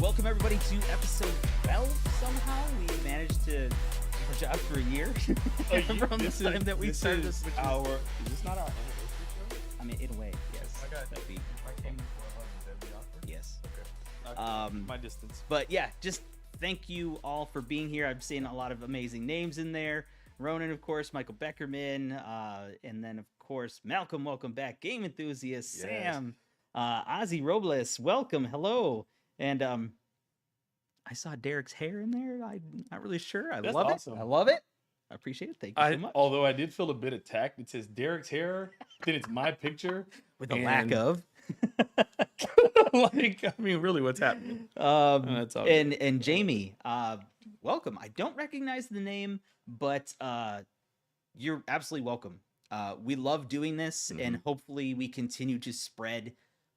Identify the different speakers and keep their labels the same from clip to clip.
Speaker 1: Welcome everybody to episode 12 somehow. We managed to do our job for a year from the time that we started this.
Speaker 2: Is this not our anniversary show?
Speaker 1: I mean, in a way, yes.
Speaker 2: I got
Speaker 1: That'd be
Speaker 2: that'd be awkward.
Speaker 1: yes.
Speaker 2: Okay. My distance.
Speaker 1: But yeah, just thank you all for being here. I've seen a lot of amazing names in there. Ronan, of course, Michael Beckerman, and then of course Malcolm. Welcome back, game enthusiast.
Speaker 2: Yes.
Speaker 1: Sam, Ozzy Robles, welcome, hello, and I saw Derek's hair in there. I'm not really sure.
Speaker 2: That's
Speaker 1: love
Speaker 2: awesome.
Speaker 1: it. I love it. I appreciate it. Thank you so much.
Speaker 2: Although I did feel a bit attacked. It says Derek's hair, then it's my picture
Speaker 1: With a lack of.
Speaker 2: like, I mean, really, what's happening? That's all good.
Speaker 1: And Jamie, welcome. I don't recognize the name, but you're absolutely welcome. We love doing this, and hopefully we continue to spread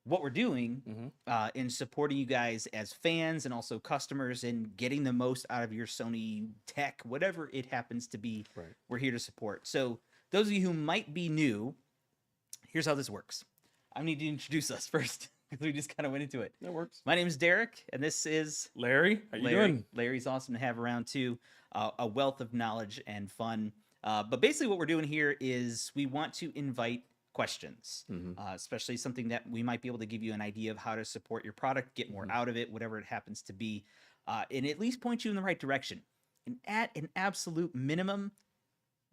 Speaker 1: what we're doing in supporting you guys as fans and also customers and getting the most out of your Sony tech, whatever it happens to be.
Speaker 2: Right.
Speaker 1: We're here to support. So those of you who might be new, here's how this works. I need to introduce us first because we just kind of went into it.
Speaker 2: That works.
Speaker 1: My name is Derek, and this is
Speaker 2: Larry, how you
Speaker 1: Larry.
Speaker 2: doing?
Speaker 1: Larry's awesome to have around too. A wealth of knowledge and fun. But basically what we're doing here is we want to invite questions, especially something that we might be able to give you an idea of how to support your product, get more out of it, whatever it happens to be, and at least point you in the right direction. And at an absolute minimum,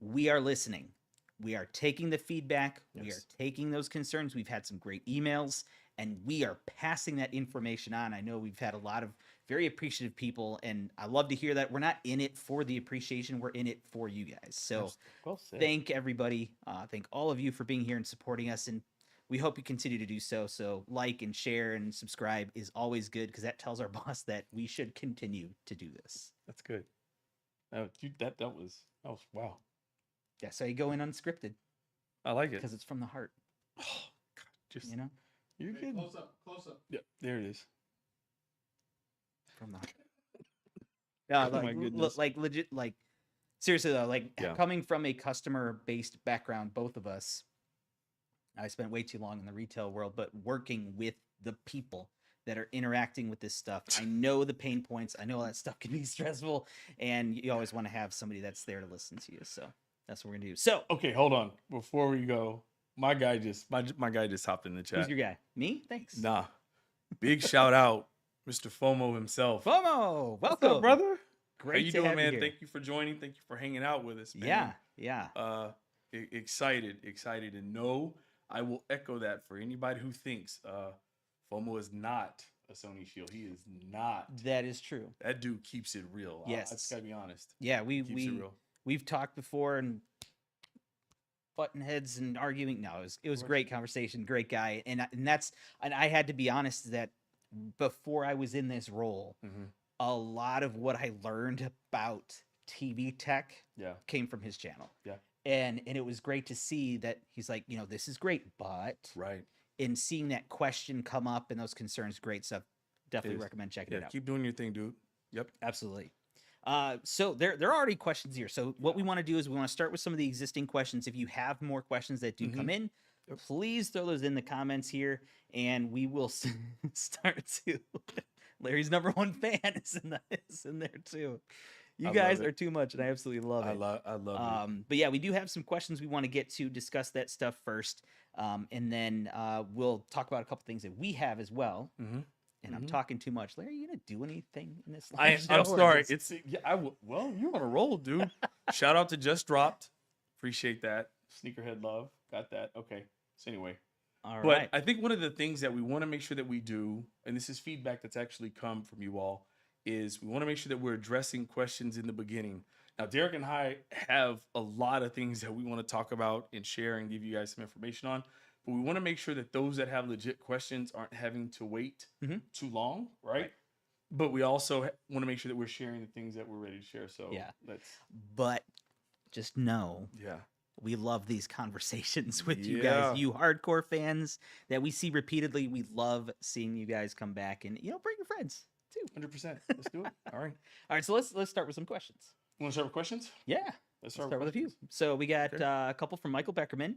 Speaker 1: we are listening. We are taking the feedback.
Speaker 2: Yes.
Speaker 1: We are taking those concerns. We've had some great emails, and we are passing that information on. I know we've had a lot of very appreciative people, and I love to hear that. We're not in it for the appreciation. We're in it for you guys. So
Speaker 2: Well said.
Speaker 1: thank everybody. Thank all of you for being here and supporting us, and we hope you continue to do so. So like and share and subscribe is always good because that tells our boss that we should continue to do this.
Speaker 2: That's good. That was wow.
Speaker 1: Yeah, so you go in unscripted
Speaker 2: I like it.
Speaker 1: because it's from the heart,
Speaker 2: Oh, God, just
Speaker 1: you know?
Speaker 2: you're good.
Speaker 3: Close up.
Speaker 2: Yeah, there it is.
Speaker 1: From the heart. Yeah,
Speaker 2: Oh my goodness.
Speaker 1: like legit, like seriously though, like
Speaker 2: Yeah.
Speaker 1: coming from a customer-based background, both of us, I spent way too long in the retail world, but working with the people that are interacting with this stuff, I know the pain points. I know that stuff can be stressful, and you always want to have somebody that's there to listen to you. So that's what we're gonna do. So
Speaker 2: Okay, hold on. Before we go, my guy just hopped in the chat.
Speaker 1: who's your guy? Me? Thanks.
Speaker 2: Nah. Big shout out, Mr. FOMO himself.
Speaker 1: FOMO,
Speaker 2: What's
Speaker 1: welcome,
Speaker 2: up, brother?
Speaker 1: Great
Speaker 2: How you
Speaker 1: to
Speaker 2: doing,
Speaker 1: have
Speaker 2: man?
Speaker 1: here.
Speaker 2: Thank you for joining. Thank you for hanging out with us, man.
Speaker 1: Yeah.
Speaker 2: Excited, and no, I will echo that for anybody who thinks FOMO is not a Sony shield. He is not.
Speaker 1: That is true.
Speaker 2: That dude keeps it real.
Speaker 1: Yes.
Speaker 2: I just gotta be honest.
Speaker 1: Yeah,
Speaker 2: Keeps it real.
Speaker 1: we've talked before and button heads and arguing. No, it was great conversation, great guy, and I had to be honest that before I was in this role, a lot of what I learned about TV tech
Speaker 2: Yeah.
Speaker 1: came from his channel.
Speaker 2: Yeah.
Speaker 1: And it was great to see that he's like, this is great, but
Speaker 2: Right.
Speaker 1: in seeing that question come up and those concerns, great stuff. Definitely
Speaker 2: Is.
Speaker 1: recommend checking
Speaker 2: Yeah.
Speaker 1: it out.
Speaker 2: Keep doing your thing, dude. Yep.
Speaker 1: Absolutely. So there are already questions here. So what we want to do is we want to start with some of the existing questions. If you have more questions that do come in,
Speaker 2: Yep.
Speaker 1: please throw those in the comments here, and we will start to. Larry's #1 fan is in there too. You
Speaker 2: I
Speaker 1: guys
Speaker 2: love it.
Speaker 1: are too much, and I absolutely love it.
Speaker 2: I love it.
Speaker 1: But yeah, we do have some questions we want to get to, discuss that stuff first, and then we'll talk about a couple things that we have as well. And I'm talking too much. Larry, are you gonna do anything in this? live show,
Speaker 2: I'm
Speaker 1: or
Speaker 2: sorry.
Speaker 1: just-
Speaker 2: Well, you're on a roll, dude. Shout out to Just Dropped. Appreciate that. Sneakerhead love. Got that. Okay. So anyway,
Speaker 1: All
Speaker 2: but
Speaker 1: right.
Speaker 2: I think one of the things that we want to make sure that we do, and this is feedback that's actually come from you all, is we want to make sure that we're addressing questions in the beginning. Now, Derek and I have a lot of things that we want to talk about and share and give you guys some information on. But we want to make sure that those that have legit questions aren't having to wait too long, right? but we also want to make sure that we're sharing the things that we're ready to share. So
Speaker 1: Yeah.
Speaker 2: let's,
Speaker 1: But just know
Speaker 2: yeah.
Speaker 1: we love these conversations with you guys,
Speaker 2: Yeah.
Speaker 1: you hardcore fans that we see repeatedly. We love seeing you guys come back and, bring your friends too.
Speaker 2: 100%. Let's do it. All right.
Speaker 1: All right, so let's start with some questions.
Speaker 2: You want to start with questions?
Speaker 1: Yeah,
Speaker 2: Let's
Speaker 1: start with a few. So we got a couple from Michael Beckerman.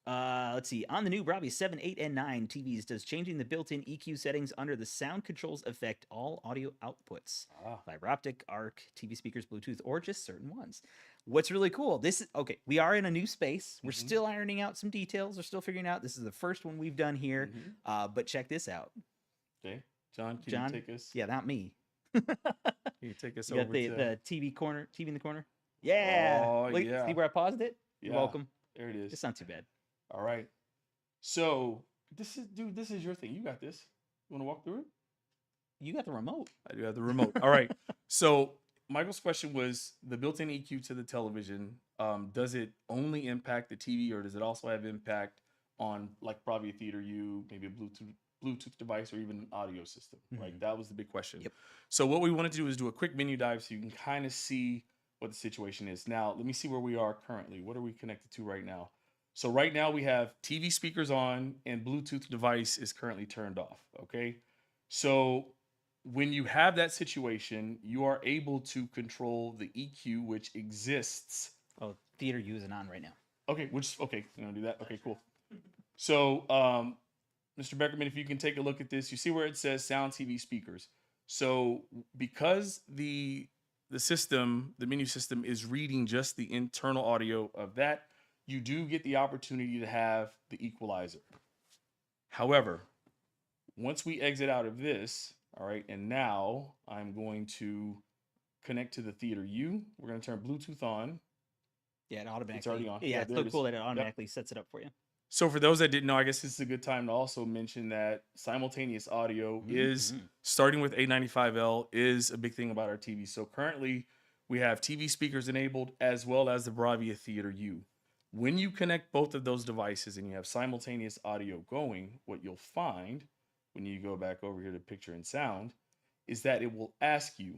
Speaker 1: Let's see. On the new BRAVIA 7, 8, and 9 TVs, does changing the built-in EQ settings under the sound controls affect all audio outputs? Fiber optic, ARC, TV speakers, Bluetooth, or just certain ones? What's really cool, this is, okay, we are in a new space. We're still ironing out some details. We're still figuring out. This is the first one we've done here. But check this out.
Speaker 2: Okay. John, can you take us?
Speaker 1: Yeah, not me.
Speaker 2: Can you take us
Speaker 1: You
Speaker 2: over
Speaker 1: got the,
Speaker 2: to...
Speaker 1: the TV in the corner? Yeah.
Speaker 2: Oh,
Speaker 1: Look,
Speaker 2: yeah.
Speaker 1: see where I paused it?
Speaker 2: Yeah.
Speaker 1: You're welcome.
Speaker 2: There it is.
Speaker 1: It's not too bad.
Speaker 2: All right. So this is your thing. You got this. You want to walk through it?
Speaker 1: You got the remote.
Speaker 2: I do have the remote. All right. So Michael's question was the built-in EQ to the television. Does it only impact the TV, or does it also have impact on like BRAVIA Theater U, maybe a Bluetooth device, or even an audio system? Like that was the big question.
Speaker 1: Yep.
Speaker 2: So what we wanted to do is do a quick menu dive so you can kind of see what the situation is. Now, let me see where we are currently. What are we connected to right now? So right now we have TV speakers on and Bluetooth device is currently turned off. Okay. So when you have that situation, you are able to control the EQ, which exists.
Speaker 1: Oh, Theater U isn't on right now.
Speaker 2: Okay. Okay. You want to do that? Okay, cool. So, Mr. Beckerman, if you can take a look at this, you see where it says sound TV speakers. So because the system, the menu system is reading just the internal audio of that, you do get the opportunity to have the equalizer. However, once we exit out of this, all right, and now I'm going to connect to the Theater U. We're going to turn Bluetooth on.
Speaker 1: Yeah, it automatically.
Speaker 2: It's already on.
Speaker 1: Yeah, it's
Speaker 2: there
Speaker 1: so
Speaker 2: it
Speaker 1: cool
Speaker 2: is.
Speaker 1: that it automatically sets it up for you.
Speaker 2: So for those that didn't know, I guess this is a good time to also mention that simultaneous audio is, starting with A95L, is a big thing about our TV. So currently we have TV speakers enabled as well as the BRAVIA Theater U. When you connect both of those devices and you have simultaneous audio going, what you'll find when you go back over here to picture and sound is that it will ask you,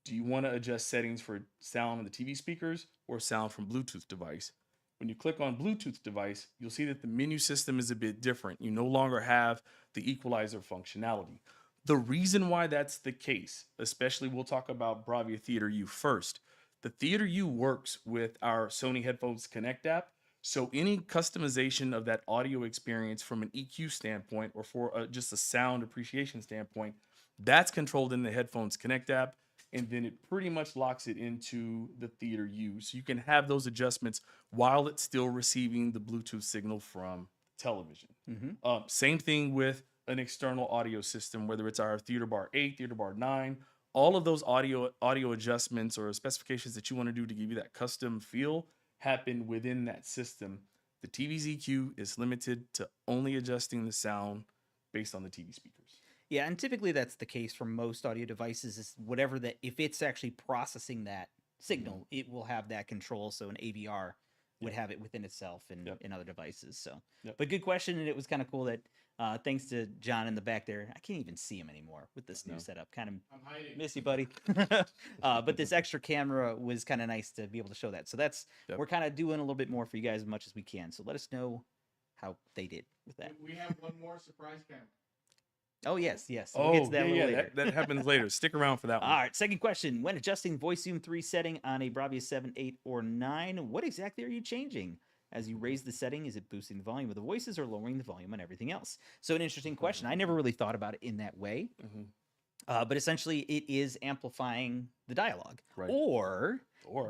Speaker 2: do you want to adjust settings for sound on the TV speakers or sound from Bluetooth device? When you click on Bluetooth device, you'll see that the menu system is a bit different. You no longer have the equalizer functionality. The reason why that's the case, especially we'll talk about BRAVIA Theater U first. The Theater U works with our Sony Headphones Connect app. So any customization of that audio experience from an EQ standpoint or for just a sound appreciation standpoint, that's controlled in the Headphones Connect app. And then it pretty much locks it into the Theater U. So you can have those adjustments while it's still receiving the Bluetooth signal from television. Same thing with an external audio system, whether it's our Theater Bar 8, Theater Bar 9, all of those audio adjustments or specifications that you want to do to give you that custom feel happen within that system. The TV's EQ is limited to only adjusting the sound based on the TV speakers.
Speaker 1: Yeah, and typically that's the case for most audio devices is whatever that, if it's actually processing that signal, it will have that control. So an AVR would have it within itself in other devices. So, but good question. And it was kind of cool that thanks to John in the back there, I can't even see him anymore with this new setup. Kind of miss you, buddy. But this extra camera was kind of nice to be able to show that. So that's, we're kind of doing a little bit more for you guys as much as we can. So let us know how they did with that.
Speaker 3: We have one more surprise camera.
Speaker 1: Oh, yes. We'll get to that a little later.
Speaker 2: That happens later. Stick around for that one.
Speaker 1: All right, second question. When adjusting voice zoom 3 setting on a BRAVIA 7, 8, or 9, what exactly are you changing? As you raise the setting, is it boosting the volume of the voices or lowering the volume on everything else? So an interesting question. I never really thought about it in that way. But essentially, it is amplifying the dialogue or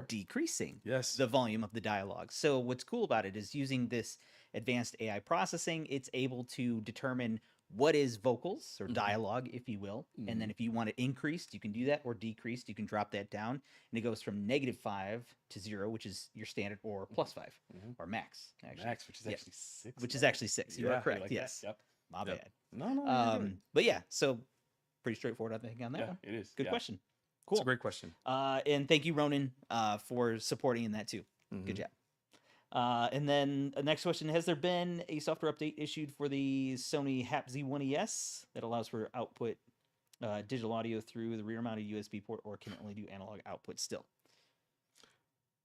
Speaker 1: decreasing the volume of the dialogue. So what's cool about it is using this advanced AI processing, it's able to determine what is vocals or dialogue, if you will. And then if you want it increased, you can do that, or decreased, you can drop that down. And it goes from -5 to 0, which is your standard, or +5, or max, actually.
Speaker 2: Max, which is actually 6.
Speaker 1: Which is actually 6. You are correct,
Speaker 2: like
Speaker 1: yes.
Speaker 2: Yep.
Speaker 1: My bad.
Speaker 2: No.
Speaker 1: But yeah, so pretty straightforward, I think, on that one.
Speaker 2: It is.
Speaker 1: Good question. Cool.
Speaker 2: It's a great question.
Speaker 1: And thank you, Ronan, for supporting in that too. Good job. And then the next question, has there been a software update issued for the Sony HAP Z1ES that allows for output digital audio through the rear-mounted USB port, or can it only do analog output still?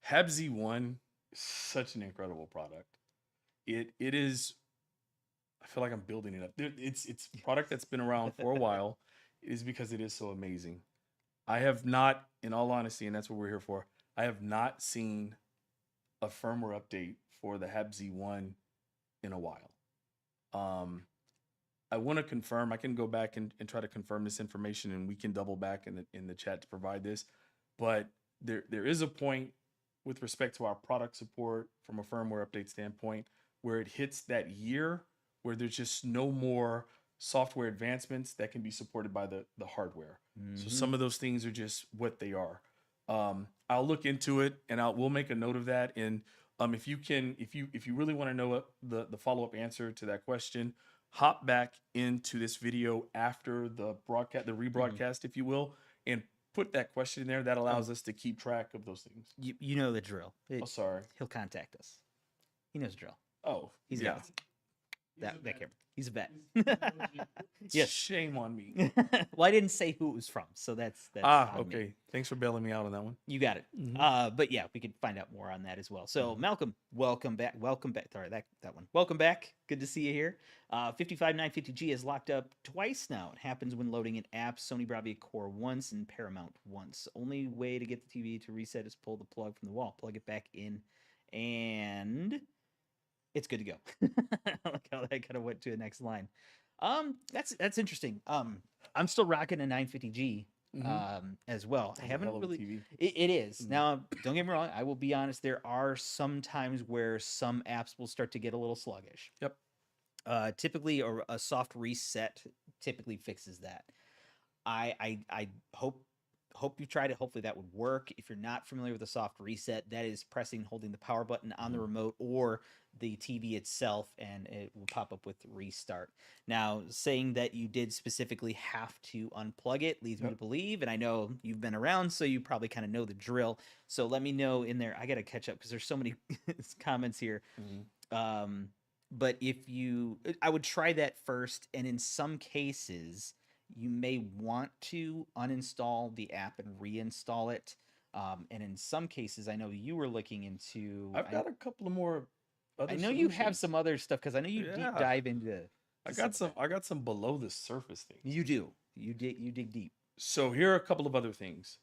Speaker 2: HAB Z1 is such an incredible product. It is. I feel like I'm building it up. It's a product that's been around for a while. It is because it is so amazing. I have not, in all honesty, and that's what we're here for, I have not seen a firmware update for the HAB Z1 in a while. I want to confirm. I can go back and try to confirm this information, and we can double back in the chat to provide this. But there is a point with respect to our product support from a firmware update standpoint where it hits that year where there's just no more software advancements that can be supported by the hardware. So some of those things are just what they are. I'll look into it, and we'll make a note of that. And if you really want to know the follow-up answer to that question, hop back into this video after the broadcast, the rebroadcast, if you will, and put that question in there. That allows us to keep track of those things.
Speaker 1: You know the drill.
Speaker 2: Sorry.
Speaker 1: He'll contact us. He knows the drill.
Speaker 2: Oh,
Speaker 1: He's
Speaker 2: yeah.
Speaker 1: got that camera. He's a vet.
Speaker 2: Yes. Shame on me.
Speaker 1: Well, I didn't say who it was from, so that's on
Speaker 2: okay.
Speaker 1: me.
Speaker 2: Thanks for bailing me out on that one.
Speaker 1: You got it. But yeah, we could find out more on that as well. So Malcolm, welcome back. Welcome back. Sorry, that one. Welcome back. Good to see you here. 55950G is locked up twice now. It happens when loading an app. Sony Bravia Core once and Paramount once. Only way to get the TV to reset is pull the plug from the wall, plug it back in, and it's good to go. I like how that kind of went to the next line. That's interesting. I'm still rocking a 950G as well. I haven't really.
Speaker 2: TV.
Speaker 1: It is. Now, don't get me wrong. I will be honest. There are some times where some apps will start to get a little sluggish.
Speaker 2: Yep.
Speaker 1: Typically, a soft reset typically fixes that. I hope you tried it. Hopefully that would work. If you're not familiar with a soft reset, that is pressing and holding the power button on the remote or the TV itself, and it will pop up with restart. Now, saying that you did specifically have to unplug it leads me to believe, and I know you've been around, so you probably kind of know the drill. So let me know in there. I got to catch up because there's so many comments here. But I would try that first, and in some cases, you may want to uninstall the app and reinstall it. And in some cases, I know you were looking into.
Speaker 2: I've got a couple of more.
Speaker 1: I know you have some other stuff because I know you deep dive into.
Speaker 2: I got some below the surface things.
Speaker 1: You do. You dig deep.
Speaker 2: So here are a couple of other things.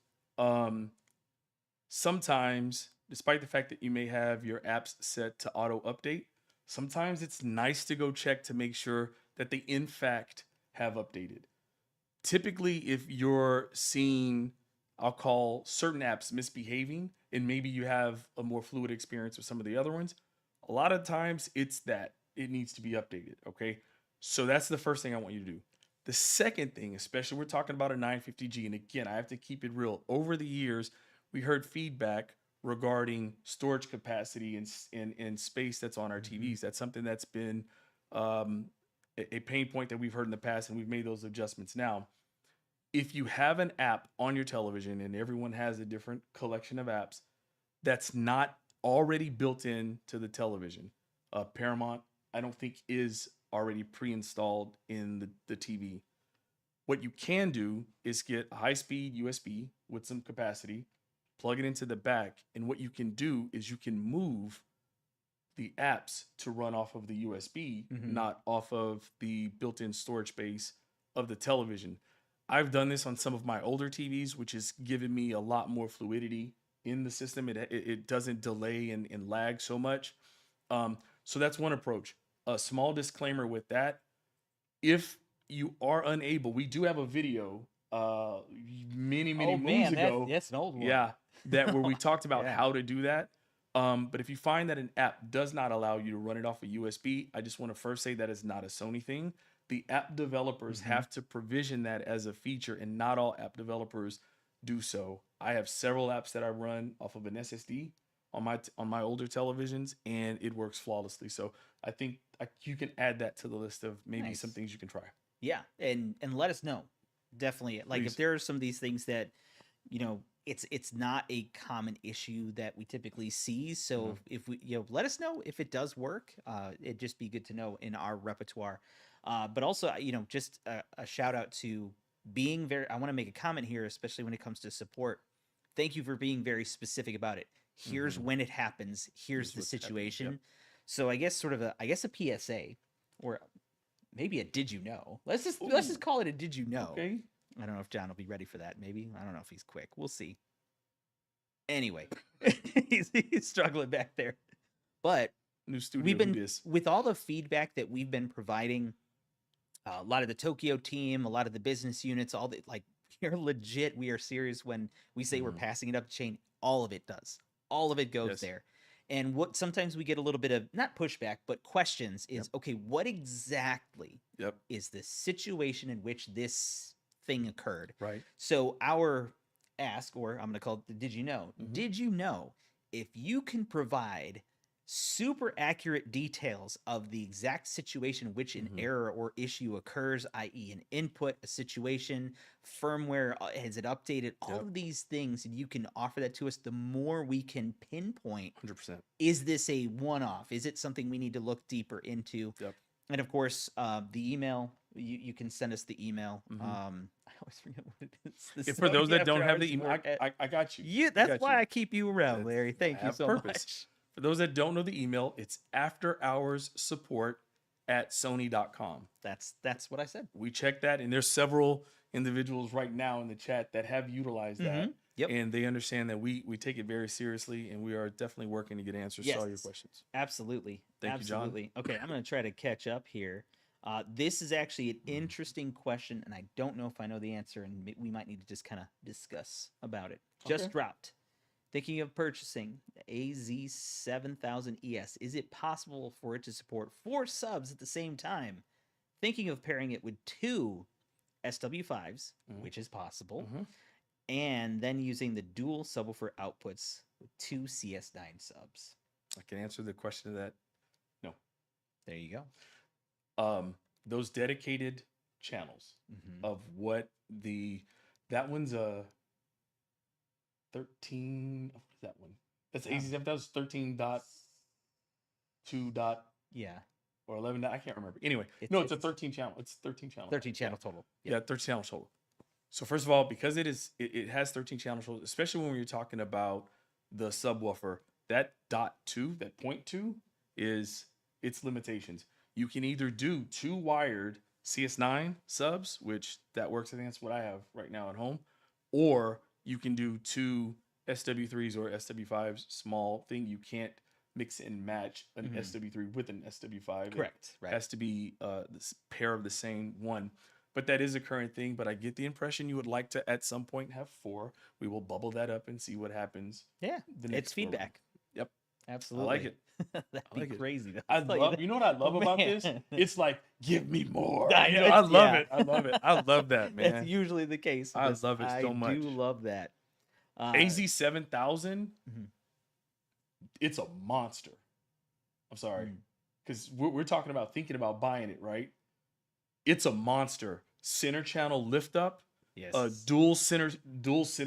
Speaker 2: Sometimes, despite the fact that you may have your apps set to auto update, sometimes it's nice to go check to make sure that they in fact have updated. Typically, if you're seeing, I'll call certain apps misbehaving, and maybe you have a more fluid experience with some of the other ones, a lot of times it's that it needs to be updated. Okay. So that's the first thing I want you to do. The second thing, especially we're talking about a 950G. And again, I have to keep it real. Over the years, we heard feedback regarding storage capacity and space that's on our TVs. That's something that's been a pain point that we've heard in the past, and we've made those adjustments now. If you have an app on your television, and everyone has a different collection of apps that's not already built in to the television, Paramount, I don't think is already pre-installed in the TV. What you can do is get a high-speed USB with some capacity, plug it into the back, and what you can do is you can move the apps to run off of the USB, not off of the built-in storage space of the television. I've done this on some of my older TVs, which has given me a lot more fluidity in the system. It doesn't delay and lag so much. So that's one approach. A small disclaimer with that: if you are unable, we do have a video many moons ago.
Speaker 1: That's an old one.
Speaker 2: Yeah, where we talked about how to do that. But if you find that an app does not allow you to run it off a USB, I just want to first say that is not a Sony thing. The app developers have to provision that as a feature, and not all app developers do so. I have several apps that I run off of an SSD on my older televisions, and it works flawlessly. So I think you can add that to the list of maybe some things you can try.
Speaker 1: Yeah, and let us know. Definitely. Like,
Speaker 2: Please.
Speaker 1: if there are some of these things that, it's not a common issue that we typically see. So if we, let us know if it does work. It'd just be good to know in our repertoire. But also, just a shout out to being very, I want to make a comment here, especially when it comes to support. Thank you for being very specific about it. Here's when it happens. Here's the
Speaker 2: what's happening,
Speaker 1: situation.
Speaker 2: yep.
Speaker 1: So I guess sort of a PSA, or maybe a did you know? Let's just call it a did you know.
Speaker 2: Okay.
Speaker 1: I don't know if John will be ready for that. Maybe. I don't know if he's quick. We'll see. Anyway, he's struggling back there. But
Speaker 2: New studio.
Speaker 1: we've been,
Speaker 2: who dis?
Speaker 1: with all the feedback that we've been providing, a lot of the Tokyo team, a lot of the business units, all the, like, we're legit. We are serious when we say we're passing it up the chain. All of it does. All of it goes
Speaker 2: Yes.
Speaker 1: there. And what sometimes we get a little bit of, not pushback, but questions is, okay, what exactly
Speaker 2: Yep.
Speaker 1: is the situation in which this thing occurred?
Speaker 2: Right.
Speaker 1: So our ask, or I'm going to call it the did you know? Did you know if you can provide super accurate details of the exact situation in which an error or issue occurs, i.e. an input, a situation, firmware, has it updated, all of these things, and you can offer that to us, the more we can pinpoint,
Speaker 2: 100%.
Speaker 1: is this a one-off? Is it something we need to look deeper into?
Speaker 2: Yep.
Speaker 1: And of course, the email, you can send us the email. I always forget what it is.
Speaker 2: If for those that don't have the email, I got you.
Speaker 1: Yeah, that's why I keep you around, Larry. Thank you so much.
Speaker 2: For those that don't know the email, it's afterhoursupport@sony.com.
Speaker 1: That's what I said.
Speaker 2: We check that, and there's several individuals right now in the chat that have utilized that.
Speaker 1: Yep.
Speaker 2: And they understand that we take it very seriously, and we are definitely working to get answers to all your questions.
Speaker 1: Absolutely.
Speaker 2: Thank you, John.
Speaker 1: Absolutely. Okay, I'm going to try to catch up here. This is actually an interesting question, and I don't know if I know the answer, and we might need to just kind of discuss about it. Just
Speaker 2: Okay.
Speaker 1: dropped. Thinking of purchasing AZ7000 ES. Is it possible for it to support 4 subs at the same time? Thinking of pairing it with 2 SW5s, which is possible, and then using the dual subwoofer outputs with 2 CS9 subs.
Speaker 2: I can answer the question to that. No.
Speaker 1: There you go.
Speaker 2: Those dedicated channels of what that one's a 13. What is that one? That's AZ7. That was 13.2 dot.
Speaker 1: Yeah.
Speaker 2: Or 11. I can't remember. Anyway, it's a 13 channel. It's 13 channel.
Speaker 1: 13 channel total.
Speaker 2: Yeah, 13 channel total. So first of all, because it has 13 channels total, especially when you're talking about the subwoofer, that .2, that .2 is its limitations. You can either do 2 wired CS9 subs, which that works. I think that's what I have right now at home, or you can do 2 SW3s or SW5s, small thing. You can't mix and match an SW3 with an SW5.
Speaker 1: Correct.
Speaker 2: It has to be this pair of the same one. But that is a current thing. But I get the impression you would like to, at some point, have 4. We will bubble that up and see what happens.
Speaker 1: Yeah, it's feedback.
Speaker 2: Yep.
Speaker 1: Absolutely.
Speaker 2: I like it.
Speaker 1: That'd be crazy. Though.
Speaker 2: You know what I love about this? It's like, give me more.
Speaker 1: I
Speaker 2: You know, I love it. I love it. I love that, man.
Speaker 1: That's usually the case.
Speaker 2: I love it so much.
Speaker 1: I do love that.
Speaker 2: AZ7000, it's a monster. I'm sorry. Because we're talking about thinking about buying it, right? It's a monster. Center channel lift up.
Speaker 1: Yes.
Speaker 2: Dual center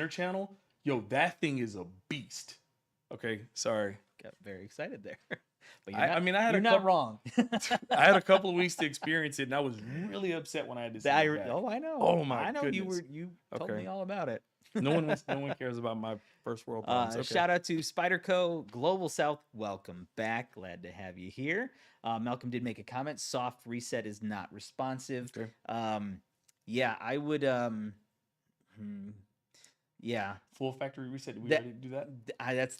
Speaker 2: channel. Yo, that thing is a beast. Okay, sorry.
Speaker 1: Got very excited there. But
Speaker 2: you're
Speaker 1: not wrong.
Speaker 2: I had a couple of weeks to experience it, and I was really upset when I had to see it back.
Speaker 1: Oh, I know.
Speaker 2: Oh my
Speaker 1: I know
Speaker 2: goodness.
Speaker 1: you told me all about it.
Speaker 2: No one cares about my first world problems. Okay.
Speaker 1: Shout out to Spyderco Global South. Welcome back. Glad to have you here. Malcolm did make a comment. Soft reset is not responsive.
Speaker 2: Okay.
Speaker 1: Yeah, I would. Yeah.
Speaker 2: Full factory reset. Did we already do that?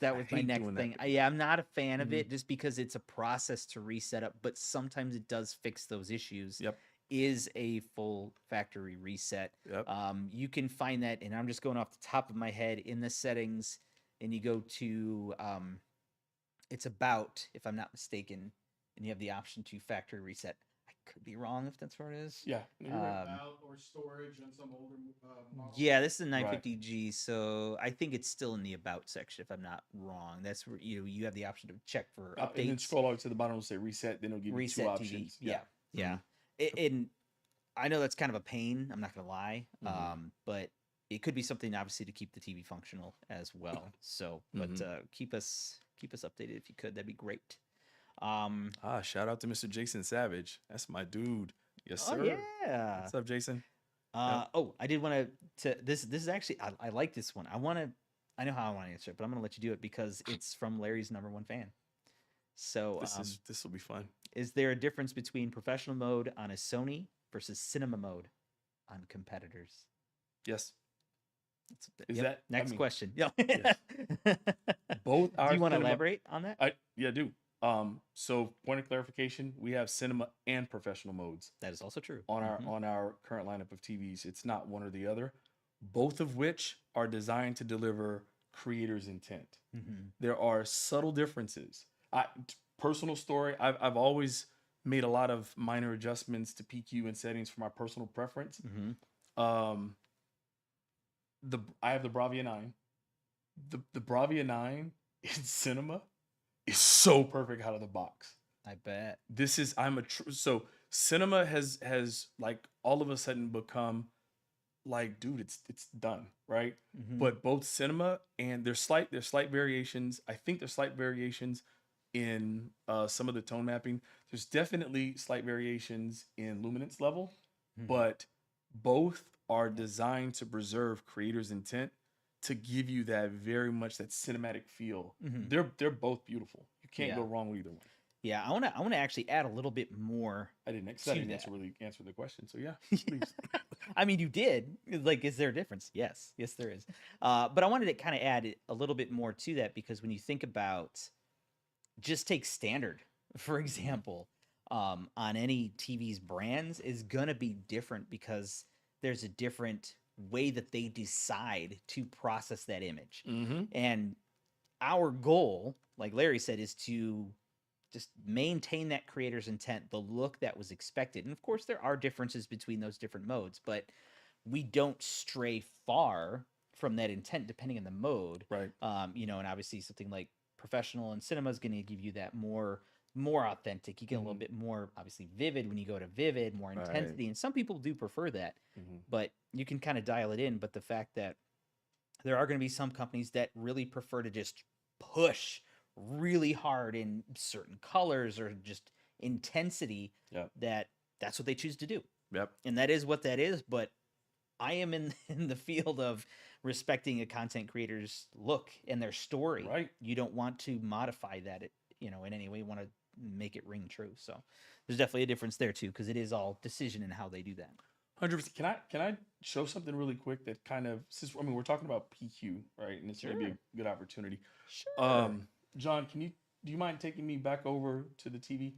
Speaker 1: That was my
Speaker 2: hate
Speaker 1: next
Speaker 2: doing
Speaker 1: thing.
Speaker 2: that.
Speaker 1: Yeah, I'm not a fan of it just because it's a process to reset up, but sometimes it does fix those issues.
Speaker 2: Yep.
Speaker 1: Is a full factory reset.
Speaker 2: Yep.
Speaker 1: You can find that, and I'm just going off the top of my head in the settings, and you go to it's about, if I'm not mistaken, and you have the option to factory reset. I could be wrong if that's where it is.
Speaker 2: Yeah.
Speaker 3: You're about or storage on some older models.
Speaker 1: Yeah, this is a 950G, so I think it's still in the about section if I'm not wrong. That's where you have the option to check for updates.
Speaker 2: And then scroll all the way to the bottom and say reset. Then it'll give you 2 options.
Speaker 1: TV. Yeah. And I know that's kind of a pain. I'm not gonna lie, but it could be something obviously to keep the TV functional as well. So, but keep us updated if you could. That'd be great.
Speaker 2: Shout out to Mr. Jason Savage. That's my dude. Yes, sir.
Speaker 1: Oh, yeah.
Speaker 2: What's up, Jason?
Speaker 1: Oh, I did want to this is actually I like this one. I know how I want to answer it, but I'm gonna let you do it because it's from Larry's #1 fan. So
Speaker 2: This will be fun.
Speaker 1: is there a difference between professional mode on a Sony versus cinema mode on competitors?
Speaker 2: Yes. Is
Speaker 1: Yep.
Speaker 2: that
Speaker 1: Next question? Yeah.
Speaker 2: yes. Both
Speaker 1: Do
Speaker 2: are
Speaker 1: you want to
Speaker 2: cinema-
Speaker 1: elaborate on that?
Speaker 2: I do. So point of clarification, we have cinema and professional modes
Speaker 1: That is also true.
Speaker 2: on our
Speaker 1: Mhm.
Speaker 2: on our current lineup of TVs. It's not one or the other. Both of which are designed to deliver creators' intent.
Speaker 1: Mhm.
Speaker 2: There are subtle differences. Personal story, I've always made a lot of minor adjustments to PQ and settings for my personal preference.
Speaker 1: Mhm.
Speaker 2: I have the BRAVIA 9. The BRAVIA 9 in cinema is so perfect out of the box.
Speaker 1: I bet.
Speaker 2: This is so cinema has like all of a sudden become like, dude, it's done, right?
Speaker 1: Mhm.
Speaker 2: But both cinema and there's slight variations. I think there's slight variations in some of the tone mapping. There's definitely slight variations in luminance level,
Speaker 1: Mhm.
Speaker 2: but both are designed to preserve creators' intent to give you that very much that cinematic feel.
Speaker 1: Mhm.
Speaker 2: They're both beautiful. You can't go
Speaker 1: Yeah.
Speaker 2: wrong with either one.
Speaker 1: Yeah, I want to actually add a little bit more.
Speaker 2: I didn't
Speaker 1: To
Speaker 2: really answer the question. So yeah, please.
Speaker 1: I mean, you did. Like, is there a difference? Yes, yes, there is. But I wanted to kind of add a little bit more to that because when you think about, just take standard for example, on any TV's brands is gonna be different because there's a different way that they decide to process that image,
Speaker 2: Mm-hmm.
Speaker 1: and our goal, like Larry said, is to just maintain that creator's intent, the look that was expected. And of course, there are differences between those different modes, but we don't stray far from that intent depending on the mode.
Speaker 2: Right.
Speaker 1: And obviously something like professional and cinema is going to give you that more authentic. You get a little bit more obviously vivid when you go to vivid, more
Speaker 2: Right.
Speaker 1: intensity, and some people do prefer that.
Speaker 2: Mhm.
Speaker 1: But you can kind of dial it in. But the fact that there are going to be some companies that really prefer to just push really hard in certain colors or just intensity,
Speaker 2: Yep.
Speaker 1: that's what they choose to do,
Speaker 2: Yep.
Speaker 1: and that is what that is. But I am in the field of respecting a content creator's look and their story.
Speaker 2: Right.
Speaker 1: You don't want to modify that, in any way. You want to make it ring true. So there's definitely a difference there too, because it is all decision in how they do that.
Speaker 2: 100%. Can I show something really quick that kind of, since we're talking about PQ, right? And it's going to be
Speaker 1: Sure.
Speaker 2: a good opportunity.
Speaker 1: Sure.
Speaker 2: John, do you mind taking me back over to the TV?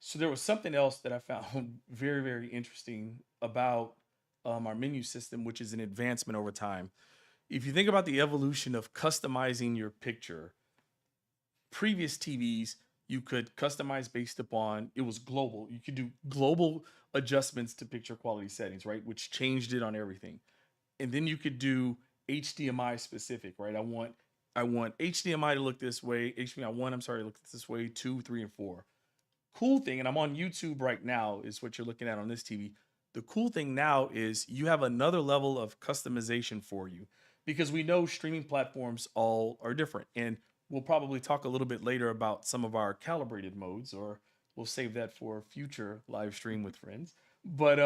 Speaker 2: So there was something else that I found very, very interesting about our menu system, which is an advancement over time. If you think about the evolution of customizing your picture, previous TVs, you could customize based upon, it was global. You could do global adjustments to picture quality settings, right? Which changed it on everything. And then you could do HDMI specific, right? I want HDMI to look this way. HDMI 1, I'm sorry, look this way, 2, 3, and 4. Cool thing, and I'm on YouTube right now, is what you're looking at on this TV. The cool thing now is you have another level of customization for you because we know streaming platforms all are different. And we'll probably talk a little bit later about some of our calibrated modes, or we'll save that for a future live stream with friends. But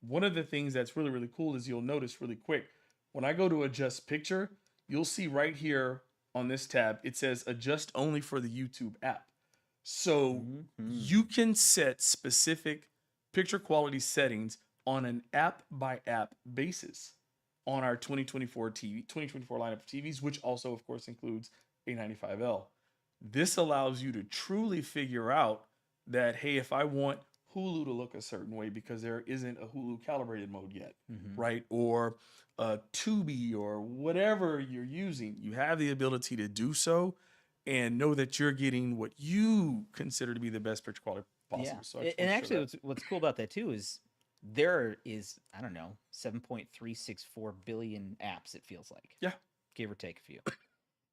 Speaker 2: one of the things that's really, really cool is you'll notice really quick, when I go to adjust picture, you'll see right here on this tab, it says adjust only for the YouTube app. So you can set specific picture quality settings on an app by app basis on our 2024 lineup of TVs, which also of course includes A95L. This allows you to truly figure out that, hey, if I want Hulu to look a certain way because there isn't a Hulu calibrated mode yet, right? Or Tubi or whatever you're using, you have the ability to do so and know that you're getting what you consider to be the best picture quality possible.
Speaker 1: Yeah.
Speaker 2: So I just
Speaker 1: And
Speaker 2: wanna show
Speaker 1: actually,
Speaker 2: that.
Speaker 1: what's cool about that too is there is, I don't know, 7.364 billion apps, it feels like.
Speaker 2: Yeah.
Speaker 1: Give or take a few.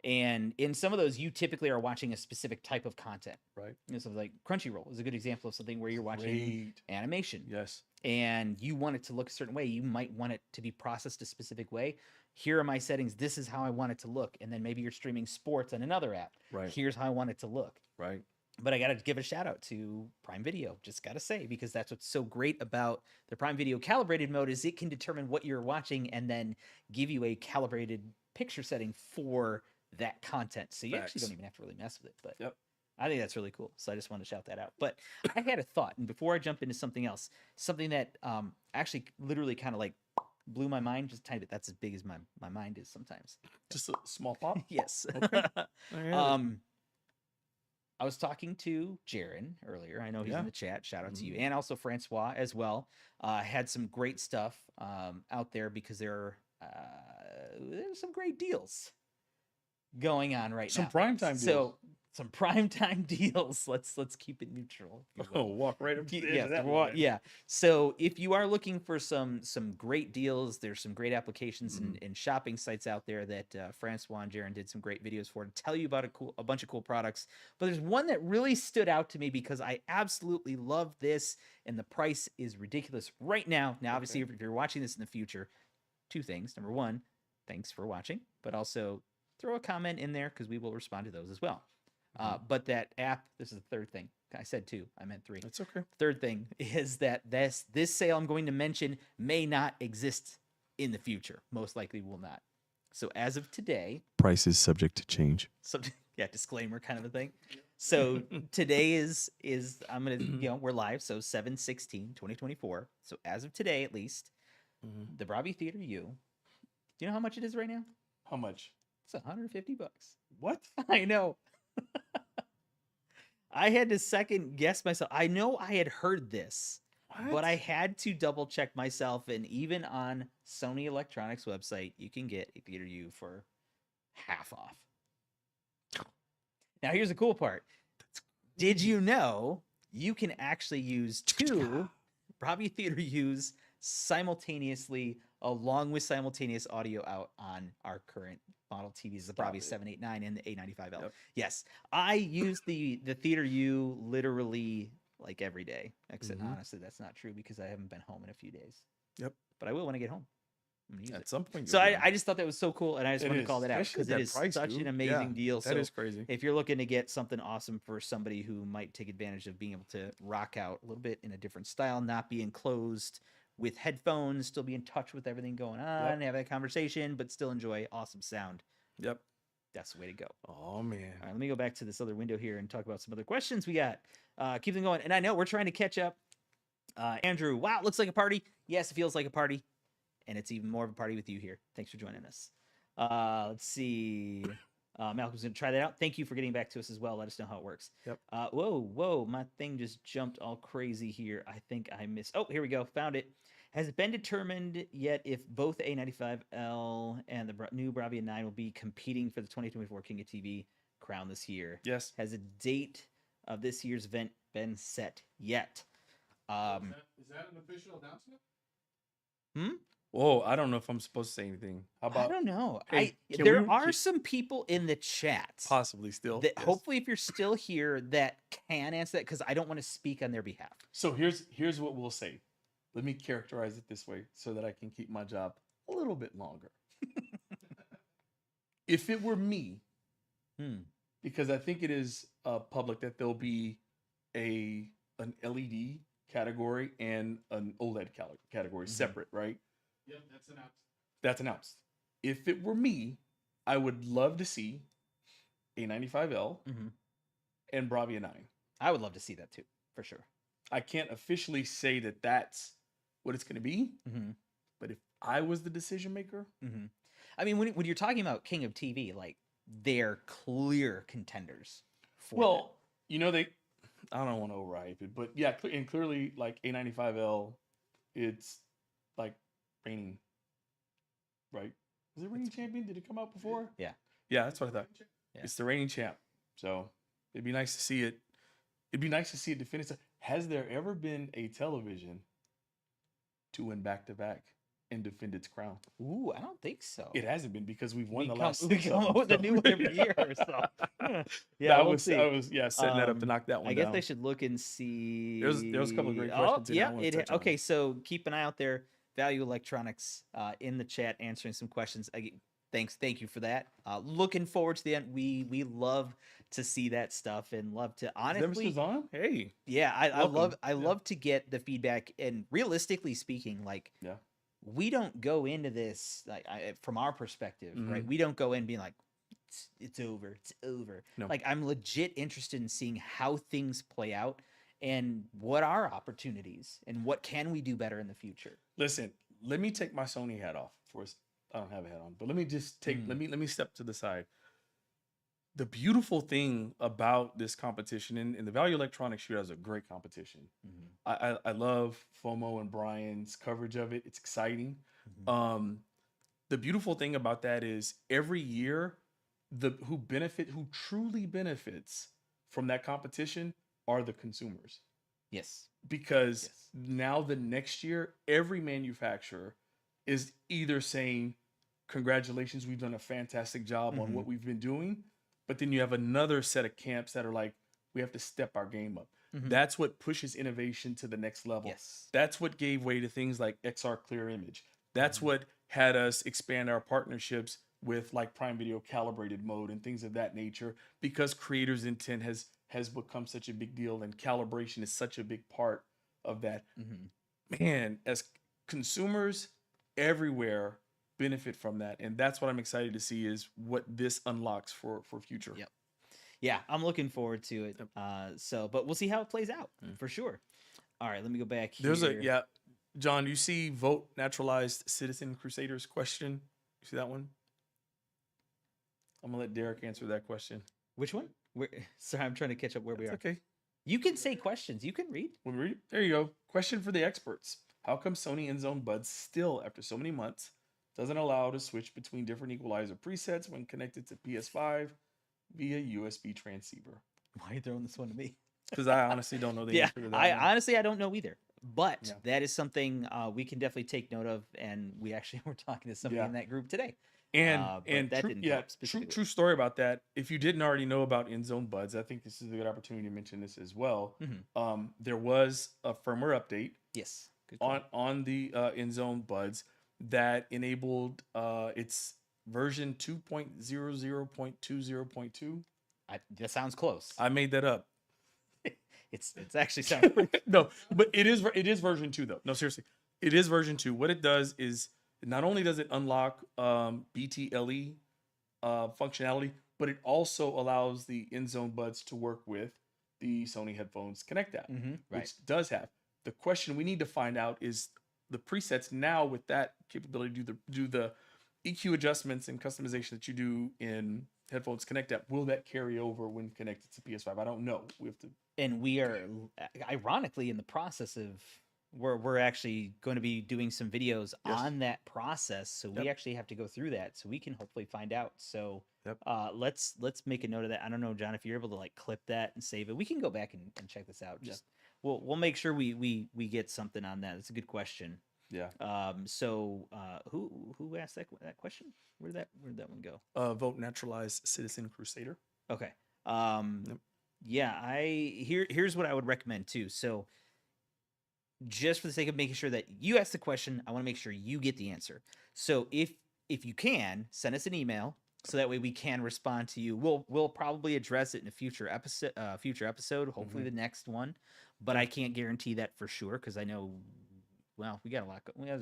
Speaker 1: And in some of those, you typically are watching a specific type of content.
Speaker 2: Right.
Speaker 1: Something like Crunchyroll is a good example of something where you're watching
Speaker 2: Great.
Speaker 1: animation.
Speaker 2: Yes.
Speaker 1: And you want it to look a certain way. You might want it to be processed a specific way. Here are my settings. This is how I want it to look. And then maybe you're streaming sports on another app.
Speaker 2: Right.
Speaker 1: Here's how I want it to look.
Speaker 2: Right.
Speaker 1: But I got to give a shout out to Prime Video. Just got to say, because that's what's so great about the Prime Video calibrated mode is it can determine what you're watching and then give you a calibrated picture setting for that content. So you actually
Speaker 2: Facts.
Speaker 1: don't even have to really mess with it. But
Speaker 2: Yep.
Speaker 1: I think that's really cool. So I just wanted to shout that out. But I had a thought, and before I jump into something else, something that actually literally kind of like blew my mind just a tiny bit. That's as big as my mind is sometimes.
Speaker 2: Just a small pop.
Speaker 1: Yes.
Speaker 2: Okay.
Speaker 1: I was talking to Jaron earlier. I know he's
Speaker 2: Yeah.
Speaker 1: in the chat. Shout out to you.
Speaker 2: Mhm.
Speaker 1: And also Francois as well. Had some great stuff out there because there's some great deals going on right
Speaker 2: Some
Speaker 1: now.
Speaker 2: primetime deals.
Speaker 1: So some primetime deals. Let's keep it neutral. if you
Speaker 2: Oh,
Speaker 1: will.
Speaker 2: walk right up to the edge
Speaker 1: Yeah,
Speaker 2: of that
Speaker 1: well,
Speaker 2: one there.
Speaker 1: yeah. So if you are looking for some great deals, there's some great applications and shopping sites out there that Francois and Jaron did some great videos for to tell you about a bunch of cool products. But there's one that really stood out to me because I absolutely love this, and the price is ridiculous right now. Now, obviously, if you're watching this in the future, two things. Number one, thanks for watching, but also throw a comment in there because we will respond to those as well. But that app, this is the third thing. I said two, I meant three.
Speaker 2: That's okay.
Speaker 1: Third thing is that this sale I'm going to mention may not exist in the future. Most likely will not. So as of today,
Speaker 2: Price is subject to change.
Speaker 1: yeah, disclaimer kind of a thing. So today is I'm gonna we're live, so 7/16/2024. So as of today, at least, the BRAVIA Theater U. Do you know how much it is right now?
Speaker 2: How much?
Speaker 1: It's $150.
Speaker 2: What?
Speaker 1: I know. I had to second guess myself. I know I had heard this, but I had to double check myself. And even on Sony Electronics website, you can get a Theater U for half off. Now, here's the cool part. Did you know you can actually use two BRAVIA Theater U's simultaneously, along with simultaneous audio out on our current model TVs, the BRAVIA 789 and the A95L.
Speaker 2: Yep.
Speaker 1: Yes, I use the Theater U literally like every day. Except honestly, that's not true because I haven't been home in a few days.
Speaker 2: Yep.
Speaker 1: But I will when I get home. I'm gonna use
Speaker 2: At
Speaker 1: it.
Speaker 2: some point.
Speaker 1: So
Speaker 2: you'll get
Speaker 1: I just thought that was so cool, and I just
Speaker 2: It
Speaker 1: wanted to
Speaker 2: is,
Speaker 1: call that out
Speaker 2: especially
Speaker 1: because
Speaker 2: at
Speaker 1: it
Speaker 2: that
Speaker 1: is
Speaker 2: price,
Speaker 1: such
Speaker 2: dude.
Speaker 1: an amazing
Speaker 2: Yeah,
Speaker 1: deal.
Speaker 2: That
Speaker 1: So
Speaker 2: is crazy.
Speaker 1: if you're looking to get something awesome for somebody who might take advantage of being able to rock out a little bit in a different style, not be enclosed with headphones, still be in touch with everything going on, have that conversation, but still enjoy awesome sound,
Speaker 2: Yep.
Speaker 1: that's the way to go.
Speaker 2: Oh man.
Speaker 1: All right, let me go back to this other window here and talk about some other questions we got. Keep them going. And I know we're trying to catch up. Andrew, wow, it looks like a party. Yes, it feels like a party. And it's even more of a party with you here. Thanks for joining us. Let's see. Malcolm's going to try that out. Thank you for getting back to us as well. Let us know how it works.
Speaker 2: Yep.
Speaker 1: Whoa. My thing just jumped all crazy here. I think I missed. Oh, here we go. Found it. Has it been determined yet if both the A95L and the new BRAVIA 9 will be competing for the 2024 King of TV crown this year?
Speaker 2: Yes.
Speaker 1: Has a date of this year's event been set yet?
Speaker 3: Is that an official announcement?
Speaker 2: Whoa, I don't know if I'm supposed to say anything. How
Speaker 1: I
Speaker 2: about
Speaker 1: don't know.
Speaker 2: Hey, can
Speaker 1: There
Speaker 2: we-
Speaker 1: are some people in the chat
Speaker 2: possibly still?
Speaker 1: that
Speaker 2: Yes.
Speaker 1: hopefully, if you're still here, that can answer that because I don't want to speak on their behalf.
Speaker 2: So here's what we'll say. Let me characterize it this way so that I can keep my job a little bit longer. If it were me, because I think it is public that there'll be an LED category and an OLED category separate, right?
Speaker 3: Yep, that's announced.
Speaker 2: That's announced. If it were me, I would love to see A95L and BRAVIA 9.
Speaker 1: I would love to see that too, for sure.
Speaker 2: I can't officially say that that's what it's going to be, but if I was the decision maker,
Speaker 1: I mean, when you're talking about King of TV, like they're clear contenders. For
Speaker 2: well, you know I don't want to overhype it, but yeah, and clearly like A95L, it's like reigning, right? Is it reigning champion? Did it come out before?
Speaker 1: Yeah.
Speaker 2: Yeah, that's what I thought.
Speaker 1: Yeah.
Speaker 2: It's the reigning champ. So it'd be nice to see it. It'd be nice to see it defend itself. Has there ever been a television to win back-to-back and defend its crown?
Speaker 1: Ooh, I don't think so.
Speaker 2: It hasn't been because we've won the
Speaker 1: we
Speaker 2: last
Speaker 1: come
Speaker 2: six.
Speaker 1: up with a new one every year or so.
Speaker 2: Yeah,
Speaker 1: we'll see.
Speaker 2: I was setting that up to knock that one
Speaker 1: I guess
Speaker 2: down.
Speaker 1: they should look and see.
Speaker 2: There's a couple of great questions in
Speaker 1: yeah.
Speaker 2: that one to touch on.
Speaker 1: Okay, so keep an eye out there. Value Electronics in the chat answering some questions. Thank you for that. Looking forward to the end. We love to see that stuff and love to
Speaker 2: Is
Speaker 1: honestly.
Speaker 2: Mr. Zahn? Hey.
Speaker 1: Yeah,
Speaker 2: Welcome.
Speaker 1: I love to get the feedback. And realistically speaking, like
Speaker 2: Yeah.
Speaker 1: we don't go into this like from our perspective, right?
Speaker 2: Mhm.
Speaker 1: We don't go in being like it's over, it's over.
Speaker 2: No.
Speaker 1: Like I'm legit interested in seeing how things play out and what are opportunities and what can we do better in the future.
Speaker 2: Listen, let me take my Sony hat off for us. I don't have a hat on, but let me just take let me step to the side. The beautiful thing about this competition, and the Value Electronics Shootout is a great competition. I love FOMO and Brian's coverage of it. It's exciting. The beautiful thing about that is every year, who truly benefits from that competition are the consumers.
Speaker 1: Yes.
Speaker 2: Because now the next year, every manufacturer is either saying, congratulations, we've done a fantastic job on what we've been doing. But then you have another set of camps that are like, we have to step our game up. That's what pushes innovation to the next level.
Speaker 1: Yes.
Speaker 2: That's what gave way to things like XR Clear Image. That's what had us expand our partnerships with like Prime Video calibrated mode and things of that nature, because creators' intent has become such a big deal, and calibration is such a big part of that. Man, as consumers everywhere benefit from that, and that's what I'm excited to see is what this unlocks for future.
Speaker 1: Yep. Yeah, I'm looking forward to it. But we'll see how it plays out for sure. All right, let me go back here.
Speaker 2: There's John, you see Vote Naturalized Citizen Crusaders question? You see that one? I'm gonna let Derek answer that question.
Speaker 1: Which one? Sorry, I'm trying to catch up where we are.
Speaker 2: Okay.
Speaker 1: You can say questions. You can read.
Speaker 2: When we read, there you go. Question for the experts. How come Sony INZONE buds still, after so many months, doesn't allow to switch between different equalizer presets when connected to PS5 via USB transceiver?
Speaker 1: Why are you throwing this one to me?
Speaker 2: Because I honestly don't know the answer to that.
Speaker 1: Honestly, I don't know either. But that is something we can definitely take note of, and we actually were talking to somebody in that group today.
Speaker 2: And
Speaker 1: that
Speaker 2: true,
Speaker 1: didn't help specifically.
Speaker 2: true story about that. If you didn't already know about INZONE buds, I think this is a good opportunity to mention this as well. There was a firmware update
Speaker 1: Yes. Good call.
Speaker 2: on the INZONE buds that enabled its version 2.00.20.2.
Speaker 1: That sounds close.
Speaker 2: I made that up.
Speaker 1: It's actually sounds pretty.
Speaker 2: No, but it is version 2 though. No, seriously, it is version 2. What it does is not only does it unlock BTLE functionality, but it also allows the INZONE buds to work with the Sony Headphones Connect app, which does have. The question we need to find out is the presets now with that capability do the EQ adjustments and customization that you do in Headphones Connect app. Will that carry over when connected to PS5? I don't know. We have to.
Speaker 1: And we are ironically in the process of we're actually going to be doing some videos on that process, so we actually have to go through that so we can hopefully find out. So let's make a note of that. I don't know, John, if you're able to like clip that and save it. We can go back and check this out. Just we'll make sure we get something on that. It's a good question.
Speaker 2: Yeah.
Speaker 1: So who asked that question? Where'd that one go?
Speaker 2: Vote Naturalized Citizen Crusader.
Speaker 1: Okay. Yeah, here's what I would recommend too. So just for the sake of making sure that you ask the question, I want to make sure you get the answer. So if you can, send us an email so that way we can respond to you. We'll probably address it in a future episode, hopefully the next one. But I can't guarantee that for sure because I know, well, we got a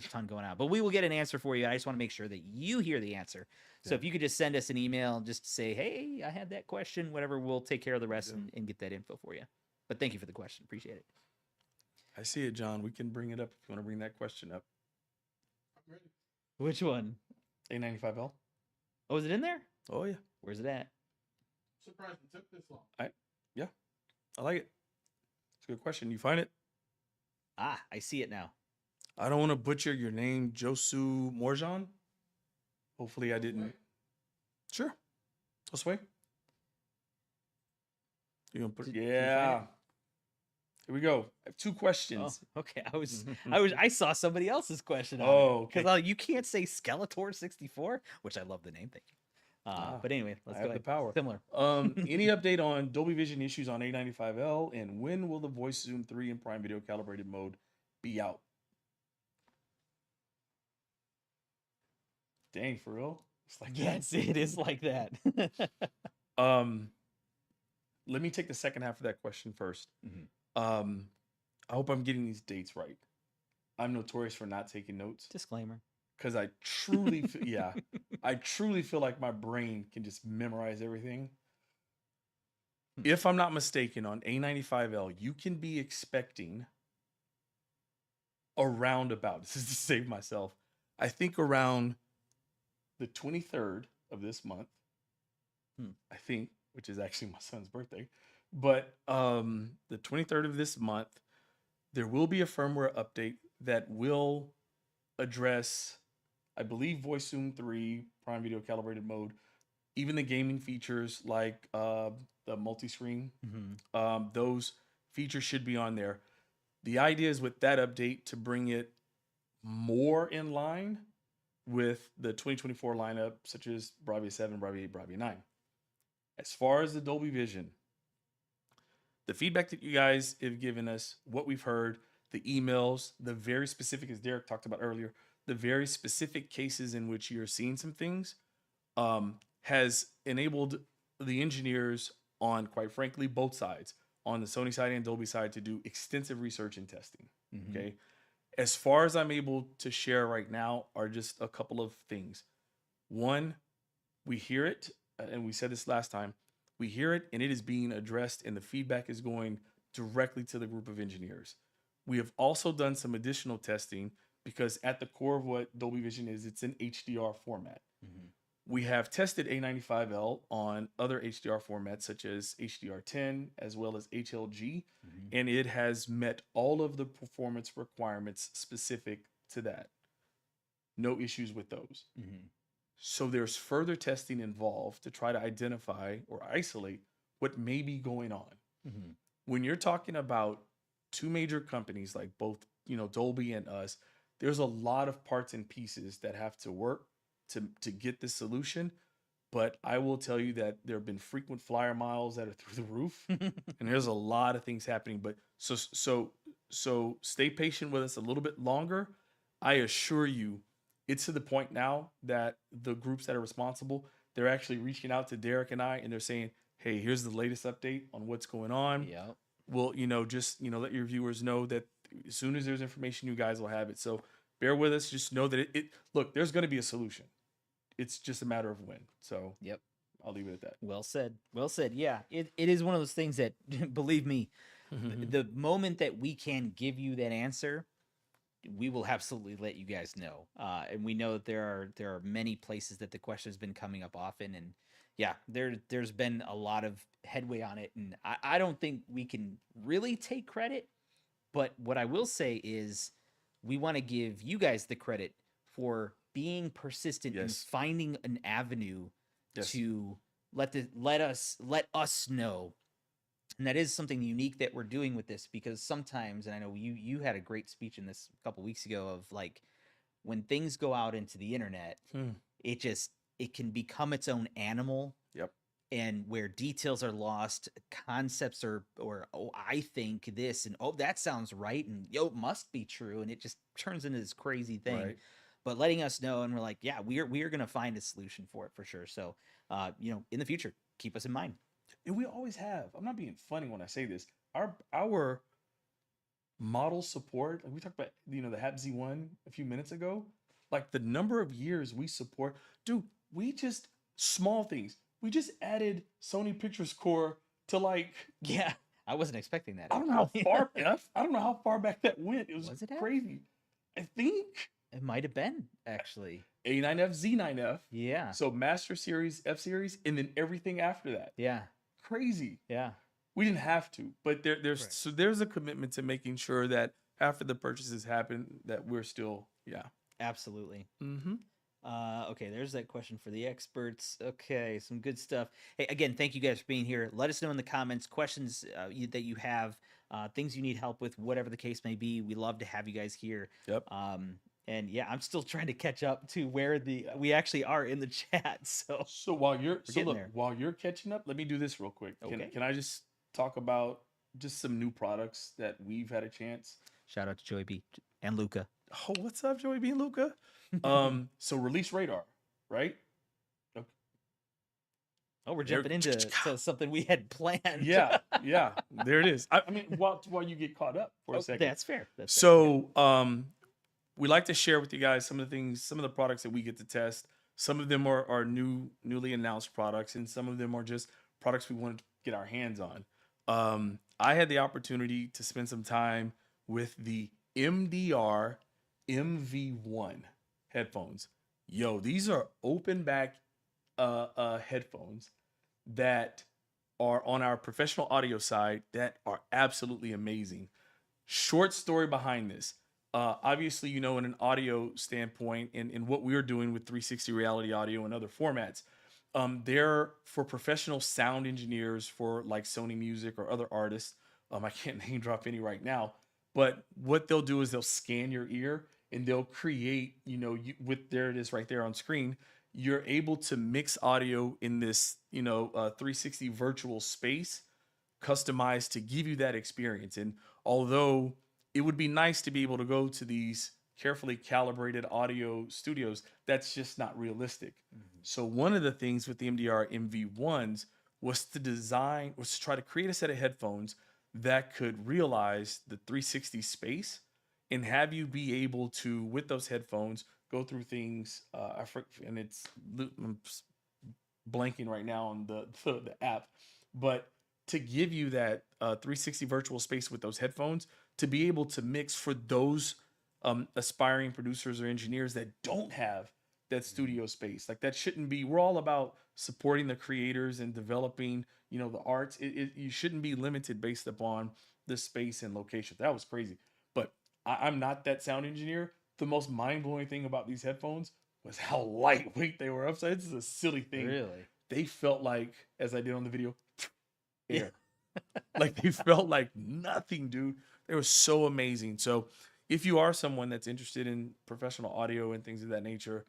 Speaker 1: ton going on. But we will get an answer for you. I just want to make sure that you hear the answer. So if you could just send us an email, just say, hey, I had that question, whatever, we'll take care of the rest and get that info for you. But thank you for the question. Appreciate it.
Speaker 2: I see it, John. We can bring it up if you want to bring that question up.
Speaker 3: I'm ready.
Speaker 1: Which one?
Speaker 2: A95L.
Speaker 1: Oh, is it in there?
Speaker 2: Oh, yeah.
Speaker 1: Where's it at?
Speaker 3: Surprised it took this long.
Speaker 2: I like it. It's a good question. You find it?
Speaker 1: Ah, I see it now.
Speaker 2: I don't want to butcher your name, Josu Morjan. Hopefully I didn't. Sure. Josue. You gonna put it?
Speaker 1: Did you find
Speaker 2: Yeah.
Speaker 1: it?
Speaker 2: Here we go. I have 2 questions.
Speaker 1: Oh, okay. I saw somebody else's question.
Speaker 2: Oh, okay.
Speaker 1: Because you can't say Skeletor 64, which I love the name. Thank you. But anyway, let's
Speaker 2: I
Speaker 1: go
Speaker 2: have the
Speaker 1: ahead.
Speaker 2: power.
Speaker 1: Similar.
Speaker 2: Any update on Dolby Vision issues on A95L, and when will the Voice Zoom 3 in Prime Video calibrated mode be out? Dang, for real? It's like
Speaker 1: Yes, it is like that.
Speaker 2: Let me take the second half of that question first.
Speaker 1: Mhm.
Speaker 2: I hope I'm getting these dates right. I'm notorious for not taking notes
Speaker 1: Disclaimer.
Speaker 2: because I truly feel, yeah, I truly feel like my brain can just memorize everything. If I'm not mistaken, on A95L, you can be expecting around about, this is to save myself, I think around the 23rd of this month, I think, which is actually my son's birthday, but the 23rd of this month, there will be a firmware update that will address, I believe, Voice Zoom 3, Prime Video Calibrated Mode, even the gaming features like the multi-screen. Those features should be on there. The idea is with that update to bring it more in line with the 2024 lineup, such as BRAVIA 7, BRAVIA 8, BRAVIA 9. As far as the Dolby Vision, the feedback that you guys have given us, what we've heard, the emails, the very specific, as Derek talked about earlier, the very specific cases in which you're seeing some things, has enabled the engineers on, quite frankly, both sides, on the Sony side and Dolby side, to do extensive research and testing. Okay. As far as I'm able to share right now are just a couple of things. One, we hear it, and we said this last time, we hear it and it is being addressed and the feedback is going directly to the group of engineers. We have also done some additional testing because at the core of what Dolby Vision is, it's an HDR format. We have tested A95L on other HDR formats such as HDR10 as well as HLG, and it has met all of the performance requirements specific to that. No issues with those. So there's further testing involved to try to identify or isolate what may be going on. When you're talking about two major companies like both, Dolby and us, there's a lot of parts and pieces that have to work to get this solution. But I will tell you that there have been frequent flyer miles that are through the roof, and there's a lot of things happening. But so stay patient with us a little bit longer. I assure you, it's to the point now that the groups that are responsible, they're actually reaching out to Derek and I, and they're saying, "Hey, here's the latest update on what's going on."
Speaker 1: Yeah.
Speaker 2: Well, just let your viewers know that as soon as there's information, you guys will have it. So bear with us. Just know that look, there's going to be a solution. It's just a matter of when. So
Speaker 1: Yep.
Speaker 2: I'll leave it at that.
Speaker 1: Well said. Well said. Yeah, it is one of those things that, believe me, the moment that we can give you that answer, we will absolutely let you guys know. And we know that there are many places that the question has been coming up often, and yeah, there's been a lot of headway on it, and I don't think we can really take credit, but what I will say is we want to give you guys the credit for being persistent and
Speaker 2: Yes.
Speaker 1: finding an avenue
Speaker 2: Yes.
Speaker 1: to let us know. And that is something unique that we're doing with this, because sometimes, and I know you had a great speech in this a couple weeks ago of like, when things go out into the internet, it can become its own animal.
Speaker 2: Yep.
Speaker 1: And where details are lost, concepts or oh, I think this, and oh, that sounds right, and it must be true, and it just turns into this crazy thing.
Speaker 2: Right.
Speaker 1: But letting us know, and we're like, yeah, we are gonna find a solution for it for sure. So, in the future, keep us in mind.
Speaker 2: And we always have. I'm not being funny when I say this. Our model support, like we talked about, the HAP Z1 a few minutes ago, like the number of years we support, dude, we just small things. We just added Sony Pictures Core to like,
Speaker 1: Yeah, I wasn't expecting that.
Speaker 2: I don't know how far I don't know how far back that went. It was
Speaker 1: Was it at?
Speaker 2: crazy. I think
Speaker 1: It might have been actually.
Speaker 2: A9F, Z9F.
Speaker 1: Yeah.
Speaker 2: So Master Series, F Series, and then everything after that.
Speaker 1: Yeah.
Speaker 2: Crazy.
Speaker 1: Yeah.
Speaker 2: We didn't have to, but there's
Speaker 1: Right.
Speaker 2: so there's a commitment to making sure that after the purchases happen, that we're still, yeah.
Speaker 1: Absolutely.
Speaker 2: Mm-hmm.
Speaker 1: Okay, there's that question for the experts. Okay, some good stuff. Hey, again, thank you guys for being here. Let us know in the comments questions that you have, things you need help with, whatever the case may be. We love to have you guys here.
Speaker 2: Yep.
Speaker 1: And yeah, I'm still trying to catch up to where we actually are in the chat. So
Speaker 2: while you're
Speaker 1: getting there.
Speaker 2: while you're catching up, let me do this real quick.
Speaker 1: Okay.
Speaker 2: Can I just talk about just some new products that we've had a chance?
Speaker 1: shout out to Joey B and Luca.
Speaker 2: Oh, what's up, Joey B and Luca? So Release Radar, right?
Speaker 1: Oh, we're
Speaker 2: There-
Speaker 1: jumping into to something we had planned.
Speaker 2: Yeah, yeah. There it is. I mean, while you get caught up for a
Speaker 1: Oh,
Speaker 2: second.
Speaker 1: that's fair. That's fair.
Speaker 2: So, we like to share with you guys some of the things, some of the products that we get to test. Some of them are newly announced products, and some of them are just products we want to get our hands on. I had the opportunity to spend some time with the MDR MV1 headphones. Yo, these are open back headphones that are on our professional audio side that are absolutely amazing. Short story behind this. Obviously, you know, in an audio standpoint, and what we're doing with 360 reality audio and other formats, they're for professional sound engineers for like Sony Music or other artists. I can't name drop any right now, but what they'll do is they'll scan your ear and they'll create, you know, there it is right there on screen. You're able to mix audio in this, 360 virtual space, customized to give you that experience. And although it would be nice to be able to go to these carefully calibrated audio studios, that's just not realistic. So one of the things with the MDR MV1s was to try to create a set of headphones that could realize the 360 space and have you be able to, with those headphones, go through things. And I'm blanking right now on the app, but to give you that 360 virtual space with those headphones, to be able to mix for those aspiring producers or engineers that don't have that studio space. Like that shouldn't be, we're all about supporting the creators and developing, the arts. You shouldn't be limited based upon the space and location. That was crazy. But I'm not that sound engineer. The most mind-blowing thing about these headphones was how lightweight they were. Upside, this is a silly thing.
Speaker 1: Really?
Speaker 2: They felt like, as I did on the video, air. Like they felt like nothing, dude. They were so amazing. So if you are someone that's interested in professional audio and things of that nature,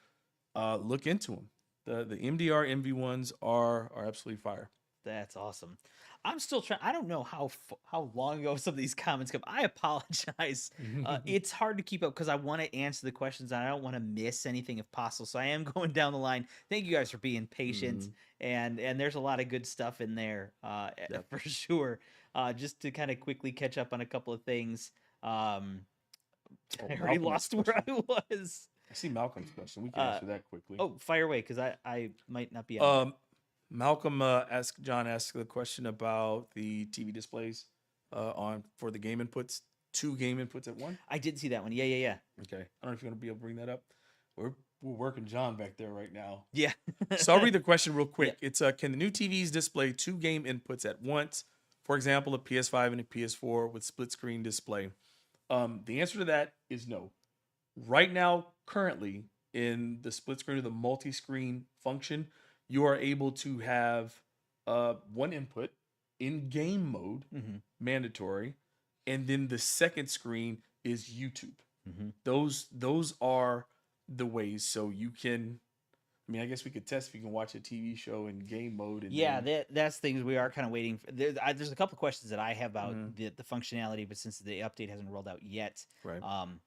Speaker 2: look into them. The MDR MV1s are absolutely fire.
Speaker 1: That's awesome. I'm still trying. I don't know how long ago some of these comments come. I apologize. It's hard to keep up because I want to answer the questions and I don't want to miss anything if possible. So I am going down the line. Thank you guys for being patient. And there's a lot of good stuff in there for sure. Just to kind of quickly catch up on a couple of things. I already lost where I was.
Speaker 2: I see Malcolm's question. We can answer that quickly.
Speaker 1: Oh, fire away because I might not be on.
Speaker 2: Malcolm John asked the question about the TV displays for the game inputs, 2 game inputs at one.
Speaker 1: I did see that one. Yeah.
Speaker 2: Okay. I don't know if you're gonna be able to bring that up. We're working John back there right now.
Speaker 1: Yeah.
Speaker 2: So I'll read the question real quick.
Speaker 1: Yeah.
Speaker 2: It's can the new TVs display 2 game inputs at once? For example, a PS5 and a PS4 with split screen display. The answer to that is no. Right now, currently in the split screen or the multi-screen function, you are able to have 1 input in game mode, mandatory, and then the second screen is YouTube. Those are the ways. So you can, I guess we could test if you can watch a TV show in game mode. And
Speaker 1: that's things we are kind of waiting for. There's a couple of questions that I have about the functionality, but since the update hasn't rolled out yet,
Speaker 2: right.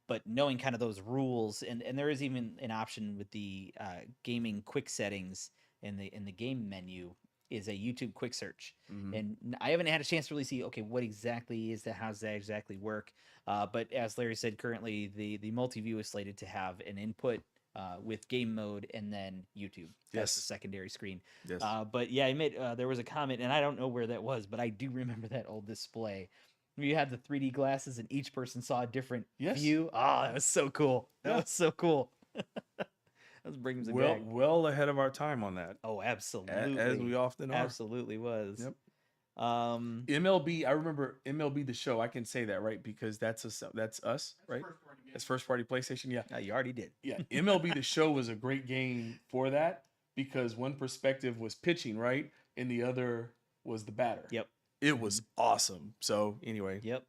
Speaker 1: But knowing kind of those rules, and there is even an option with the gaming quick settings in the game menu is a YouTube quick search. And I haven't had a chance to really see, okay, what exactly is that? How does that exactly work? But as Larry said, currently the multi-view is slated to have an input with game mode and then YouTube. That's the secondary screen.
Speaker 2: Yes.
Speaker 1: But yeah, there was a comment, and I don't know where that was, but I do remember that old display. You had the 3D glasses, and each person saw a different view. Oh, that was so cool. That was so cool. That brings it back.
Speaker 2: Well ahead of our time on that.
Speaker 1: Oh, absolutely.
Speaker 2: As we often are.
Speaker 1: Absolutely was.
Speaker 2: Yep.
Speaker 1: MLB,
Speaker 2: I remember MLB The Show. I can say that, right? Because that's us, right? That's first party PlayStation. Yeah.
Speaker 1: You already did.
Speaker 2: Yeah. MLB The Show was a great game for that because one perspective was pitching, right? And the other was the batter.
Speaker 1: Yep.
Speaker 2: It was awesome. So anyway.
Speaker 1: Yep.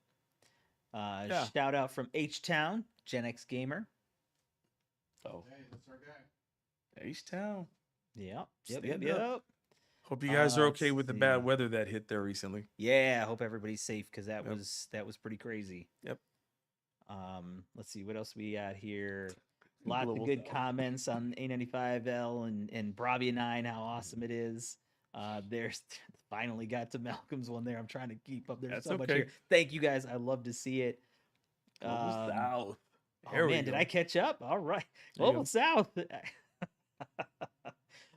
Speaker 1: Shout out from H-Town, Gen X Gamer.
Speaker 2: Oh.
Speaker 3: Hey, that's our guy.
Speaker 2: H-Town.
Speaker 1: Yep.
Speaker 2: Yep. Hope you guys are okay with the bad weather that hit there recently.
Speaker 1: Yeah, I hope everybody's safe because that was pretty crazy.
Speaker 2: Yep.
Speaker 1: Let's see what else we got here. Lots of good comments on A95L and Bravia 9, how awesome it is. There's finally got to Malcolm's one there. I'm trying to keep up. There's
Speaker 2: That's
Speaker 1: so much
Speaker 2: okay.
Speaker 1: here. Thank you guys. I love to see it.
Speaker 2: Global South.
Speaker 1: Oh
Speaker 2: There we
Speaker 1: man, did
Speaker 2: go.
Speaker 1: I catch up? All right.
Speaker 2: There you
Speaker 1: Global
Speaker 2: go.
Speaker 1: South.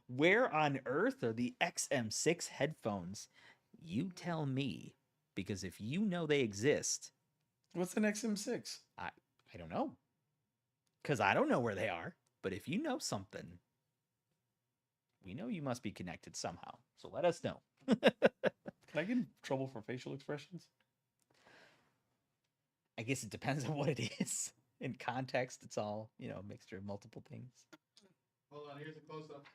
Speaker 1: Where on earth are the XM6 headphones? You tell me, because if you know they exist,
Speaker 2: What's the next M6?
Speaker 1: I don't know. Because I don't know where they are. But if you know something, we know you must be connected somehow. So let us know.
Speaker 2: Can I get in trouble for facial expressions?
Speaker 1: I guess it depends on what it is. In context, it's all, a mixture of multiple things.
Speaker 3: Hold on, here's a close up.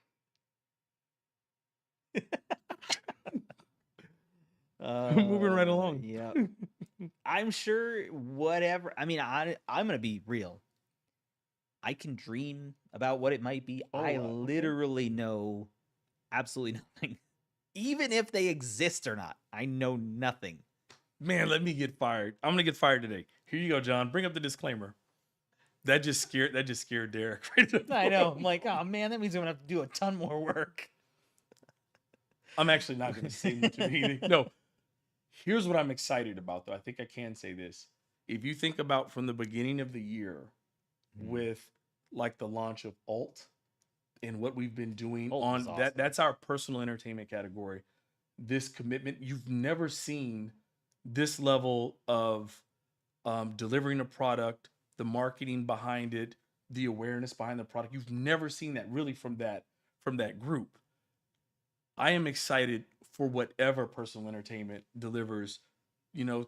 Speaker 2: Moving right along.
Speaker 1: Yeah. I'm sure whatever. I mean, I'm going to be real. I can dream about what it might be.
Speaker 2: Oh,
Speaker 1: I
Speaker 2: okay.
Speaker 1: literally know absolutely nothing. Even if they exist or not, I know nothing.
Speaker 2: Man, let me get fired. I'm gonna get fired today. Here you go, John. Bring up the disclaimer. That just scared Derek.
Speaker 1: I know. I'm like, oh man, that means I'm going to have to do a ton more work.
Speaker 2: I'm actually not gonna say much of anything. No. Here's what I'm excited about, though. I think I can say this. If you think about from the beginning of the year with like the launch of Alt and what we've been doing
Speaker 1: Alt
Speaker 2: on
Speaker 1: is awesome.
Speaker 2: that's our personal entertainment category. This commitment, you've never seen this level of delivering a product, the marketing behind it, the awareness behind the product. You've never seen that really from that group. I am excited for whatever personal entertainment delivers,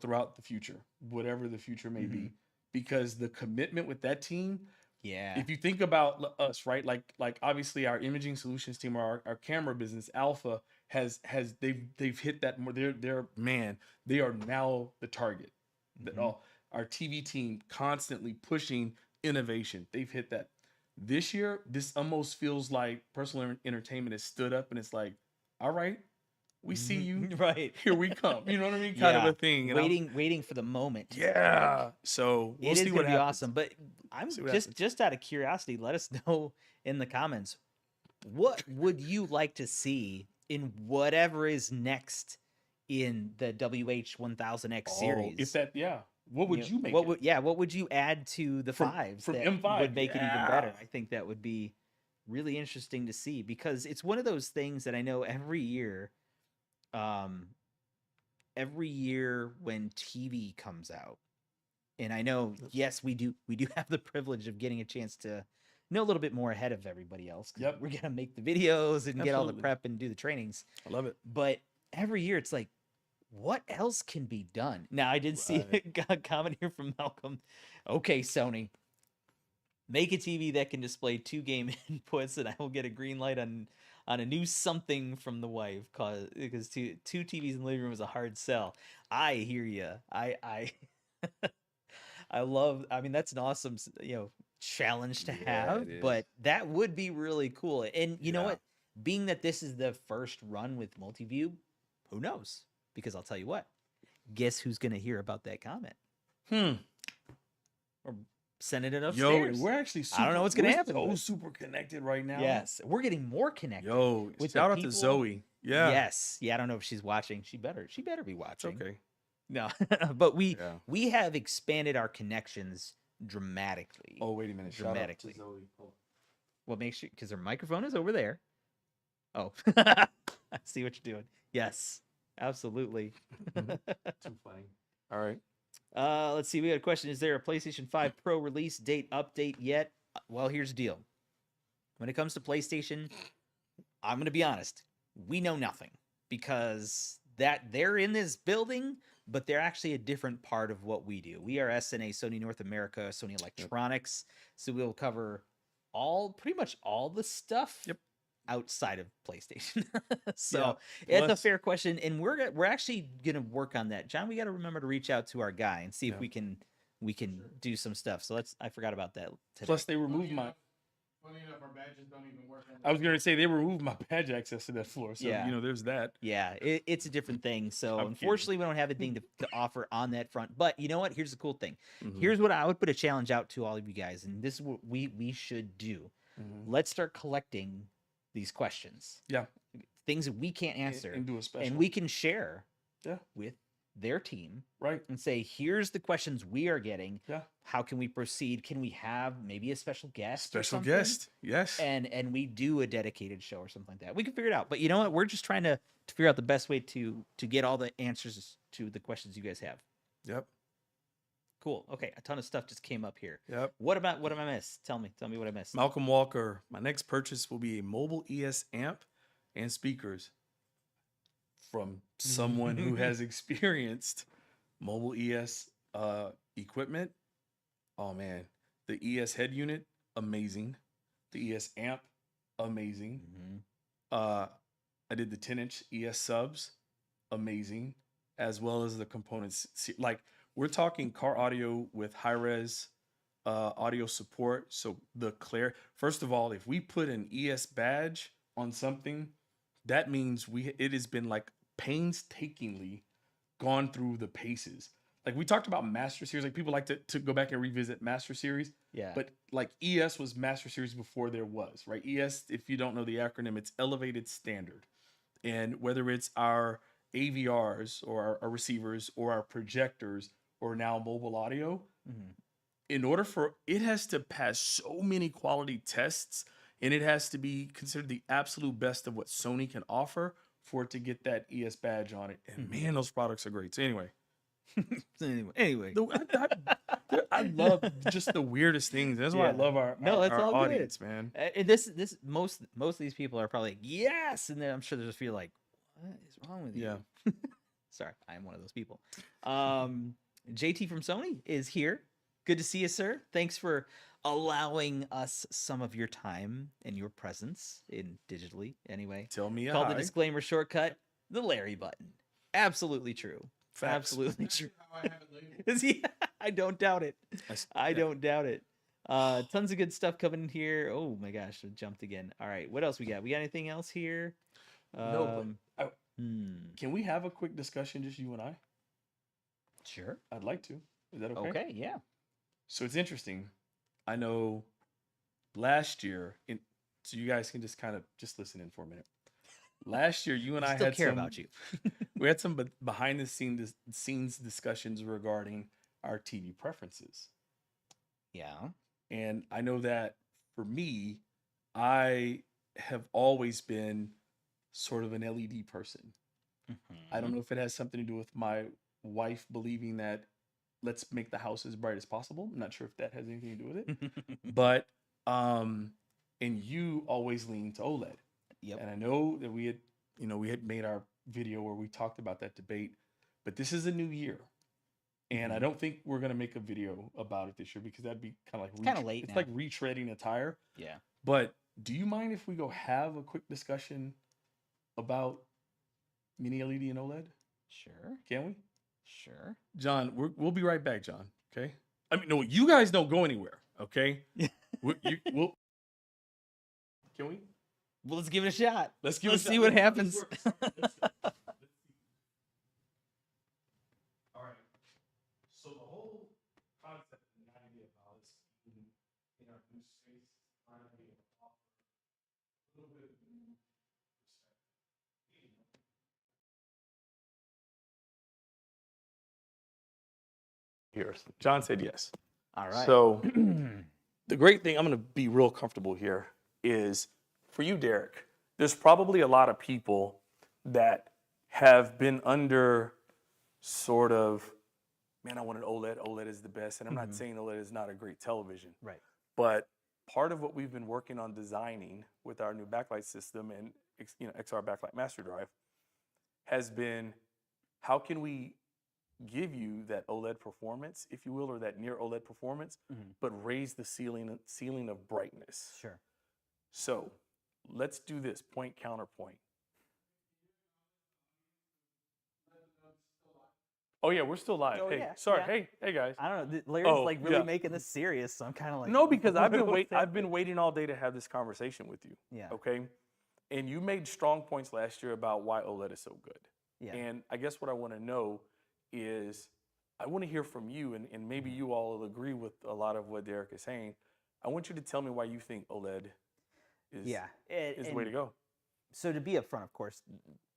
Speaker 2: throughout the future, whatever the future may be, because the commitment with that team.
Speaker 1: Yeah.
Speaker 2: If you think about us, right? Like obviously our imaging solutions team, or our camera business, Alpha they've hit that more. They are now the target. That all our TV team constantly pushing innovation. They've hit that. This year, this almost feels like personal entertainment has stood up and it's like, all right, we see you.
Speaker 1: Right.
Speaker 2: Here we come. You know what I mean? Kind of a thing. And
Speaker 1: Waiting for the moment.
Speaker 2: yeah. So we'll
Speaker 1: It is
Speaker 2: see
Speaker 1: going
Speaker 2: what
Speaker 1: to be
Speaker 2: happens.
Speaker 1: awesome. But I'm
Speaker 2: See what happens.
Speaker 1: just out of curiosity, let us know in the comments, what would you like to see in whatever is next in the WH-1000X series?
Speaker 2: What would you make?
Speaker 1: What would you add to the fives
Speaker 2: from
Speaker 1: that
Speaker 2: M5?
Speaker 1: would make it even better?
Speaker 2: Yeah.
Speaker 1: I think that would be really interesting to see, because it's one of those things that I know every year when TV comes out, and I know, yes, we do have the privilege of getting a chance to know a little bit more ahead of everybody else.
Speaker 2: Yep.
Speaker 1: We're gonna make the videos and get all the
Speaker 2: Absolutely.
Speaker 1: prep and do the trainings.
Speaker 2: I love it.
Speaker 1: But every year it's like, what else can be done? Now, I did see a comment here from Malcolm. Okay, Sony, make a TV that can display 2 game inputs, and I will get a green light on a new something from the wife, because two TVs in the living room is a hard sell. I hear you. I love. I mean, that's an awesome challenge to have,
Speaker 2: it is.
Speaker 1: but that would be really cool. And you know
Speaker 2: Yeah.
Speaker 1: what? Being that this is the first run with multi-view, who knows? Because I'll tell you what, guess who's going to hear about that comment? Or send it upstairs.
Speaker 2: We're actually
Speaker 1: I don't know what's gonna happen,
Speaker 2: So
Speaker 1: but-
Speaker 2: super connected right now.
Speaker 1: Yes, we're getting more connected. with the
Speaker 2: shout out to
Speaker 1: people.
Speaker 2: Zoe. Yeah.
Speaker 1: Yes. Yeah, I don't know if she's watching. She better be
Speaker 2: It's
Speaker 1: watching.
Speaker 2: okay.
Speaker 1: No, but we
Speaker 2: Yeah.
Speaker 1: have expanded our connections dramatically.
Speaker 2: Oh, wait a minute. Shout out to
Speaker 1: Dramatically.
Speaker 2: Zoe. Oh.
Speaker 1: Well, make sure, because her microphone is over there. Oh, I see what you're doing. Yes, absolutely.
Speaker 2: Too funny. All right.
Speaker 1: Let's see. We got a question. Is there a PlayStation 5 Pro release date update yet? Well, here's the deal. When it comes to PlayStation, I'm going to be honest. We know nothing, because that they're in this building, but they're actually a different part of what we do. We are SNA, Sony North America, Sony Electronics. So we'll cover pretty much all the stuff outside of PlayStation. So it's a fair question, and we're actually gonna work on that. John, we got to remember to reach out to our guy and see if we can do some stuff. So I forgot about that today.
Speaker 2: Plus, they removed my.
Speaker 3: Funny enough, our badges don't even work on
Speaker 2: I was gonna say they removed my badge access to that floor. So there's that.
Speaker 1: Yeah, it's a different thing. So
Speaker 2: I'm
Speaker 1: unfortunately, we don't have anything to offer on that front. But you know what? Here's the cool thing.
Speaker 2: Mhm.
Speaker 1: Here's what I would put a challenge out to all of you guys, and this is what we should do.
Speaker 2: Mhm.
Speaker 1: Let's start collecting these questions.
Speaker 2: Yeah.
Speaker 1: things that we can't answer,
Speaker 2: and do a special.
Speaker 1: and we can share
Speaker 2: Yeah.
Speaker 1: with their team
Speaker 2: Right.
Speaker 1: and say, here's the questions we are getting.
Speaker 2: Yeah.
Speaker 1: How can we proceed? Can we have maybe a special guest? or
Speaker 2: Special
Speaker 1: something?
Speaker 2: guest. Yes.
Speaker 1: And we do a dedicated show or something like that. We can figure it out. But you know what? We're just trying to figure out the best way to get all the answers to the questions you guys have.
Speaker 2: Yep.
Speaker 1: Cool. Okay, a ton of stuff just came up here.
Speaker 2: Yep.
Speaker 1: What am I missed? Tell me what I missed.
Speaker 2: Malcolm Walker, my next purchase will be a mobile ES amp and speakers from someone who has experienced mobile ES equipment. Oh man, the ES head unit, amazing. The ES amp, amazing. I did the 10-inch ES subs, amazing, as well as the components. Like, we're talking car audio with high-res audio support. So first of all, if we put an ES badge on something, that means it has been like painstakingly gone through the paces. Like, we talked about Master Series. Like, people like to go back and revisit Master Series.
Speaker 1: Yeah.
Speaker 2: But like, ES was Master Series before there was, right? ES, if you don't know the acronym, it's Elevated Standard. And whether it's our AVRs or our receivers or our projectors or now mobile audio, in order for it has to pass so many quality tests, and it has to be considered the absolute best of what Sony can offer for it to get that ES badge on it. And man, those products are great. So anyway.
Speaker 1: Anyway.
Speaker 2: I love just the weirdest things. That's why I love our audience, man.
Speaker 1: And this most of these people are probably like, yes, and then I'm sure they just feel like, what is wrong with you?
Speaker 2: Yeah.
Speaker 1: Sorry, I am one of those people. JT from Sony is here. Good to see you, sir. Thanks for allowing us some of your time and your presence in digitally. Anyway,
Speaker 2: Tell me
Speaker 1: call the disclaimer shortcut the Larry button. Absolutely true.
Speaker 2: Facts.
Speaker 1: Absolutely true.
Speaker 3: How I have it labeled.
Speaker 1: Is he? I don't doubt it. I don't doubt it. Tons of good stuff coming in here. Oh my gosh, I jumped again. All right, what else we got? We got anything else here?
Speaker 2: No, but can we have a quick discussion, just you and I?
Speaker 1: Sure.
Speaker 2: I'd like to. Is that okay?
Speaker 1: Okay, yeah.
Speaker 2: So it's interesting. I know last year, so you guys can just kind of just listen in for a minute. Last year, you and I
Speaker 1: still
Speaker 2: had
Speaker 1: care about you.
Speaker 2: We had some behind the scenes discussions regarding our TV preferences.
Speaker 1: Yeah.
Speaker 2: And I know that for me, I have always been sort of an LED person. I don't know if it has something to do with my wife believing that let's make the house as bright as possible. I'm not sure if that has anything to do with it. But and you always lean to OLED.
Speaker 1: Yep.
Speaker 2: And I know that we had made our video where we talked about that debate, but this is a new year. And I don't think we're going to make a video about it this year because that'd be kind of like
Speaker 1: late.
Speaker 2: It's
Speaker 1: now.
Speaker 2: like retreading a tire.
Speaker 1: Yeah.
Speaker 2: But do you mind if we go have a quick discussion about mini LED and OLED?
Speaker 1: Sure.
Speaker 2: Can we?
Speaker 1: Sure.
Speaker 2: John, we'll be right back, John. Okay. I mean, no, you guys don't go anywhere. Okay. We'll. Can we?
Speaker 1: Well, let's give it a shot.
Speaker 2: Let's
Speaker 1: see what happens.
Speaker 2: All right. So the whole concept and idea about us in our new space, trying to be able to offer a little bit of new perspective. Here, John said yes.
Speaker 1: All right.
Speaker 2: So the great thing, I'm going to be real comfortable here, is for you, Derek, there's probably a lot of people that have been under sort of, man, I want an OLED. OLED is the best. And I'm not saying OLED is not a great television.
Speaker 1: Right.
Speaker 2: But part of what we've been working on designing with our new backlight system and XR Backlight Master Drive has been, how can we give you that OLED performance, if you will, or that near OLED performance, but raise the ceiling of brightness.
Speaker 1: Sure.
Speaker 2: So let's do this point counterpoint. Oh yeah, we're still live.
Speaker 1: Oh,
Speaker 2: hey,
Speaker 1: yeah,
Speaker 2: sorry.
Speaker 1: yeah.
Speaker 2: Hey guys.
Speaker 1: I don't know. Larry's really
Speaker 2: yeah.
Speaker 1: making this serious, so I'm kind of like,
Speaker 2: No, because I've been
Speaker 1: wait.
Speaker 2: I've been waiting all day to have this conversation with you.
Speaker 1: Yeah.
Speaker 2: Okay. And you made strong points last year about why OLED is so good.
Speaker 1: Yeah.
Speaker 2: And I guess what I want to know is, I want to hear from you, and maybe you all will agree with a lot of what Derek is saying. I want you to tell me why you think OLED is the way to go.
Speaker 1: So to be upfront, of course,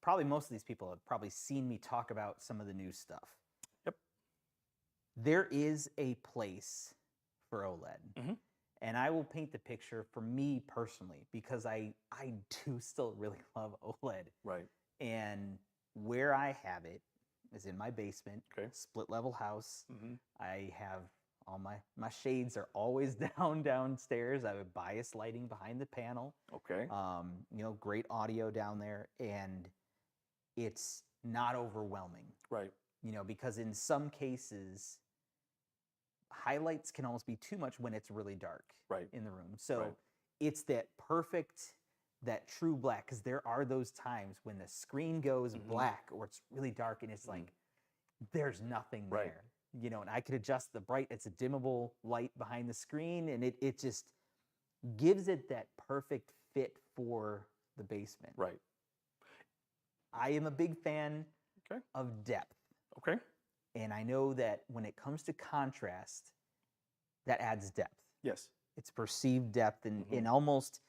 Speaker 1: probably most of these people have probably seen me talk about some of the new stuff.
Speaker 2: Yep.
Speaker 1: There is a place for OLED.
Speaker 2: Mhm.
Speaker 1: And I will paint the picture for me personally, because I do still really love OLED.
Speaker 2: Right.
Speaker 1: And where I have it is in my basement,
Speaker 2: Okay.
Speaker 1: split level house.
Speaker 2: Mm-hmm.
Speaker 1: I have all my shades are always downstairs. I have bias lighting behind the panel.
Speaker 2: Okay.
Speaker 1: You know, great audio down there, and it's not overwhelming.
Speaker 2: Right.
Speaker 1: You know, because in some cases, highlights can almost be too much when it's really dark
Speaker 2: Right.
Speaker 1: in the room. So
Speaker 2: Right.
Speaker 1: it's that true black, because there are those times when the screen goes
Speaker 2: Mhm.
Speaker 1: black or it's really dark and it's like there's nothing
Speaker 2: Right.
Speaker 1: there. You know, and I could adjust the bright, it's a dimmable light behind the screen, and it just gives it that perfect fit for the basement.
Speaker 2: Right.
Speaker 1: I am a big fan
Speaker 2: Okay.
Speaker 1: of depth.
Speaker 2: Okay.
Speaker 1: And I know that when it comes to contrast, that adds depth.
Speaker 2: Yes.
Speaker 1: It's perceived depth, and,
Speaker 2: Mhm.
Speaker 1: and almost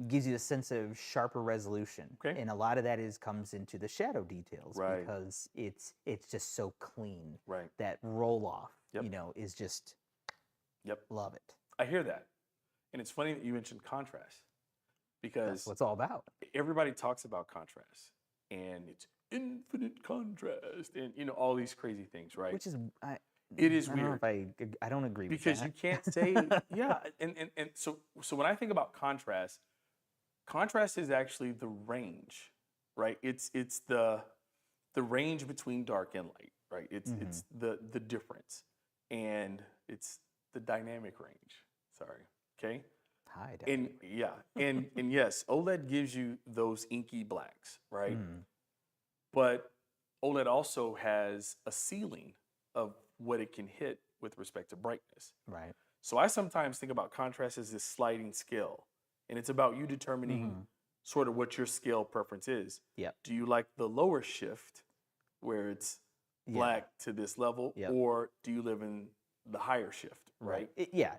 Speaker 1: gives you a sense of sharper resolution.
Speaker 2: Okay.
Speaker 1: And a lot of that comes into the shadow details,
Speaker 2: Right.
Speaker 1: because it's just so clean.
Speaker 2: Right.
Speaker 1: That roll off,
Speaker 2: Yep.
Speaker 1: you know, is just
Speaker 2: Yep.
Speaker 1: love it.
Speaker 2: I hear that. And it's funny that you mentioned contrast,
Speaker 1: That's
Speaker 2: because
Speaker 1: what it's all about.
Speaker 2: everybody talks about contrast, and it's infinite contrast, and you know, all these crazy things, right?
Speaker 1: Which is
Speaker 2: It is
Speaker 1: I don't know
Speaker 2: weird.
Speaker 1: if I don't agree
Speaker 2: Because
Speaker 1: with
Speaker 2: you
Speaker 1: that.
Speaker 2: can't say yeah, and so when I think about contrast is actually the range, right? It's the range between dark and light, right? It's the difference, and it's the dynamic range. Sorry. Okay.
Speaker 1: Hi,
Speaker 2: And yeah, and yes, OLED gives you those inky blacks, right?
Speaker 1: Mhm.
Speaker 2: But OLED also has a ceiling of what it can hit with respect to brightness.
Speaker 1: Right.
Speaker 2: So I sometimes think about contrast as this sliding scale, and it's about you determining
Speaker 1: Mhm.
Speaker 2: sort of what your scale preference is.
Speaker 1: Yep.
Speaker 2: Do you like the lower shift where it's
Speaker 1: Yeah.
Speaker 2: black to this level,
Speaker 1: Yep.
Speaker 2: or do you live in the higher shift, right?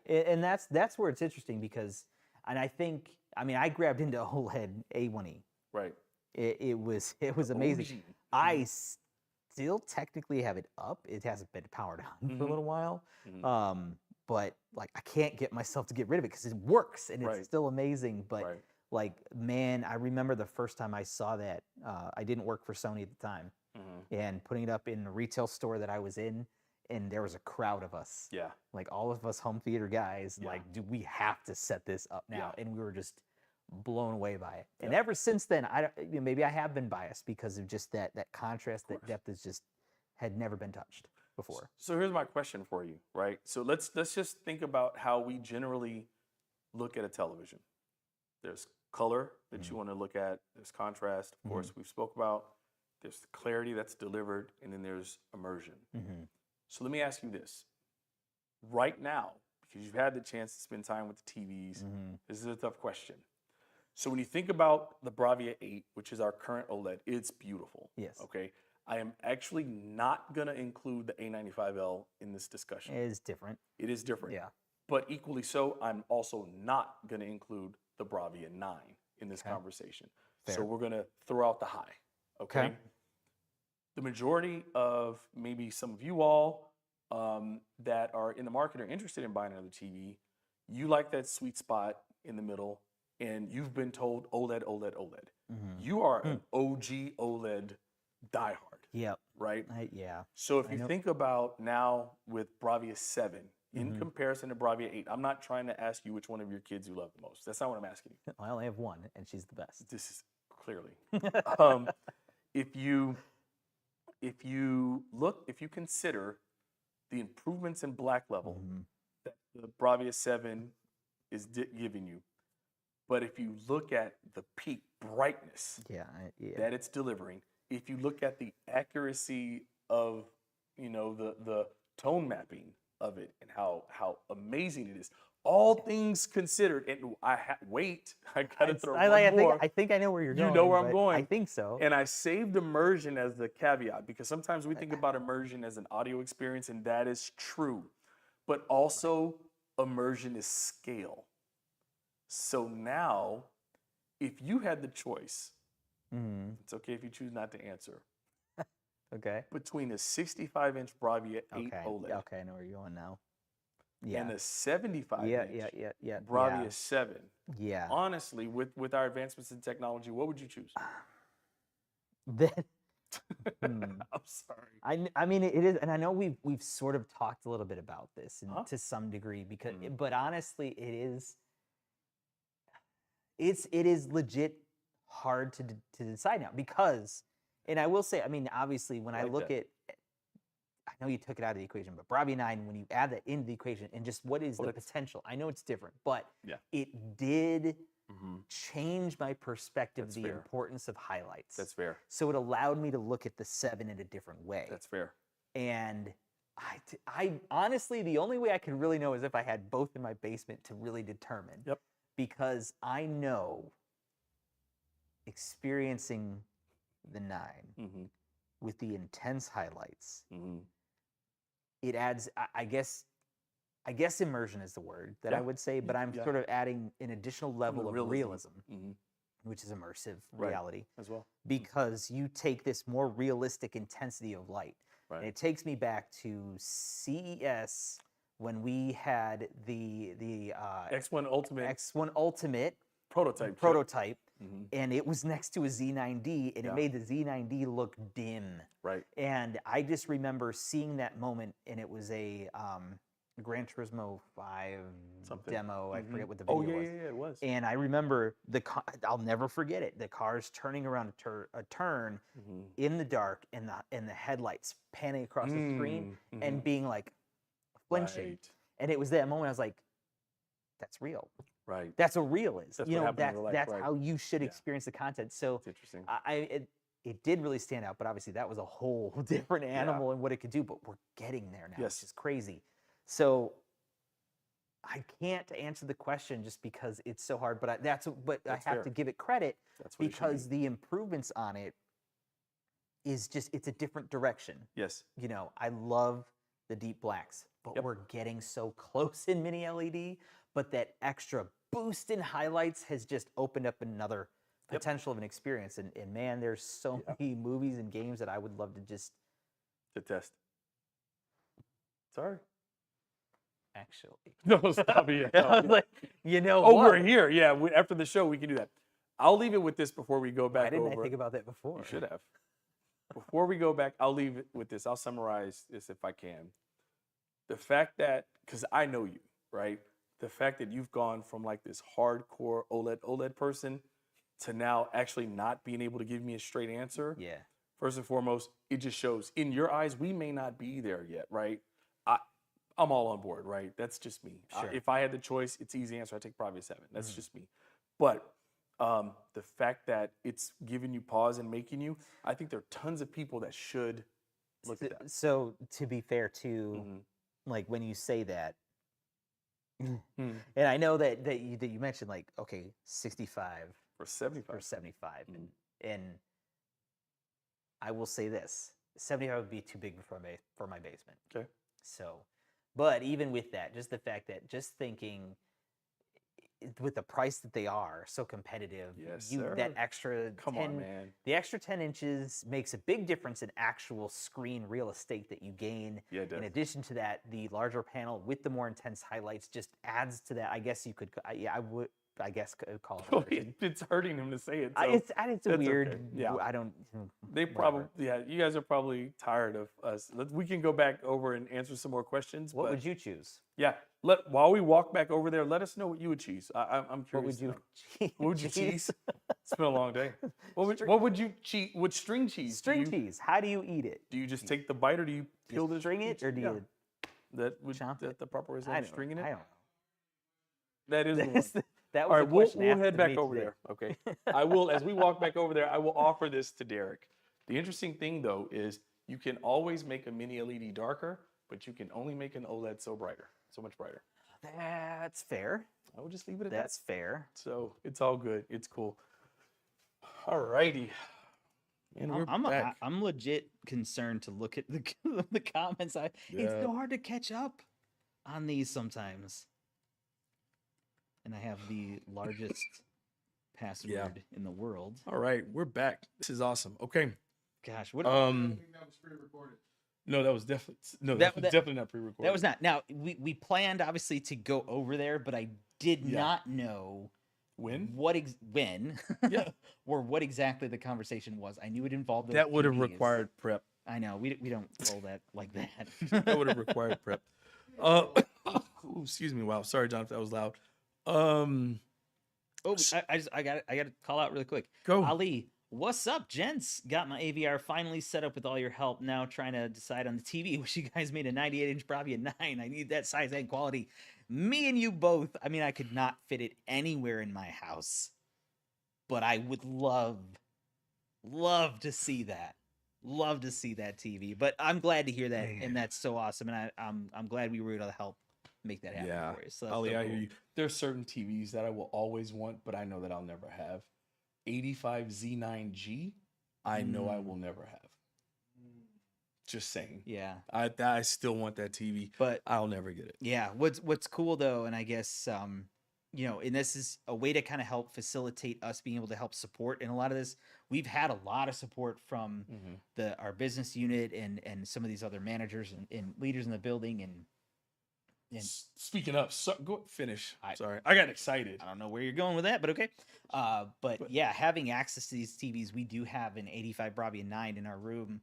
Speaker 1: And that's where it's interesting, because, and I mean, I grabbed into OLED A1E.
Speaker 2: Right.
Speaker 1: It was amazing.
Speaker 2: OG.
Speaker 1: I still technically have it up. It hasn't been powered on for a
Speaker 2: Mhm.
Speaker 1: little while.
Speaker 2: Mhm.
Speaker 1: But like, I can't get myself to get rid of it because it works and it's
Speaker 2: Right.
Speaker 1: still amazing. But
Speaker 2: Right.
Speaker 1: like, man, I remember the first time I saw that. I didn't work for Sony at the time,
Speaker 2: Mhm.
Speaker 1: and putting it up in a retail store that I was in, and there was a crowd of us,
Speaker 2: Yeah.
Speaker 1: like all of us home theater guys,
Speaker 2: Yeah.
Speaker 1: like, do we have to set this up now?
Speaker 2: Yeah.
Speaker 1: And we were just blown away by it. And
Speaker 2: Yeah.
Speaker 1: ever since then, maybe I have been biased because of just that contrast, that
Speaker 2: course.
Speaker 1: depth is just had never been touched before.
Speaker 2: So here's my question for you, right? So let's just think about how we generally look at a television. There's color that you want to look at. There's contrast, of course, we've spoke about. There's the clarity that's delivered, and then there's immersion.
Speaker 1: Mm-hmm.
Speaker 2: So let me ask you this. Right now, because you've had the chance to spend time with the TVs,
Speaker 1: Mm-hmm.
Speaker 2: this is a tough question. So when you think about the BRAVIA 8, which is our current OLED, it's beautiful.
Speaker 1: Yes.
Speaker 2: Okay. I am actually not going to include the A95L in this discussion.
Speaker 1: It is different.
Speaker 2: It is different.
Speaker 1: Yeah.
Speaker 2: But equally so, I'm also not going to include the BRAVIA 9 in this
Speaker 1: Okay.
Speaker 2: conversation.
Speaker 1: Fair.
Speaker 2: So we're going to throw out the high. Okay.
Speaker 1: Okay.
Speaker 2: The majority of maybe some of you all that are in the market or interested in buying another TV, you like that sweet spot in the middle, and you've been told OLED, OLED, OLED.
Speaker 1: Mm-hmm.
Speaker 2: You are an OG OLED diehard,
Speaker 1: Yep.
Speaker 2: right?
Speaker 1: Yeah.
Speaker 2: So if
Speaker 1: I
Speaker 2: you
Speaker 1: know.
Speaker 2: think about now with BRAVIA 7 in
Speaker 1: Mhm.
Speaker 2: comparison to BRAVIA 8, I'm not trying to ask you which one of your kids you love the most. That's not what I'm asking you.
Speaker 1: I only have one, and she's the best.
Speaker 2: This is clearly. If you consider the improvements in black level
Speaker 1: Mhm.
Speaker 2: that the BRAVIA 7 is giving you, but if you look at the peak brightness
Speaker 1: Yeah.
Speaker 2: that it's delivering, if you look at the accuracy of, you know, the tone mapping of it and how amazing it is, all things considered, and wait, I gotta throw one more.
Speaker 1: I think I know where you're going.
Speaker 2: You know where I'm
Speaker 1: but
Speaker 2: going.
Speaker 1: I think so.
Speaker 2: And I saved immersion as the caveat because sometimes we think about immersion as an audio experience, and that is true. But also, immersion is scale. So now, if you had the choice,
Speaker 4: Mm-hmm.
Speaker 2: it's okay if you choose not to answer,
Speaker 4: Okay.
Speaker 2: between the 65-inch BRAVIA 8
Speaker 4: Okay.
Speaker 2: OLED
Speaker 4: Okay, I know where you're going now. Yeah.
Speaker 2: and the 75-inch
Speaker 4: Yeah.
Speaker 2: BRAVIA 7,
Speaker 4: Yeah.
Speaker 2: honestly, with our advancements in technology, what would you choose?
Speaker 4: That, hmm.
Speaker 2: I'm sorry.
Speaker 4: I mean it is, and I know we've sort of talked a little bit about this
Speaker 2: Huh?
Speaker 4: to some degree because,
Speaker 2: Mhm.
Speaker 4: but honestly, it is legit hard to decide now because, and I will say, I mean, obviously, when I
Speaker 2: Like
Speaker 4: look
Speaker 2: that.
Speaker 4: at, I know you took it out of the equation, but BRAVIA 9, when you add that into the equation and just what is
Speaker 2: Well,
Speaker 4: the
Speaker 2: it's-
Speaker 4: potential, I know it's different, but
Speaker 2: Yeah.
Speaker 4: it did
Speaker 2: Mm-hmm.
Speaker 4: change my perspective of
Speaker 2: That's
Speaker 4: the
Speaker 2: fair.
Speaker 4: importance of highlights.
Speaker 2: That's fair.
Speaker 4: So it allowed me to look at the 7 in a different way.
Speaker 2: That's fair.
Speaker 4: And I honestly, the only way I could really know is if I had both in my basement to really determine.
Speaker 2: Yep.
Speaker 4: Because I know, experiencing the 9
Speaker 2: Mm-hmm.
Speaker 4: with the intense highlights,
Speaker 2: Mm-hmm.
Speaker 4: it adds, I guess immersion is the word that I
Speaker 2: Yeah.
Speaker 4: would say, but I'm
Speaker 2: Yeah.
Speaker 4: sort of adding an additional level of realism,
Speaker 2: Mm-hmm.
Speaker 4: which is immersive
Speaker 2: Right.
Speaker 4: reality,
Speaker 2: As well.
Speaker 4: because you take this more realistic intensity of light.
Speaker 2: Right.
Speaker 4: And it takes me back to CES when we had the
Speaker 2: X1 Ultimate
Speaker 4: X1 Ultimate
Speaker 2: prototype.
Speaker 4: prototype,
Speaker 2: Mm-hmm.
Speaker 4: and it was next to a Z9D, and
Speaker 2: Yeah.
Speaker 4: it made the Z9D look dim.
Speaker 2: Right.
Speaker 4: And I just remember seeing that moment, and it was a Gran Turismo 5
Speaker 2: Something.
Speaker 4: demo. I
Speaker 2: Mhm.
Speaker 4: forget what the
Speaker 2: Oh
Speaker 4: video
Speaker 2: yeah,
Speaker 4: was.
Speaker 2: yeah, it was.
Speaker 4: And I remember I'll never forget it. The car's turning around a turn
Speaker 2: Mm-hmm.
Speaker 4: in the dark, and the headlights panning across the screen and being like flinching.
Speaker 2: Right.
Speaker 4: And it was that moment I was like, "That's real.
Speaker 2: Right.
Speaker 4: That's what real is.
Speaker 2: That's
Speaker 4: you
Speaker 2: what
Speaker 4: know,
Speaker 2: happened in real life,
Speaker 4: that's
Speaker 2: right.
Speaker 4: how you should
Speaker 2: Yeah.
Speaker 4: experience the content." So
Speaker 2: It's interesting.
Speaker 4: it did really stand out, but obviously that was a whole different animal and what it could do. But we're getting there now,
Speaker 2: Yes.
Speaker 4: which is crazy. So I can't answer the question just because it's so hard. But I
Speaker 2: That's
Speaker 4: have
Speaker 2: fair.
Speaker 4: to give it credit
Speaker 2: That's what it should
Speaker 4: because
Speaker 2: be.
Speaker 4: the improvements on it is just, it's a different direction.
Speaker 2: Yes.
Speaker 4: You know, I love the deep blacks, but
Speaker 2: Yep.
Speaker 4: we're getting so close in mini LED. But that extra boost in highlights has just opened up another
Speaker 2: Yep.
Speaker 4: potential of an experience. And man, there's so
Speaker 2: Yeah.
Speaker 4: many movies and games that I would love to just
Speaker 2: To test. Sorry.
Speaker 4: actually.
Speaker 2: No, stop it.
Speaker 4: I was like, you know
Speaker 2: Oh,
Speaker 4: what?
Speaker 2: we're here. Yeah. After the show, we can do that. I'll leave it with this before we go
Speaker 4: Why
Speaker 2: back
Speaker 4: didn't
Speaker 2: over.
Speaker 4: I think about that before?
Speaker 2: You should have. Before we go back, I'll leave it with this. I'll summarize this if I can. The fact that, because I know you, right? The fact that you've gone from like this hardcore OLED person to now actually not being able to give me a straight answer.
Speaker 4: Yeah.
Speaker 2: First and foremost, it just shows in your eyes, we may not be there yet, right? I'm all on board, right? That's just me.
Speaker 4: Sure.
Speaker 2: If I had the choice, it's easy answer. I take BRAVIA 7. That's just me. But the fact that it's giving you pause and making you, I think there are tons of people that should look at that.
Speaker 4: So to be fair too,
Speaker 2: Mhm.
Speaker 4: like when you say that,
Speaker 2: Hmm.
Speaker 4: and I know that you mentioned like, okay, 65
Speaker 2: For 75.
Speaker 4: or 75,
Speaker 2: Mhm.
Speaker 4: and I will say this: 75 would be too big for my basement.
Speaker 2: Okay.
Speaker 4: So, but even with that, just the fact that just thinking with the price that they are so competitive,
Speaker 2: Yes,
Speaker 4: that
Speaker 2: sir.
Speaker 4: extra
Speaker 2: Come
Speaker 4: 10,
Speaker 2: on, man.
Speaker 4: the extra 10 inches makes a big difference in actual screen real estate that you gain.
Speaker 2: Yeah, it does.
Speaker 4: In addition to that, the larger panel with the more intense highlights just adds to that. I guess you could, I would, I guess call it. immersion.
Speaker 2: It's hurting him to say it. So
Speaker 4: It's a
Speaker 2: that's okay.
Speaker 4: weird.
Speaker 2: Yeah.
Speaker 4: I don't.
Speaker 2: they
Speaker 4: whatever.
Speaker 2: probably, yeah, you guys are probably tired of us. We can go back over and answer some more questions.
Speaker 4: What
Speaker 2: but
Speaker 4: would you choose?
Speaker 2: Yeah, while we walk back over there, let us know what you would choose. I'm curious.
Speaker 4: What would
Speaker 2: to
Speaker 4: you?
Speaker 2: know. What would you cheese? It's been a long day. What would you cheese? With string cheese?
Speaker 4: String cheese. How do you eat it?
Speaker 2: Do you just take the bite, or do you peel the
Speaker 4: String it, or do you?
Speaker 2: That the proper way is
Speaker 4: I don't,
Speaker 2: stringing it?
Speaker 4: I don't know.
Speaker 2: That is the one.
Speaker 4: That was
Speaker 2: All right,
Speaker 4: the
Speaker 2: we'll
Speaker 4: question
Speaker 2: head
Speaker 4: asked of
Speaker 2: back
Speaker 4: me
Speaker 2: over
Speaker 4: today.
Speaker 2: there. Okay. I will, as we walk back over there, I will offer this to Derek. The interesting thing, though, is you can always make a mini LED darker, but you can only make an OLED so much brighter.
Speaker 4: That's fair.
Speaker 2: I will just leave it at
Speaker 4: That's fair.
Speaker 2: that. So it's all good. It's cool. All righty. And we're back.
Speaker 1: I'm legit concerned to look at the comments. It's
Speaker 2: Yeah.
Speaker 1: so hard to catch up on these sometimes. And I have the largest password in the world.
Speaker 2: All right, we're back. This is awesome. Okay.
Speaker 1: Gosh, what?
Speaker 3: I think that was pre-recorded.
Speaker 2: No, that was definitely
Speaker 1: That-
Speaker 2: was
Speaker 1: that-
Speaker 2: definitely not pre-recorded.
Speaker 1: That was not. Now we planned obviously to go over there, but I did
Speaker 2: Yeah.
Speaker 1: not know
Speaker 2: when.
Speaker 1: when
Speaker 2: Yeah.
Speaker 1: or what exactly the conversation was. I knew it involved those
Speaker 2: That would have
Speaker 1: TVs.
Speaker 2: required prep.
Speaker 1: I know we don't roll that like that.
Speaker 2: That would have required prep. Ooh, excuse me. Wow. Sorry, John, if that was loud.
Speaker 1: Oh, I got to call out really quick.
Speaker 2: Go.
Speaker 1: Ali, what's up, gents? Got my AVR finally set up with all your help. Now trying to decide on the TV. Wish you guys made a 98-inch BRAVIA 9. I need that size and quality. Me and you both. I mean, I could not fit it anywhere in my house, but I would love to see that. Love to see that TV. But I'm glad to hear that, and that's so awesome. And I'm glad we were able to help make that happen
Speaker 2: Yeah.
Speaker 1: for you. So that's
Speaker 2: Ali,
Speaker 1: so
Speaker 2: I
Speaker 1: cool.
Speaker 2: hear you. There are certain TVs that I will always want, but I know that I'll never have. 85 Z9G, I know I will never have. Just saying.
Speaker 1: Yeah.
Speaker 2: I still want that TV,
Speaker 1: But
Speaker 2: I'll never get it.
Speaker 1: yeah, what's cool though, and I guess you know, and this is a way to kind of help facilitate us being able to help support. And a lot of this, we've had a lot of support from our business unit and some of these other managers and leaders in the building. And
Speaker 2: Speaking of, go finish.
Speaker 1: I-
Speaker 2: Sorry, I got excited.
Speaker 1: I don't know where you're going with that, but okay. But yeah, having access to these TVs, we do have an 85 BRAVIA 9 in our room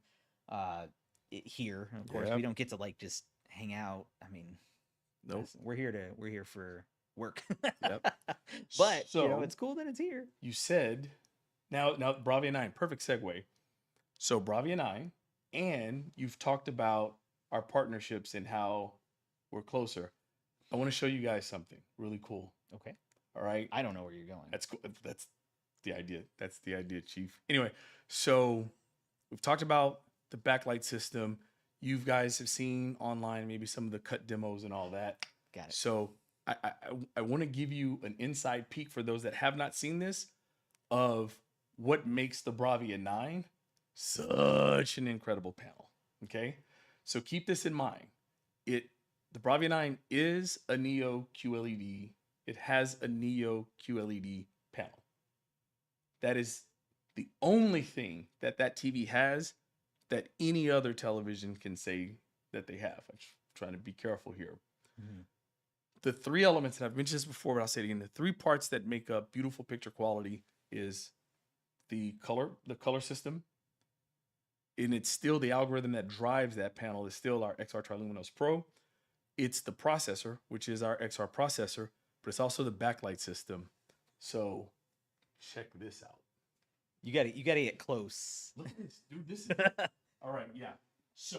Speaker 1: here. Of course,
Speaker 2: Yep.
Speaker 1: we don't get to like just hang out. I mean,
Speaker 2: Nope.
Speaker 1: listen, we're here for work.
Speaker 2: Yep.
Speaker 1: But you know,
Speaker 2: So-
Speaker 1: it's cool that it's here.
Speaker 2: You said now BRAVIA 9, perfect segue. So BRAVIA 9, and you've talked about our partnerships and how we're closer. I want to show you guys something really cool.
Speaker 1: Okay.
Speaker 2: All right.
Speaker 1: I don't know where you're going.
Speaker 2: That's cool. That's the idea. That's the idea, Chief. Anyway, so we've talked about the backlight system. You guys have seen online maybe some of the cut demos and all that.
Speaker 1: Got it.
Speaker 2: So I want to give you an inside peek for those that have not seen this of what makes the BRAVIA 9 such an incredible panel. Okay, so keep this in mind. The BRAVIA 9 is a Neo QLED. It has a Neo QLED panel. That is the only thing that TV has that any other television can say that they have. I'm trying to be careful here.
Speaker 1: Mhm.
Speaker 2: The three elements, and I've mentioned this before, but I'll say it again, the three parts that make up beautiful picture quality is the color system, and it's still the algorithm that drives that panel is still our XR Triluminos Pro. It's the processor, which is our XR processor, but it's also the backlight system. So check this out.
Speaker 1: You got to get close.
Speaker 2: Look at this, dude. This is all right. Yeah. So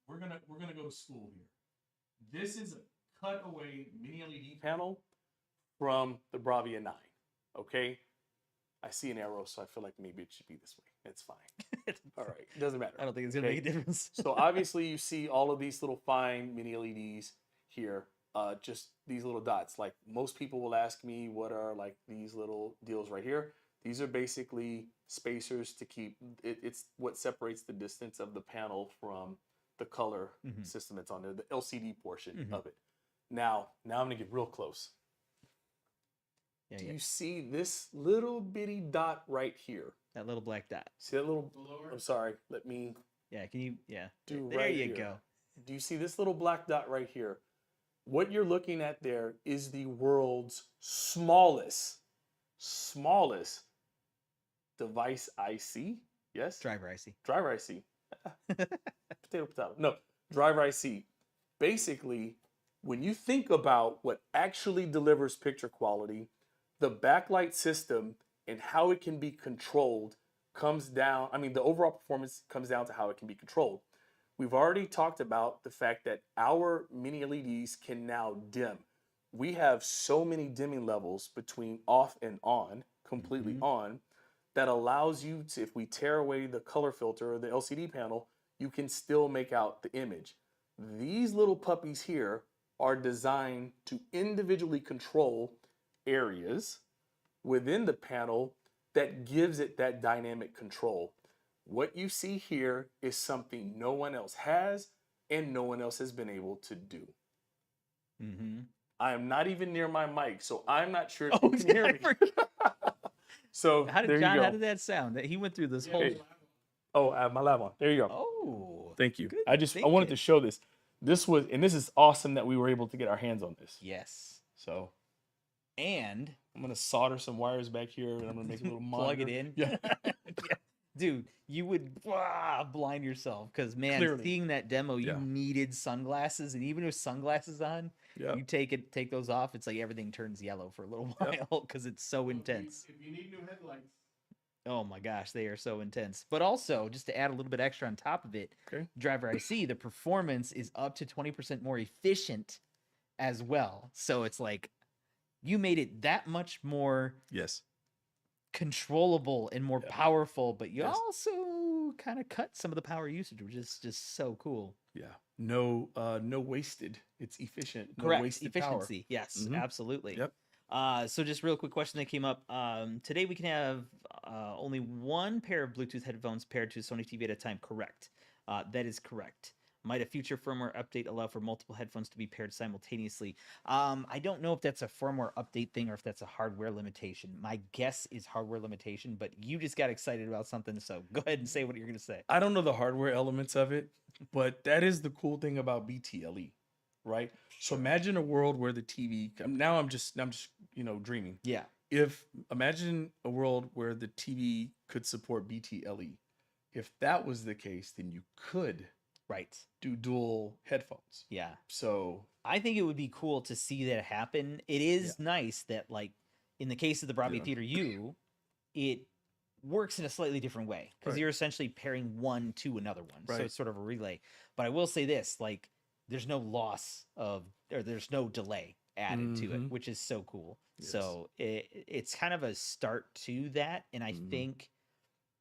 Speaker 2: we're gonna go to school here. This is a cutaway mini LED panel from the BRAVIA 9. Okay. I see an arrow, so I feel like maybe it should be this way. It's fine. All right. It doesn't matter.
Speaker 1: I don't think it's gonna
Speaker 2: Okay.
Speaker 1: make a difference.
Speaker 2: So obviously you see all of these little fine mini LEDs here, just these little dots. Like most people will ask me, what are like these little deals right here? These are basically spacers to keep, it's what separates the distance of the panel from the color system that's on there, the LCD portion of it. Now I'm gonna get real close.
Speaker 1: Yeah,
Speaker 2: Do
Speaker 1: yeah.
Speaker 2: you see this little bitty dot right here?
Speaker 1: That little black dot.
Speaker 2: See that little,
Speaker 3: Lower.
Speaker 2: I'm sorry, let me
Speaker 1: Yeah, can you? Yeah.
Speaker 2: do
Speaker 1: There
Speaker 2: right
Speaker 1: you
Speaker 2: here.
Speaker 1: go.
Speaker 2: Do you see this little black dot right here? What you're looking at there is the world's smallest device IC. Yes?
Speaker 1: Driver IC.
Speaker 2: Driver IC. Potato. No, driver IC. Basically, when you think about what actually delivers picture quality, the backlight system and how it can be controlled comes down. I mean, the overall performance comes down to how it can be controlled. We've already talked about the fact that our mini LEDs can now dim. We have so many dimming levels between off and on, completely on, that allows you to, if we tear away the color filter or the LCD panel, you can still make out the image. These little puppies here are designed to individually control areas within the panel that gives it that dynamic control. What you see here is something no one else has and no one else has been able to do.
Speaker 1: Mm-hmm.
Speaker 2: I am not even near my mic, so I'm not sure if
Speaker 1: Oh,
Speaker 2: you can hear me. So
Speaker 1: How
Speaker 2: there
Speaker 1: did
Speaker 2: you
Speaker 1: John?
Speaker 2: go.
Speaker 1: How did that sound? That he went through this whole.
Speaker 2: Hey. Oh, I have my lab on. There you go.
Speaker 1: Oh,
Speaker 2: Thank you.
Speaker 1: good
Speaker 2: I wanted to
Speaker 1: thinking.
Speaker 2: show this. This is awesome that we were able to get our hands on this.
Speaker 1: Yes,
Speaker 2: So
Speaker 1: and
Speaker 2: I'm gonna solder some wires back here, and I'm gonna make a little
Speaker 1: plug
Speaker 2: monitor.
Speaker 1: it in.
Speaker 2: Yeah.
Speaker 1: Yeah. Dude, you would blind yourself because man,
Speaker 2: Clearly.
Speaker 1: seeing that demo, you
Speaker 2: Yeah.
Speaker 1: needed sunglasses, and even with sunglasses on,
Speaker 2: Yeah.
Speaker 1: you take those off, it's like everything turns yellow for a little
Speaker 2: Yep.
Speaker 1: while because it's so intense.
Speaker 3: If you need new headlights,
Speaker 1: Oh my gosh, they are so intense. But also, just to add a little bit extra on top of it,
Speaker 2: Okay.
Speaker 1: driver IC, the performance is up to 20% more efficient as well. So it's like you made it that much more
Speaker 2: Yes.
Speaker 1: controllable and more
Speaker 2: Yeah.
Speaker 1: powerful, but you
Speaker 2: Yes.
Speaker 1: also kind of cut some of the power usage, which is just so cool.
Speaker 2: Yeah. No wasted. It's efficient. No
Speaker 1: Correct.
Speaker 2: wasted power.
Speaker 1: Efficiency. Yes,
Speaker 2: Mhm.
Speaker 1: absolutely.
Speaker 2: Yep.
Speaker 1: So just real quick question that came up. Today we can have only one pair of Bluetooth headphones paired to Sony TV at a time. Correct. That is correct. Might a future firmware update allow for multiple headphones to be paired simultaneously? I don't know if that's a firmware update thing or if that's a hardware limitation. My guess is hardware limitation, but you just got excited about something, so go ahead and say what you're going to say.
Speaker 2: I don't know the hardware elements of it, but that is the cool thing about BTLE, right? So imagine a world where the TV. Now I'm just dreaming.
Speaker 1: Yeah.
Speaker 2: Imagine a world where the TV could support BTLE. If that was the case, then you could
Speaker 1: Right.
Speaker 2: do dual headphones.
Speaker 1: Yeah.
Speaker 2: So
Speaker 1: I think it would be cool to see that happen. It is nice that, like, in the case of the BRAVIA
Speaker 2: Yeah.
Speaker 1: Theater U, it works in a slightly different way because
Speaker 2: Right.
Speaker 1: you're essentially pairing one to another one. So
Speaker 2: Right.
Speaker 1: it's sort of a relay. But I will say this, like, there's no loss of, or there's no delay added to it,
Speaker 2: Mhm.
Speaker 1: which is so cool.
Speaker 2: Yes.
Speaker 1: So it's kind of a start to that. And I
Speaker 2: Mhm.
Speaker 1: think,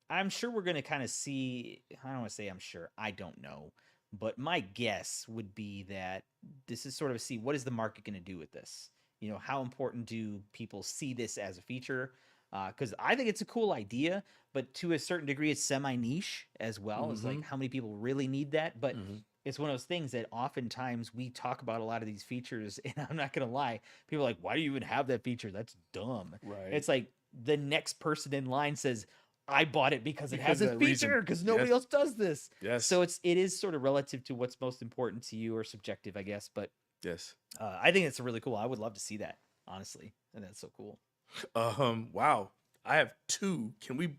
Speaker 1: I'm sure we're going to kind of see, I don't want to say I'm sure, I don't know. But my guess would be that this is sort of see what is the market going to do with this? You know, how important do people see this as a feature? Because I think it's a cool idea, but to a certain degree, it's semi-niche as well. It's like
Speaker 2: Mhm.
Speaker 1: how many people really need that? But
Speaker 2: Mhm.
Speaker 1: it's one of those things that oftentimes we talk about a lot of these features, and I'm not going to lie, people are like, why do you even have that feature? That's dumb.
Speaker 2: Right.
Speaker 1: It's like the next person in line says, I bought it because it
Speaker 2: Because
Speaker 1: has
Speaker 2: of
Speaker 1: a
Speaker 2: that reason.
Speaker 1: feature because nobody
Speaker 2: Yes.
Speaker 1: else does this.
Speaker 2: Yes.
Speaker 1: So it is sort of relative to what's most important to you or subjective, I guess. But
Speaker 2: yes.
Speaker 1: I think it's really cool. I would love to see that, honestly, and that's so cool.
Speaker 2: Wow. I have two. Can we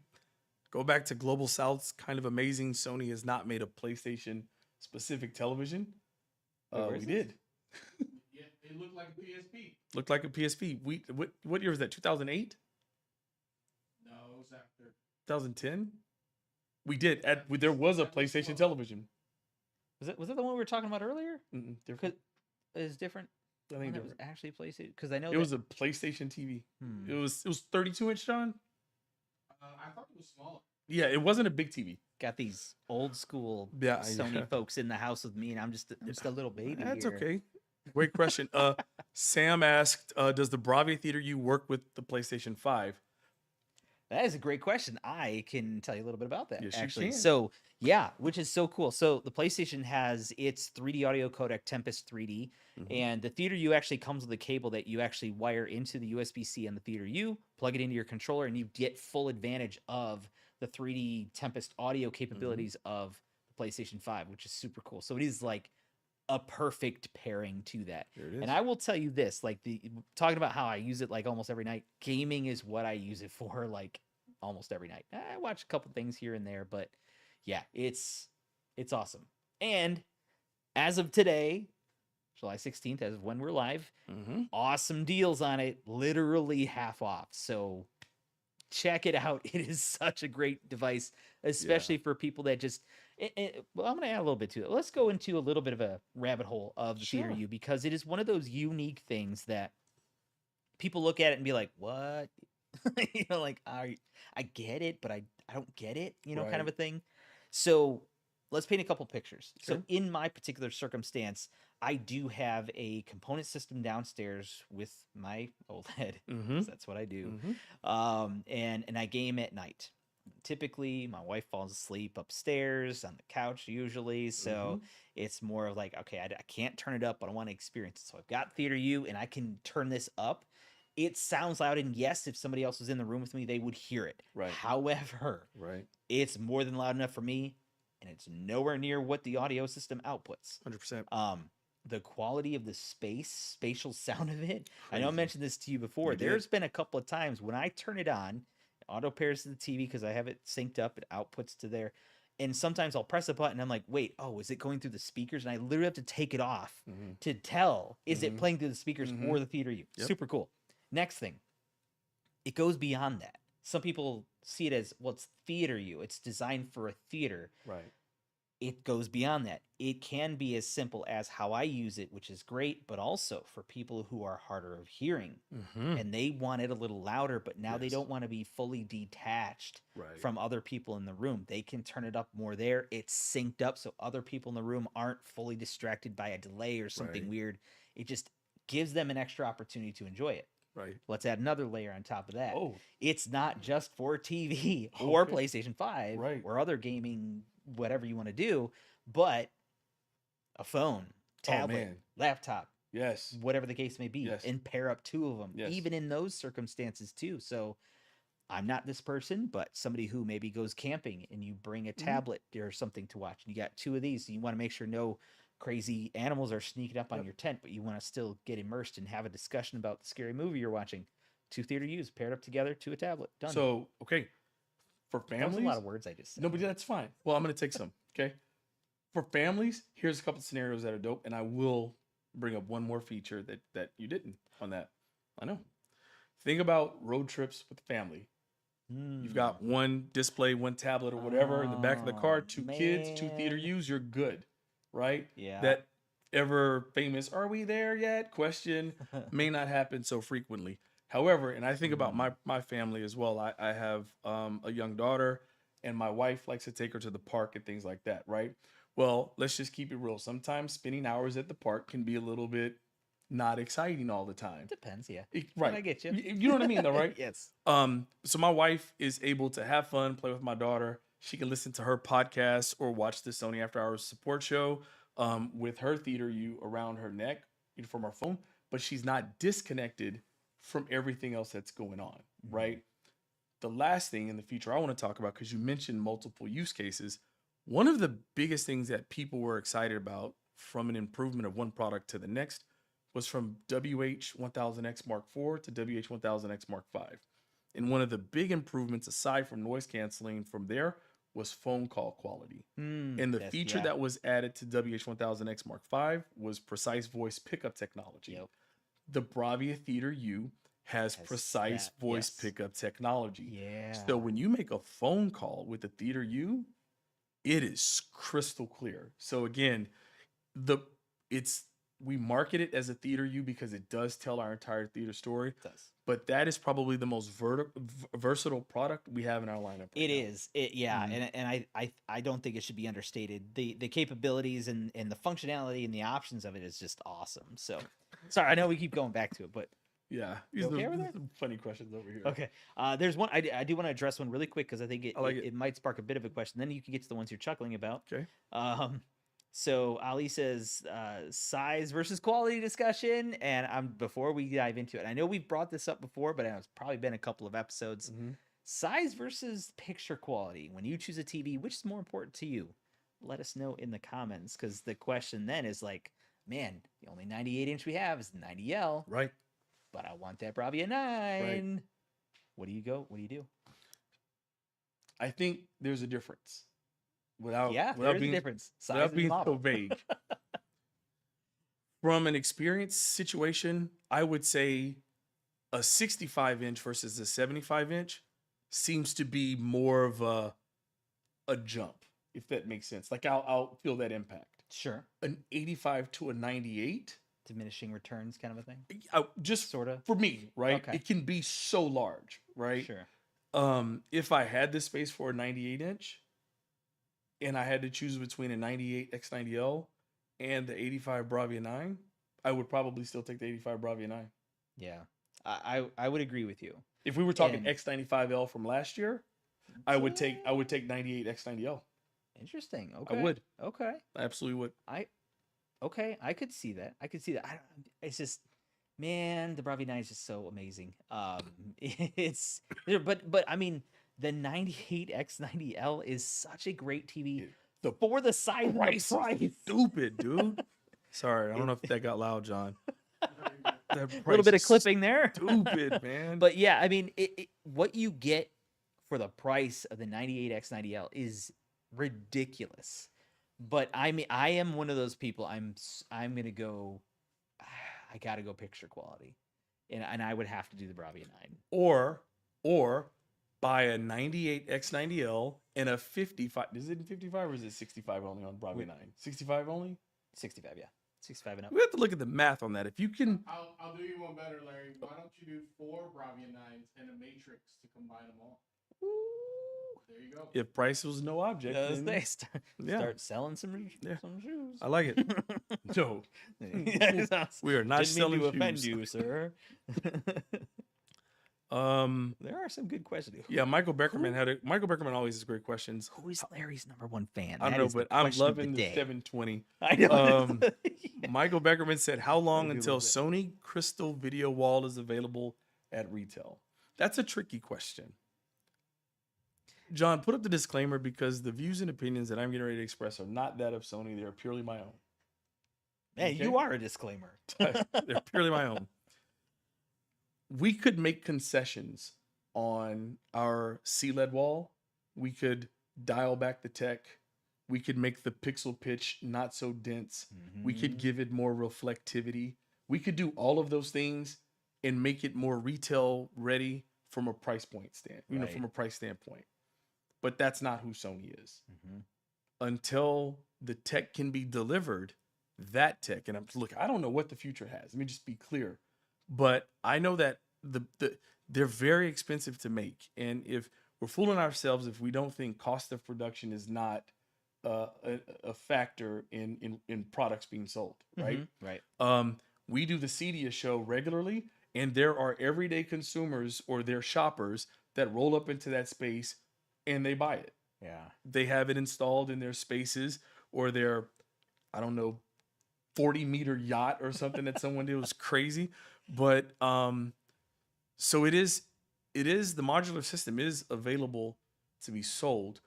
Speaker 2: go back to Global South's kind of amazing? Sony has not made a PlayStation specific television.
Speaker 1: Wait, where is
Speaker 2: We
Speaker 1: this?
Speaker 2: did.
Speaker 3: yeah, it looked like a PSP.
Speaker 2: Looked like a PSP. What year was that? 2008?
Speaker 3: No, it was after.
Speaker 2: 2010? We did. There was a PlayStation television.
Speaker 1: Was that the one we were talking about earlier?
Speaker 2: Different.
Speaker 1: Is different.
Speaker 2: I
Speaker 1: One
Speaker 2: think
Speaker 1: that was
Speaker 2: different.
Speaker 1: actually PlayStation because I know
Speaker 2: It was a PlayStation TV.
Speaker 1: Hmm.
Speaker 2: It was 32-inch, John.
Speaker 3: I thought it was smaller.
Speaker 2: Yeah, it wasn't a big TV.
Speaker 1: got these old school
Speaker 2: Yeah,
Speaker 1: Sony folks in the house with me, and I'm just a little baby.
Speaker 2: That's
Speaker 1: here.
Speaker 2: okay. Great question. Sam asked, does the BRAVIA Theater U work with the PlayStation 5?
Speaker 1: That is a great question. I can tell you a little bit about that,
Speaker 2: Yes, you
Speaker 1: actually.
Speaker 2: can.
Speaker 1: So, yeah, which is so cool. So, the PlayStation has its 3D audio codec Tempest 3D,
Speaker 2: Mhm.
Speaker 1: and the Theater U actually comes with a cable that you actually wire into the USB-C on the Theater U, plug it into your controller, and you get full advantage of the 3D Tempest audio capabilities of the PlayStation 5, which is super cool. So, it is like a perfect pairing to that.
Speaker 2: There it is.
Speaker 1: And I will tell you this, like talking about how I use it like almost every night, gaming is what I use it for like almost every night. I watch a couple things here and there, but yeah, it's awesome. And as of today, July 16th, as of when we're live,
Speaker 2: Mhm.
Speaker 1: awesome deals on it, literally half off. So check it out. It is such a great device, especially for people that just well, I'm going to add a little bit to it. Let's go into a little bit of a rabbit hole of the Theater
Speaker 2: Sure.
Speaker 1: U because it is one of those unique things that people look at it and be like, "What?" You know, like I get it, but I don't get it, you know, kind of a
Speaker 2: Right.
Speaker 1: thing. So, let's paint a couple pictures. So,
Speaker 2: Okay.
Speaker 1: in my particular circumstance, I do have a component system downstairs with my OLED. 'Cause
Speaker 2: Mhm.
Speaker 1: that's what I do.
Speaker 2: Mhm.
Speaker 1: And I game at night. Typically, my wife falls asleep upstairs on the couch usually, so it's more of like, okay, I can't turn it up, but I want to experience it. So I've got Theater U, and I can turn this up, it sounds loud, and yes, if somebody else was in the room with me, they would hear it.
Speaker 2: Right.
Speaker 1: However,
Speaker 2: Right.
Speaker 1: it's more than loud enough for me, and it's nowhere near what the audio system outputs.
Speaker 2: 100%.
Speaker 1: The quality of the spatial sound of it. I know I
Speaker 2: Crazy.
Speaker 1: mentioned this to you before.
Speaker 2: You did.
Speaker 1: There's been a couple of times when I turn it on, it auto pairs to the TV because I have it synced up, it outputs to there. And sometimes I'll press a button, I'm like, wait, oh, is it going through the speakers? And I literally have to take it off
Speaker 2: Mhm.
Speaker 1: to tell, is it
Speaker 2: Mhm.
Speaker 1: playing through the speakers
Speaker 2: Mhm.
Speaker 1: or the Theater U?
Speaker 2: Yep.
Speaker 1: Super cool. Next thing, it goes beyond that. Some people see it as, well, it's Theater U. It's designed for a theater.
Speaker 2: Right.
Speaker 1: It goes beyond that. It can be as simple as how I use it, which is great, but also for people who are harder of hearing
Speaker 2: Mhm.
Speaker 1: and they want it a little louder, but now they
Speaker 2: Yes.
Speaker 1: don't want to be fully detached
Speaker 2: Right.
Speaker 1: from other people in the room. They can turn it up more there. It's synced up so other people in the room aren't fully distracted by a delay or something
Speaker 2: Right.
Speaker 1: weird. It just gives them an extra opportunity to enjoy it.
Speaker 2: Right.
Speaker 1: Let's add another layer on top of that.
Speaker 2: Oh,
Speaker 1: It's not just for TV or
Speaker 2: Okay.
Speaker 1: PlayStation 5
Speaker 2: Right.
Speaker 1: or other gaming, whatever you want to do, but a phone, tablet,
Speaker 2: man.
Speaker 1: laptop,
Speaker 2: yes.
Speaker 1: whatever the case may be,
Speaker 2: Yes.
Speaker 1: and pair up two of them,
Speaker 2: Yes.
Speaker 1: even in those circumstances too. So I'm not this person, but somebody who maybe goes camping and you bring a tablet or something to watch, and you got two of these, and you want to make sure no crazy animals are sneaking up on
Speaker 2: Yep.
Speaker 1: your tent, but you want to still get immersed and have a discussion about the scary movie you're watching. Two Theater U's paired up together to a tablet. Done.
Speaker 2: So, okay. For
Speaker 1: that was
Speaker 2: families,
Speaker 1: a lot of words I just said.
Speaker 2: no, but that's fine. Well, I'm going to take some. Okay. For families, here's a couple of scenarios that are dope, and I will bring up one more feature that you didn't on that. I know. Think about road trips with the family. You've got one display, one tablet, or whatever in the back of the car,
Speaker 1: Oh,
Speaker 2: two kids, two Theater
Speaker 1: man.
Speaker 2: U's, you're good, right?
Speaker 1: Yeah.
Speaker 2: That ever famous, are we there yet? Question may not happen so frequently. However, and I think about my family as well. I have a young daughter, and my wife likes to take her to the park and things like that, right? Well, let's just keep it real. Sometimes spending hours at the park can be a little bit not exciting all the time.
Speaker 1: Depends, yeah.
Speaker 2: Right.
Speaker 1: I get you.
Speaker 2: You know what I mean, though, right?
Speaker 1: Yes.
Speaker 2: So my wife is able to have fun, play with my daughter. She can listen to her podcast or watch the Sony After Hours support show with her Theater U around her neck from her phone, but she's not disconnected from everything else that's going on, right? The last thing in the future I want to talk about, because you mentioned multiple use cases, one of the biggest things that people were excited about from an improvement of one product to the next was from WH-1000X Mark IV to WH-1000X Mark V. And one of the big improvements, aside from noise canceling from there, was phone call quality. And the feature that was added to WH-1000X Mark V was precise voice pickup technology.
Speaker 1: Yep.
Speaker 2: The BRAVIA Theater U has precise
Speaker 1: that,
Speaker 2: voice
Speaker 1: yes.
Speaker 2: pickup technology.
Speaker 1: Yeah.
Speaker 2: So when you make a phone call with the Theater U, it is crystal clear. So again, we market it as a Theater U because it does tell our entire theater story.
Speaker 1: It does.
Speaker 2: But that is probably the most versatile product we have in our lineup.
Speaker 1: It is. And I don't think it should be understated. The capabilities and the functionality and the options of it is just awesome. So sorry, I know we keep going back to it, but
Speaker 2: Yeah,
Speaker 1: You okay with that?
Speaker 2: some funny questions over here.
Speaker 1: okay. There's one I do want to address one really quick because I think
Speaker 2: I like
Speaker 1: it might spark a bit of a question. Then you can get to the ones you're chuckling about.
Speaker 2: Okay.
Speaker 1: So Ali says size versus quality discussion, and before we dive into it, I know we've brought this up before, but it's probably been a couple of episodes. Size versus picture quality. When you choose a TV, which is more important to you? Let us know in the comments, because the question then is like, man, the only 98-inch we have is the 90L,
Speaker 2: Right.
Speaker 1: but I want that Bravia 9. What do you go? What do you do?
Speaker 2: I think there's a difference. Without
Speaker 1: There's a difference. Size
Speaker 2: without
Speaker 1: and
Speaker 2: being
Speaker 1: model.
Speaker 2: so vague. From an experience situation, I would say a 65-inch versus a 75-inch seems to be more of a jump, if that makes sense. Like I'll feel that impact.
Speaker 1: Sure.
Speaker 2: An 85 to a 98,
Speaker 1: Diminishing returns kind of a thing.
Speaker 2: just
Speaker 1: Sort of.
Speaker 2: for me, right?
Speaker 1: Okay.
Speaker 2: It can be so large, right?
Speaker 1: Sure.
Speaker 2: If I had the space for a 98-inch and I had to choose between a 98 X90L and the 85 Bravia 9, I would probably still take the 85 Bravia 9.
Speaker 1: Yeah. I would agree with you.
Speaker 2: If we were talking
Speaker 1: And-
Speaker 2: X95L from last year, I would take 98 X90L.
Speaker 1: Interesting. Okay.
Speaker 2: would.
Speaker 1: Okay.
Speaker 2: I absolutely would.
Speaker 1: Okay. I could see that. I don't, it's just Man, the Bravia 9 is just so amazing. It's but I mean, the 98X90L is such a great TV
Speaker 2: The
Speaker 1: for the size and the
Speaker 2: price is
Speaker 1: price.
Speaker 2: stupid, dude. Sorry, I don't know if that got loud, John. That
Speaker 1: A little
Speaker 2: price
Speaker 1: bit of
Speaker 2: is
Speaker 1: clipping there.
Speaker 2: Stupid, man.
Speaker 1: But yeah, I mean, what you get for the price of the 98X90L is ridiculous. But I mean, I am one of those people. I'm gonna go. I gotta go picture quality, and I would have to do the Bravia 9.
Speaker 2: or buy a 98X90L and a 55. Is it 55 or is it 65 only on Bravia 9? 65 only?
Speaker 1: 65, yeah, 65 and up.
Speaker 2: We have to look at the math on that. If you can,
Speaker 3: I'll do you one better, Larry. Why don't you do 4 Bravia 9s and a Matrix to combine them all? There you go.
Speaker 2: if price was no object, then-
Speaker 1: They start
Speaker 2: yeah,
Speaker 1: selling some
Speaker 2: Yeah.
Speaker 1: some shoes.
Speaker 2: I like it. No, we are not
Speaker 1: Didn't
Speaker 2: selling
Speaker 1: mean to offend
Speaker 2: shoes.
Speaker 1: you, sir. There are some good questions.
Speaker 2: Yeah, Michael Beckerman always has great questions.
Speaker 1: Who is Larry's #1 fan?
Speaker 2: I don't
Speaker 1: That
Speaker 2: know,
Speaker 1: is the
Speaker 2: but I'm
Speaker 1: question of
Speaker 2: loving the
Speaker 1: day.
Speaker 2: 720.
Speaker 1: I know. Yeah.
Speaker 2: Michael Beckerman said, "How long
Speaker 1: I do
Speaker 2: until
Speaker 1: love that.
Speaker 2: Sony Crystal Video Wall is available at retail?" That's a tricky question. John, put up the disclaimer because the views and opinions that I'm getting ready to express are not that of Sony. They are purely my own.
Speaker 1: Hey,
Speaker 2: Okay.
Speaker 1: you are a disclaimer.
Speaker 2: They're purely my own. We could make concessions on our CLED wall. We could dial back the tech. We could make the pixel pitch not so dense. We could give it more reflectivity. We could do all of those things and make it more retail ready from a price point
Speaker 1: Right.
Speaker 2: from a price standpoint. But that's not who Sony is.
Speaker 1: Mhm.
Speaker 2: Until the tech can be delivered, that tech, and I don't know what the future has. Let me just be clear. But I know that they're very expensive to make. And if we're fooling ourselves if we don't think cost of production is not a factor in products being sold, right?
Speaker 1: Right.
Speaker 2: We do the Cedia show regularly, and there are everyday consumers or their shoppers that roll up into that space and they buy it.
Speaker 1: Yeah.
Speaker 2: They have it installed in their spaces or their, I don't know, 40-meter yacht or something that someone did was crazy. But so it is the modular system is available to be sold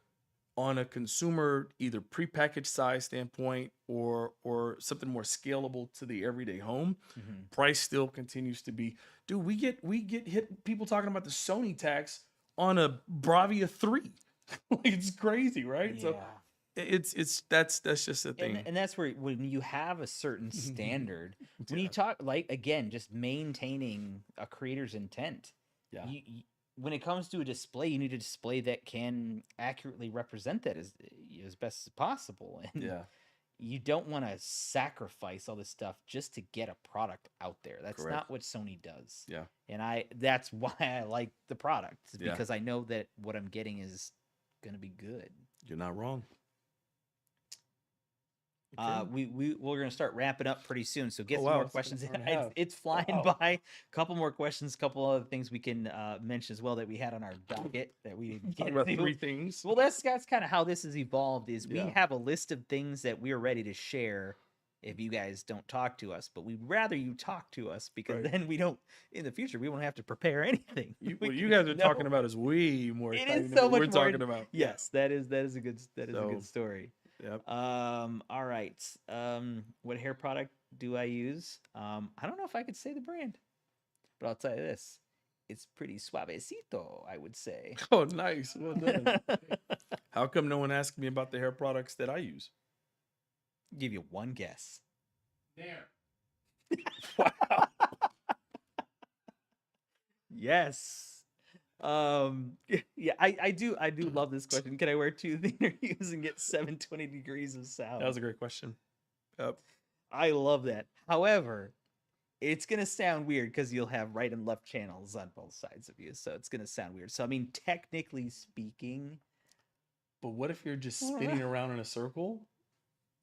Speaker 2: on a consumer either prepackaged size standpoint or something more scalable to the everyday home.
Speaker 1: Mhm.
Speaker 2: Price still continues to be, dude, we get hit people talking about the Sony tax on a Bravia 3. It's crazy, right? So that's just a thing.
Speaker 1: And that's where when you have a certain standard, when you talk like again, just maintaining a creator's intent.
Speaker 2: Yeah.
Speaker 1: When it comes to a display, you need a display that can accurately represent that as best as possible. And
Speaker 2: Yeah.
Speaker 1: you don't want to sacrifice all this stuff just to get a product out there. That's
Speaker 2: Correct.
Speaker 1: not what Sony does.
Speaker 2: Yeah.
Speaker 1: And that's why I like the product,
Speaker 2: Yeah.
Speaker 1: because I know that what I'm getting is going to be good.
Speaker 2: You're not wrong.
Speaker 1: We're going to start wrapping up pretty soon, so get
Speaker 2: Oh,
Speaker 1: some
Speaker 2: wow,
Speaker 1: more
Speaker 2: it's
Speaker 1: questions.
Speaker 2: an hour and a half.
Speaker 1: It's flying
Speaker 2: Wow.
Speaker 1: by. Couple more questions, couple other things we can mention as well that we had on our docket that we didn't
Speaker 2: Talk
Speaker 1: get
Speaker 2: about
Speaker 1: to.
Speaker 2: 3 things.
Speaker 1: Well, that's kind of how this has evolved. Is we
Speaker 2: Yeah.
Speaker 1: have a list of things that we're ready to share if you guys don't talk to us, but we'd rather you talk to us because
Speaker 2: Right.
Speaker 1: then we don't in the future we won't have to prepare anything.
Speaker 2: What
Speaker 1: We
Speaker 2: you
Speaker 1: can
Speaker 2: guys are
Speaker 1: know.
Speaker 2: talking about is way more
Speaker 1: It is
Speaker 2: exciting
Speaker 1: so
Speaker 2: than what
Speaker 1: much
Speaker 2: we're
Speaker 1: more
Speaker 2: talking about.
Speaker 1: Yes, that is a good a
Speaker 2: So,
Speaker 1: good story.
Speaker 2: Yep.
Speaker 1: All right. What hair product do I use? I don't know if I could say the brand, but I'll tell you this: it's pretty suavecito, I would say.
Speaker 2: Oh, nice. Well done. How come no one asked me about the hair products that I use?
Speaker 1: Give you one guess.
Speaker 3: There.
Speaker 2: Wow.
Speaker 1: Yes. Yeah, I do love this question. Can I wear 2 thinner hues and get 720 degrees of sound?
Speaker 2: That was a great question. Yep.
Speaker 1: I love that. However, it's gonna sound weird because you'll have right and left channels on both sides of you, so it's gonna sound weird. So I mean, technically speaking,
Speaker 2: But what if you're just spinning around in a circle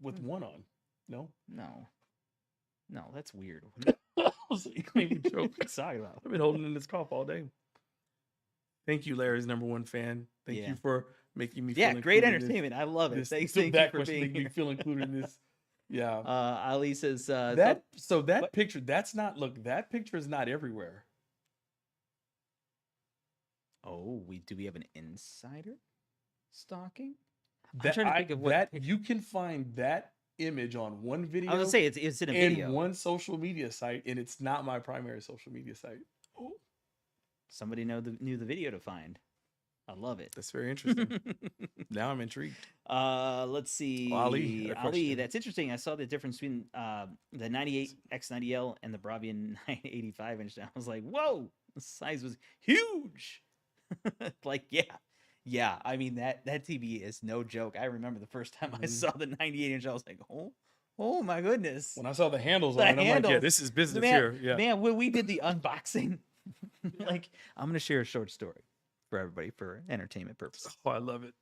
Speaker 2: with one on? No?
Speaker 1: no, that's weird.
Speaker 2: So you made me choke.
Speaker 1: What are you talking about?
Speaker 2: I've been holding in this cough all day. Thank you, Larry's #1 fan. Thank
Speaker 1: Yeah.
Speaker 2: you for making me
Speaker 1: Yeah,
Speaker 2: feel
Speaker 1: great
Speaker 2: included in
Speaker 1: entertainment. I love it.
Speaker 2: this.
Speaker 1: Thank
Speaker 2: So
Speaker 1: you
Speaker 2: that
Speaker 1: for
Speaker 2: question
Speaker 1: being
Speaker 2: made me
Speaker 1: here.
Speaker 2: feel included in this Yeah.
Speaker 1: Ali says
Speaker 2: That
Speaker 1: what?
Speaker 2: picture, that's not look, that picture is not everywhere.
Speaker 1: Oh, we have an insider stalking? I'm
Speaker 2: That
Speaker 1: trying to think of what
Speaker 2: that
Speaker 1: picture.
Speaker 2: you can find that image on one
Speaker 1: I was
Speaker 2: video
Speaker 1: gonna say it's in a
Speaker 2: and
Speaker 1: video.
Speaker 2: one social media site, and it's not my primary social media site. Oh,
Speaker 1: Somebody knew the video to find. I love it.
Speaker 2: that's very interesting. Now I'm intrigued.
Speaker 1: Let's see.
Speaker 2: Ali had a
Speaker 1: Ali,
Speaker 2: question.
Speaker 1: that's interesting. I saw the difference between the 98 X90L and the BRAVIA 985 inch. I was like, whoa, the size was huge. Like, yeah. I mean that TV is no joke. I remember the first time I saw the 98 inch, I was like, oh my goodness.
Speaker 2: When I saw the handles
Speaker 1: The
Speaker 2: on it, I'm like, yeah,
Speaker 1: handles.
Speaker 2: this is business
Speaker 1: Man,
Speaker 2: here. Yeah.
Speaker 1: man, when we did the unboxing, like, I'm gonna share a short story for everybody for entertainment purposes.
Speaker 2: Oh, I love it.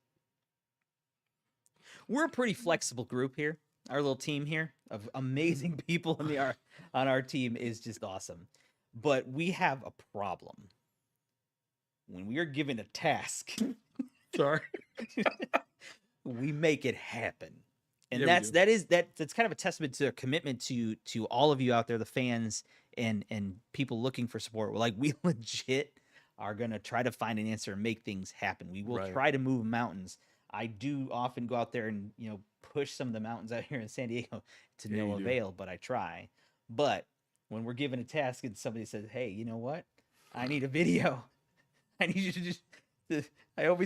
Speaker 1: We're a pretty flexible group here. Our little team here of amazing people on our team is just awesome. But we have a problem. When we are given a task,
Speaker 2: Sorry.
Speaker 1: we make it happen. And
Speaker 2: Yeah, we
Speaker 1: that's kind of a testament to their commitment to all of you out there, the fans and people looking for support. Like, we legit are gonna try to find an answer and make things happen. We will
Speaker 2: Right.
Speaker 1: try to move mountains. I do often go out there and push some of the mountains out here in San Diego to
Speaker 2: Yeah,
Speaker 1: no
Speaker 2: you do.
Speaker 1: avail, but I try. But when we're given a task and somebody says, "Hey, you know what? I need a video. I need you to just." I hope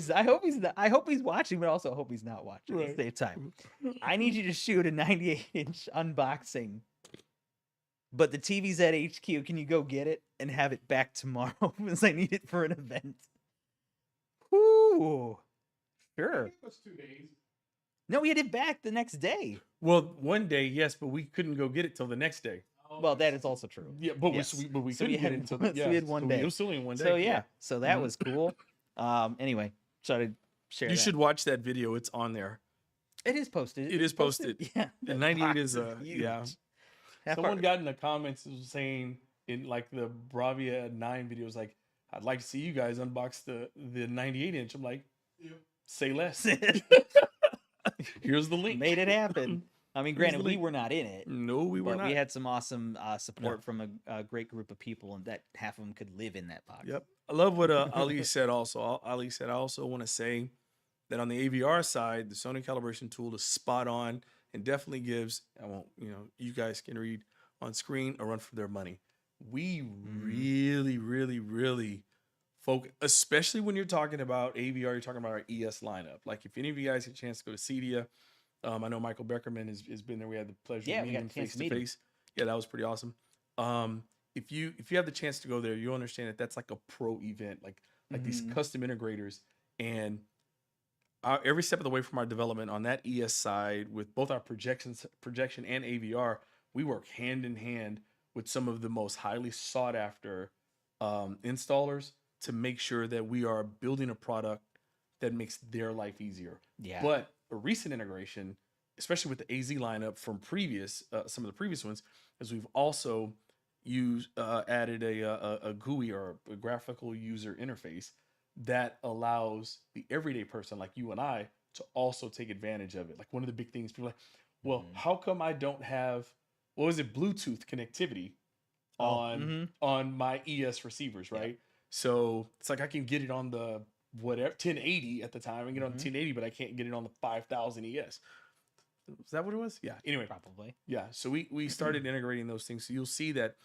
Speaker 1: he's watching, but also hope he's not watching at the same time. I need you to shoot a 98-inch unboxing. But the TV's at HQ. Can you go get it and have it back tomorrow? Because I need it for an event. Whoo. Sure.
Speaker 3: It was 2 days.
Speaker 1: No, we had it back the next day.
Speaker 2: Well, one day, yes, but we couldn't go get it till the next day.
Speaker 3: Oh,
Speaker 1: Well, that is also true.
Speaker 2: Yeah, but
Speaker 1: Yes.
Speaker 2: we
Speaker 1: So we
Speaker 2: couldn't get
Speaker 1: had
Speaker 2: it until
Speaker 1: one- so we had one day.
Speaker 2: It was only one day.
Speaker 1: So yeah, so that
Speaker 2: Mhm.
Speaker 1: was cool. Anyway, so to share.
Speaker 2: You
Speaker 1: that.
Speaker 2: should watch that video. It's on there.
Speaker 1: It is posted.
Speaker 2: It is posted.
Speaker 1: Yeah.
Speaker 2: The
Speaker 1: that
Speaker 2: 98
Speaker 1: box
Speaker 2: is
Speaker 1: huge.
Speaker 2: yeah.
Speaker 1: That
Speaker 2: Someone
Speaker 1: part-
Speaker 2: got in the comments was saying in like the Bravia 9 videos, like, I'd like to see you guys unbox the 98 inch. I'm like,
Speaker 3: Yep.
Speaker 2: say less. Here's the link.
Speaker 1: made it happen. I mean,
Speaker 2: Here's
Speaker 1: granted,
Speaker 2: the
Speaker 1: we
Speaker 2: link.
Speaker 1: were not in it,
Speaker 2: No, we were
Speaker 1: but
Speaker 2: not.
Speaker 1: we had some awesome support from a great group of people, and that half of them could live in that box.
Speaker 2: Yep. I love what Ali said also. Ali said, I also want to say that on the AVR side, the Sony calibration tool is spot on and definitely gives, you guys can read on screen, a run for their money. We really, really, really focus, especially when you're talking about AVR, you're talking about our ES lineup. Like, if any of you guys get a chance to go to CEDIA, I know Michael Beckerman has been there. We had the pleasure
Speaker 1: Yeah,
Speaker 2: of
Speaker 1: we
Speaker 2: meeting
Speaker 1: got a
Speaker 2: him
Speaker 1: chance
Speaker 2: face
Speaker 1: to
Speaker 2: to
Speaker 1: meet him.
Speaker 2: face. Yeah, that was pretty awesome. If you have the chance to go there, you'll understand that that's like a pro event, like these custom integrators. And every step of the way from our development on that ES side, with both our projection and AVR, we work hand in hand with some of the most highly sought after installers to make sure that we are building a product that makes their life easier.
Speaker 1: Yeah.
Speaker 2: But a recent integration, especially with the AZ lineup from some of the previous ones, is we've also added a GUI, or a graphical user interface, that allows the everyday person like you and I to also take advantage of it. Like, one of the big things people are like, well, how come I don't have, Bluetooth connectivity on my ES receivers, right? So it's like, I can get it on the 1080 at the time, and get it on the 1080, but I can't get it on the 5000 ES. Is that what it was? Yeah. Anyway,
Speaker 1: Probably.
Speaker 2: yeah. So we started integrating those things. So you'll see that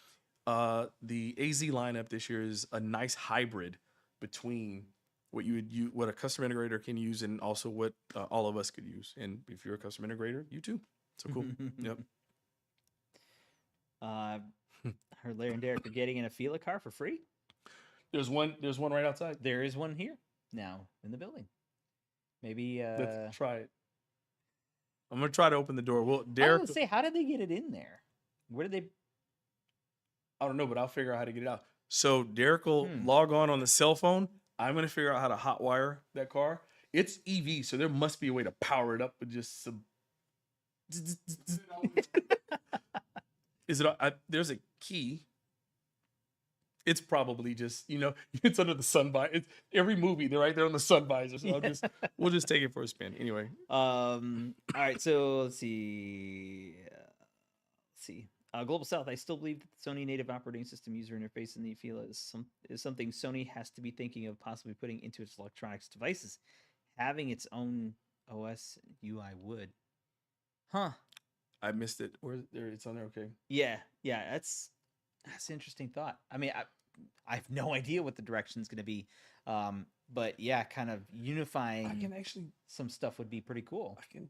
Speaker 2: the AZ lineup this year is a nice hybrid between what what a custom integrator can use, and also what all of us could use. And if you're a custom integrator, you too. So cool. Yep.
Speaker 1: Her Larry and Derek are getting in a Fila car for free.
Speaker 2: There's one right outside.
Speaker 1: There is one here now in the building. Maybe
Speaker 2: Let's try it. I'm gonna try to open the door. Well,
Speaker 1: I was
Speaker 2: Derek,
Speaker 1: gonna say, how did they get it in there? Where did they?
Speaker 2: I don't know, but I'll figure out how to get it out. So Derek will log on the cell phone. I'm gonna figure out how to hotwire that car. It's EV, so there must be a way to power it up with just some. Is it? There's a key. It's probably just, it's under the sun visor. It's every movie, they're right there on the sun visor. So we'll just take it for a spin. Anyway.
Speaker 1: All right, so let's see. let's see. Global South, I still believe that the Sony native operating system user interface in the Afila is something Sony has to be thinking of possibly putting into its electronics devices. Having its own OS UI would. Huh.
Speaker 2: I missed it. Where there? It's on there. Okay.
Speaker 1: Yeah, that's an interesting thought. I mean, I have no idea what the direction is going to be, but yeah, kind of unifying.
Speaker 2: I can actually
Speaker 1: some stuff would be pretty cool.
Speaker 2: I can.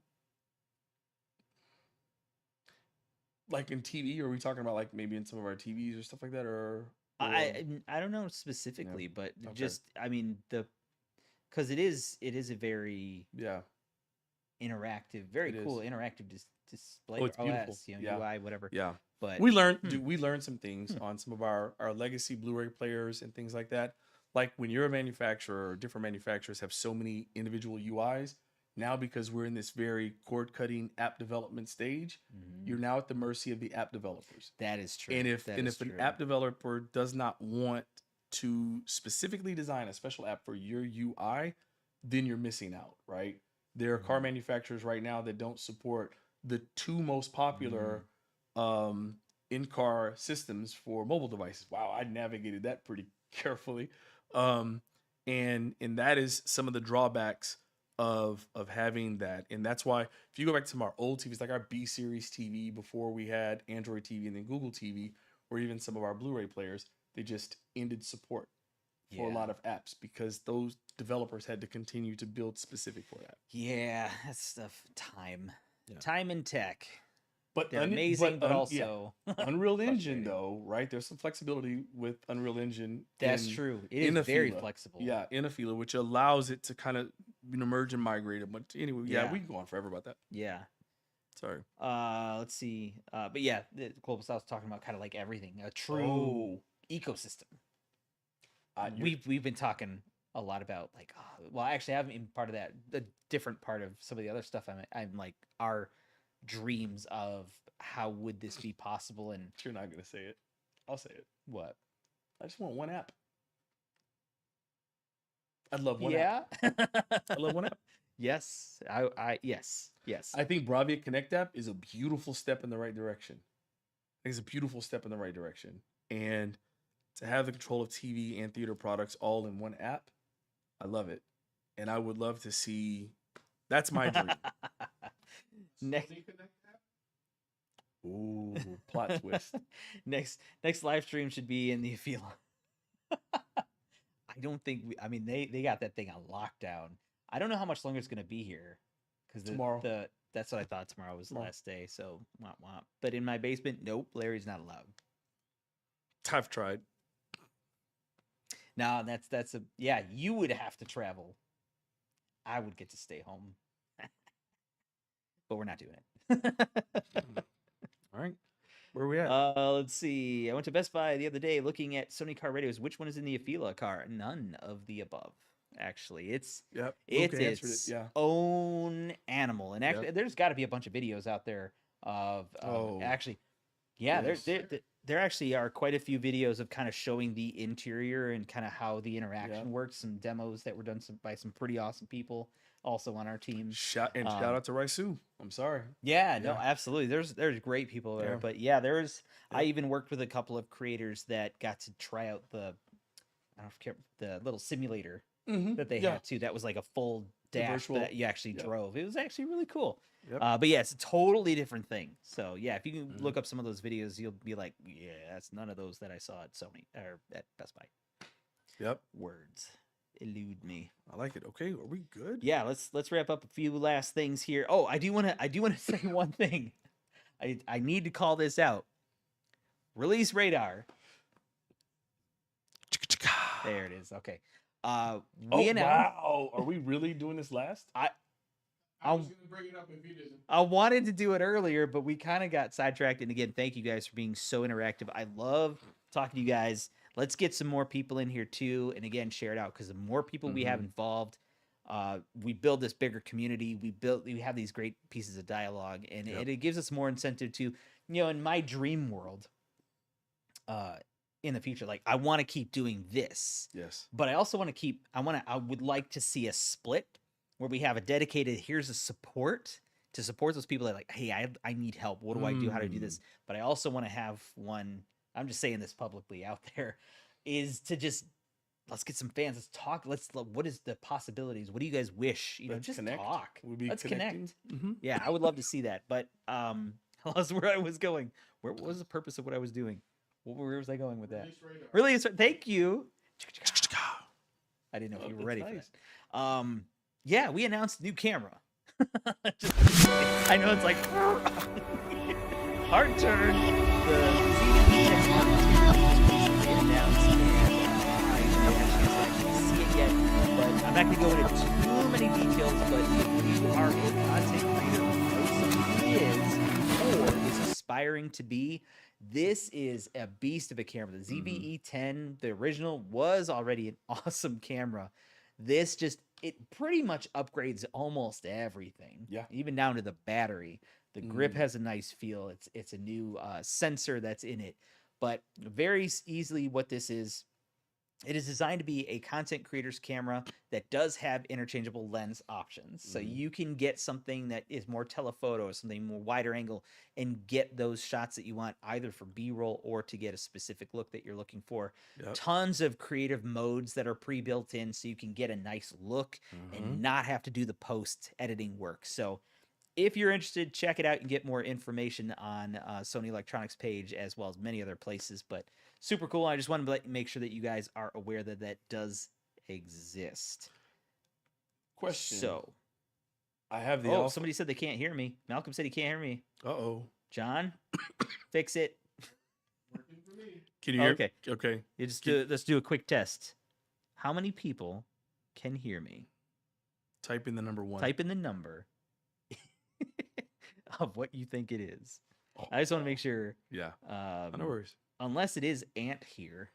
Speaker 2: Like in TV, or are we talking about like maybe in some of our TVs or stuff like that, or
Speaker 1: I don't know specifically, but just I mean because it is a very interactive, very cool interactive display.
Speaker 2: Oh, it's beautiful.
Speaker 1: OS, UI, whatever.
Speaker 2: Yeah.
Speaker 1: But
Speaker 2: we learned some things on some of our legacy Blu-ray players and things like that. Like when you're a manufacturer, or different manufacturers have so many individual UIs. Now, because we're in this very cord-cutting app development stage, you're now at the mercy of the app developers.
Speaker 1: That is true.
Speaker 2: And if an app developer does not want to specifically design a special app for your UI, then you're missing out, right? There are car manufacturers right now that don't support the two most popular in-car systems for mobile devices. Wow, I navigated that pretty carefully. And that is some of the drawbacks of having that. And that's why if you go back to some of our old TVs, like our B series TV before we had Android TV and then Google TV, or even some of our Blu-ray players, they just ended support for a lot of apps because those developers had to continue to build specific for that.
Speaker 1: Yeah, that stuff. Time and tech.
Speaker 2: But
Speaker 1: they're amazing, but also
Speaker 2: Unreal Engine though, right? There's some flexibility with Unreal Engine.
Speaker 1: That's true. It is very flexible.
Speaker 2: Yeah, in Afila, which allows it to kind of merge and migrate. But anyway, we can go on forever about that.
Speaker 1: Yeah.
Speaker 2: Sorry.
Speaker 1: Let's see. But yeah, the Global South's talking about kind of like everything, a true ecosystem. We've been talking a lot about like, well, actually, I haven't been part of that. A different part of some of the other stuff. I'm like our dreams of how would this be possible, and
Speaker 2: you're not gonna say it. I'll say it.
Speaker 1: What?
Speaker 2: I just want one app. I'd love one app. I love one app.
Speaker 1: Yes. Yes.
Speaker 2: I think BRAVIA Connect app is a beautiful step in the right direction. I think it's a beautiful step in the right direction. And to have the control of TV and theater products all in one app, I love it. And I would love to see, that's my dream.
Speaker 1: Next.
Speaker 2: Ooh, plot twist.
Speaker 1: Next live stream should be in the Afila. I don't think they got that thing on lockdown. I don't know how much longer it's going to be here because
Speaker 2: tomorrow.
Speaker 1: That's what I thought. Tomorrow was the last day, so womp womp. But in my basement, nope, Larry's not allowed.
Speaker 2: I've tried.
Speaker 1: No, that's you would have to travel. I would get to stay home. But we're not doing it.
Speaker 2: All right. Where are we at?
Speaker 1: Let's see. I went to Best Buy the other day looking at Sony car radios. Which one is in the Afila car? None of the above. Actually, it's its own animal. And actually, there's got to be a bunch of videos out there of there actually are quite a few videos of kind of showing the interior and kind of how the interaction works. Some demos that were done by some pretty awesome people also on our team.
Speaker 2: Shout out to Raisu. I'm sorry.
Speaker 1: Yeah, no, absolutely. There's great people there. But I even worked with a couple of creators that got to try out the little simulator that they had too. That was like a full dash that you actually drove. It was actually really cool. But yeah, it's a totally different thing. So yeah, if you can look up some of those videos, you'll be like, yeah, that's none of those that I saw at Sony or at Best Buy.
Speaker 2: Yep.
Speaker 1: Words elude me.
Speaker 2: I like it. Okay, are we good?
Speaker 1: Yeah, let's wrap up a few last things here. Oh, I do want to say one thing. I need to call this out. Release radar. There it is. Okay.
Speaker 2: Wow. Are we really doing this last?
Speaker 3: I was going to bring it up if you didn't.
Speaker 1: I wanted to do it earlier, but we kind of got sidetracked. And again, thank you guys for being so interactive. I love talking to you guys. Let's get some more people in here too. And again, share it out because the more people we have involved, we build this bigger community. We have these great pieces of dialogue, and it gives us more incentive to, in my dream world, in the future, like I want to keep doing this.
Speaker 2: Yes.
Speaker 1: But I also want to I would like to see a split where we have a dedicated, here's a support, to support those people that like, hey, I need help. What do I do? How do I do this? But I also want to have one. I'm just saying this publicly out there, is to just let's get some fans. Let's talk. What is the possibilities? What do you guys wish? You know,
Speaker 2: Let's
Speaker 1: just
Speaker 2: connect.
Speaker 1: talk.
Speaker 2: We'll be
Speaker 1: Let's
Speaker 2: connecting.
Speaker 1: connect. Yeah, I would love to see that. But I lost where I was going. What was the purpose of what I was doing? Where was I going with that? Really? Thank you. I didn't know if you were ready for that. Yeah, we announced a new camera. I know it's like hard turn. The ZV-E10 II announced, and I haven't had a chance to actually see it yet. But I'm not going to go into too many details. But if you are a content creator who knows something is, or is aspiring to be, this is a beast of a camera. The ZV-E10, the original, was already an awesome camera. This it pretty much upgrades almost everything.
Speaker 2: Yeah.
Speaker 1: Even down to the battery. The grip has a nice feel. It's a new sensor that's in it. But very easily what this is, it is designed to be a content creator's camera that does have interchangeable lens options. So you can get something that is more telephoto or something more wider angle and get those shots that you want, either for B-roll or to get a specific look that you're looking for.
Speaker 2: Yep.
Speaker 1: Tons of creative modes that are pre-built in so you can get a nice look and not have to do the post editing work. So if you're interested, check it out and get more information on Sony Electronics page, as well as many other places. But super cool. I just wanted to make sure that you guys are aware that that does exist.
Speaker 2: Question.
Speaker 1: So,
Speaker 2: I have the.
Speaker 1: oh, somebody said they can't hear me. Malcolm said he can't hear me.
Speaker 2: Uh-oh.
Speaker 1: John, fix it.
Speaker 3: Working for me.
Speaker 2: Can you hear?
Speaker 1: Okay.
Speaker 2: Okay.
Speaker 1: You just do. Let's do a quick test. How many people can hear me?
Speaker 2: Type in the number 1.
Speaker 1: Type in the number of what you think it is. I just want to make sure.
Speaker 2: Yeah.
Speaker 1: No
Speaker 2: No worries.
Speaker 1: Unless it is ant here,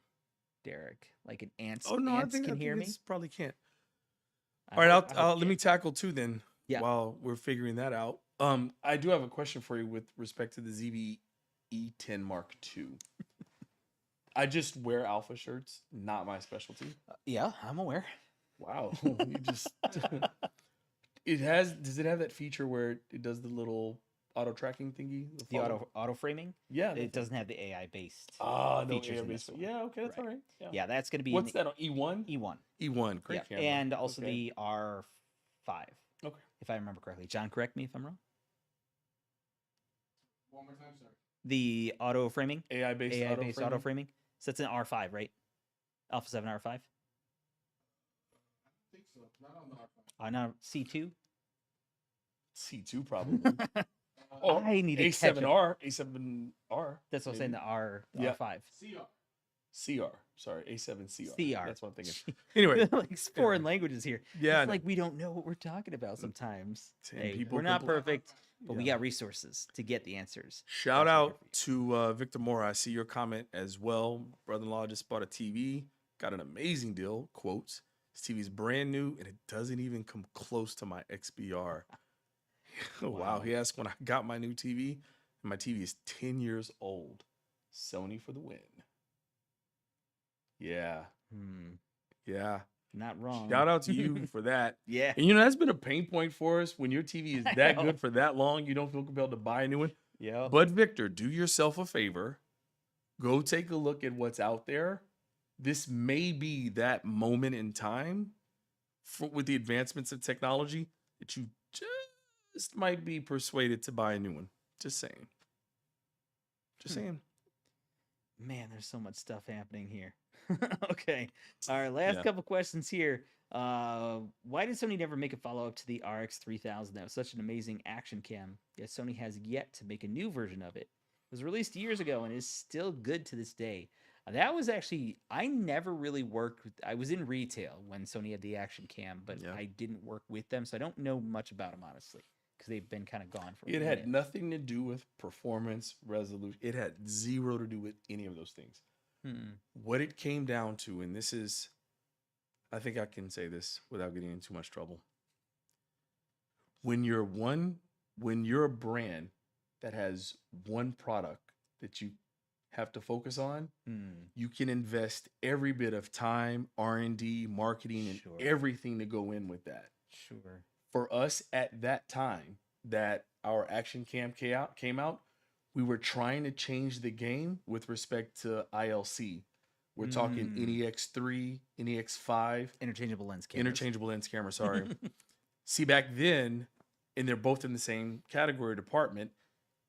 Speaker 1: Derek, like an ants.
Speaker 2: Oh no,
Speaker 1: ants
Speaker 2: I think
Speaker 1: can hear me.
Speaker 2: it's probably can't.
Speaker 1: I
Speaker 2: All right,
Speaker 1: hope- I
Speaker 2: I'll
Speaker 1: hope
Speaker 2: let me
Speaker 1: can't.
Speaker 2: tackle 2 then.
Speaker 1: Yeah.
Speaker 2: While we're figuring that out, I do have a question for you with respect to the ZV-E10 Mark II. I just wear alpha shirts, not my specialty.
Speaker 1: Yeah, I'm aware.
Speaker 2: Wow, you just. Does it have that feature where it does the little auto tracking thingy?
Speaker 1: The auto framing.
Speaker 2: Yeah.
Speaker 1: It doesn't have the AI based.
Speaker 2: No
Speaker 1: features in
Speaker 2: features.
Speaker 1: this one.
Speaker 2: Yeah. Okay, that's
Speaker 1: Right.
Speaker 2: all right. Yeah.
Speaker 1: Yeah, that's going to be
Speaker 2: What's
Speaker 1: in
Speaker 2: that on E1?
Speaker 1: the E1.
Speaker 2: E1. Great
Speaker 1: Yeah,
Speaker 2: camera.
Speaker 1: and also
Speaker 2: Okay.
Speaker 1: the R5.
Speaker 2: Okay.
Speaker 1: If I remember correctly. John, correct me if I'm wrong.
Speaker 3: One more time, sorry.
Speaker 1: The auto framing,
Speaker 2: AI-based
Speaker 1: auto framing. So it's an R5, right? Alpha 7 R5.
Speaker 3: I think so. Not on the R5.
Speaker 1: Now C2.
Speaker 2: C2 probably.
Speaker 1: Oh, I need to catch up.
Speaker 2: A7R. A7R.
Speaker 1: That's what I'm saying. The
Speaker 2: Yeah.
Speaker 1: R5.
Speaker 3: CR.
Speaker 2: CR. Sorry, A7CR.
Speaker 1: CR.
Speaker 2: That's what I'm thinking. Anyway.
Speaker 1: Like foreign languages here.
Speaker 2: Yeah.
Speaker 1: It's like we don't know what we're talking about sometimes.
Speaker 2: And
Speaker 1: Hey,
Speaker 2: people
Speaker 1: we're not
Speaker 2: compl-
Speaker 1: perfect, but we
Speaker 2: Yeah.
Speaker 1: got resources to get the answers.
Speaker 2: Shout
Speaker 1: That's what
Speaker 2: out to Victor Mora. I see your comment as well. Brother-in-law just bought a TV. Got an amazing deal. Quotes. This TV is brand new and it doesn't even come close to my XBR. Wow.
Speaker 1: Wow.
Speaker 2: He asked when I got my new TV, and my TV is 10 years old. Sony for the win. Yeah. Yeah.
Speaker 1: Not wrong.
Speaker 2: Shout out to you for that.
Speaker 1: Yeah.
Speaker 2: And that's been a pain point for us. When your TV is
Speaker 1: I
Speaker 2: that
Speaker 1: know.
Speaker 2: good for that long, you don't feel compelled to buy a new one.
Speaker 1: Yeah.
Speaker 2: But Victor, do yourself a favor. Go take a look at what's out there. This may be that moment in time with the advancements of technology that you just might be persuaded to buy a new one. Just saying. Just saying.
Speaker 1: Man, there's so much stuff happening here. Okay. All right. Last
Speaker 2: Yeah.
Speaker 1: couple questions here. Why did Sony never make a follow up to the RX 3000? That was such an amazing action cam. Yet Sony has yet to make a new version of it. It was released years ago and is still good to this day. That was actually, I never really worked with, I was in retail when Sony had the action cam, but
Speaker 2: Yeah.
Speaker 1: I didn't work with them. So I don't know much about them, honestly, because they've been kind of gone for a
Speaker 2: It had
Speaker 1: minute.
Speaker 2: nothing to do with performance, resolution. It had zero to do with any of those things. What it came down to, and this is, I think I can say this without getting in too much trouble. When you're a brand that has one product that you have to focus on, you can invest every bit of time, R&D, marketing, and
Speaker 1: Sure.
Speaker 2: everything to go in with that.
Speaker 1: Sure.
Speaker 2: For us at that time, that our Action Cam came out, we were trying to change the game with respect to ILC. We're talking NEX3, NEX5,
Speaker 1: Interchangeable lens cameras.
Speaker 2: interchangeable lens camera. Sorry. See, back then, and they're both in the same category department.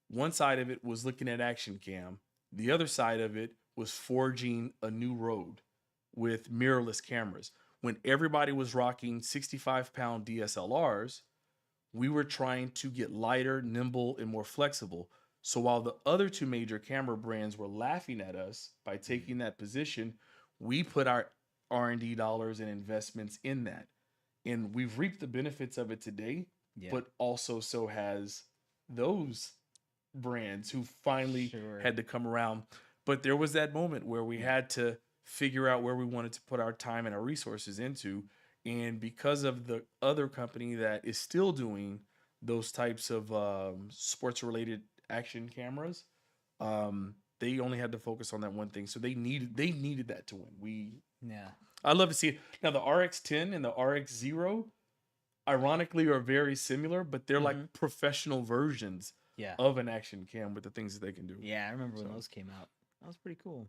Speaker 2: One side of it was looking at Action Cam. The other side of it was forging a new road with mirrorless cameras. When everybody was rocking 65-pound DSLRs, we were trying to get lighter, nimble, and more flexible. So while the other two major camera brands were laughing at us by taking that position, we put our R&D dollars and investments in that. And we've reaped the benefits of it today, but also so has those brands who finally had to come around. But there was that moment where we had to figure out where we wanted to put our time and our resources into. And because of the other company that is still doing those types of sports-related action cameras, they only had to focus on that one thing. So they needed that to win. I'd love to see it. Now, the RX-10 and the RX-0, ironically, are very similar, but they're like professional versions of an action cam with the things that they can do.
Speaker 1: Yeah, I remember when those came out. That was pretty cool.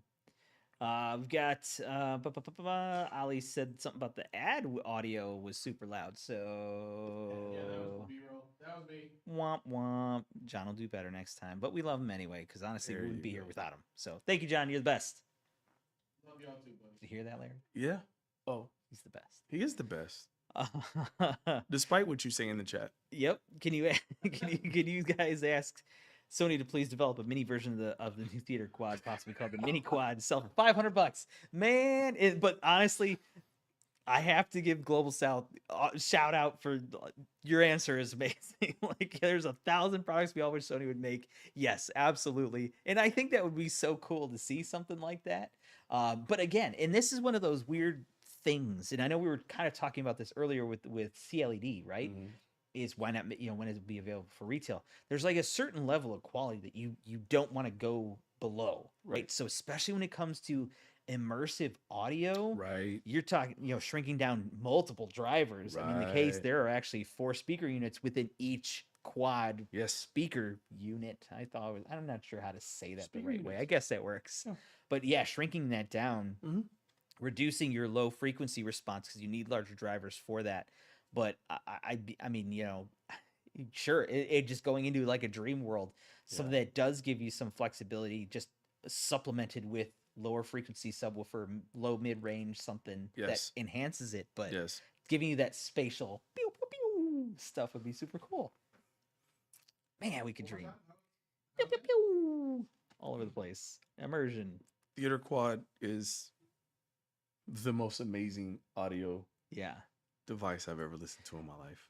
Speaker 1: We've got Ali said something about the ad audio was super loud. So
Speaker 3: Yeah, that was B-roll. That was me.
Speaker 1: womp womp. John will do better next time, but we love him anyway because honestly,
Speaker 2: There
Speaker 1: we wouldn't
Speaker 2: you
Speaker 1: be here
Speaker 2: go.
Speaker 1: without him. So thank you, John. You're the best.
Speaker 3: Love y'all too, buddy.
Speaker 1: Did you hear that, Larry?
Speaker 2: Yeah. Oh,
Speaker 1: He's the best.
Speaker 2: he is the best, despite what you say in the chat.
Speaker 1: Yep. Can you guys ask Sony to please develop a mini version of the new theater quad, possibly called the Mini Quad, sell for $500? Man, but honestly, I have to give Global South a shout out for your answer is amazing. Like, there's 1,000 products we all wish Sony would make. Yes, absolutely. And I think that would be so cool to see something like that. But again, and this is one of those weird things, and I know we were kind of talking about this earlier with CLED, right? Is why not, when it would be available for retail. There's like a certain level of quality that you don't want to go below, right? So especially when it comes to immersive audio,
Speaker 2: Right.
Speaker 1: you're talking, shrinking down multiple drivers. I mean, in the case,
Speaker 2: Right.
Speaker 1: there are actually 4 speaker units within each quad
Speaker 2: Yes.
Speaker 1: speaker unit. I'm not sure how to say that the
Speaker 2: Speaker
Speaker 1: right way.
Speaker 2: units.
Speaker 1: I guess that works.
Speaker 2: Yeah.
Speaker 1: But yeah, shrinking that down,
Speaker 2: Mhm.
Speaker 1: reducing your low frequency response because you need larger drivers for that. But I mean, sure, it just going into like a dream world, something that does give you some flexibility, just supplemented with lower frequency subwoofer, low mid range, something
Speaker 2: Yes.
Speaker 1: that enhances it, but
Speaker 2: Yes.
Speaker 1: giving you that spatial pew, pew, pew stuff would be super cool. Man, we could dream. Pew, pew, pew, all over the place. Immersion.
Speaker 2: Theater Quad is the most amazing audio
Speaker 1: Yeah.
Speaker 2: device I've ever listened to in my life.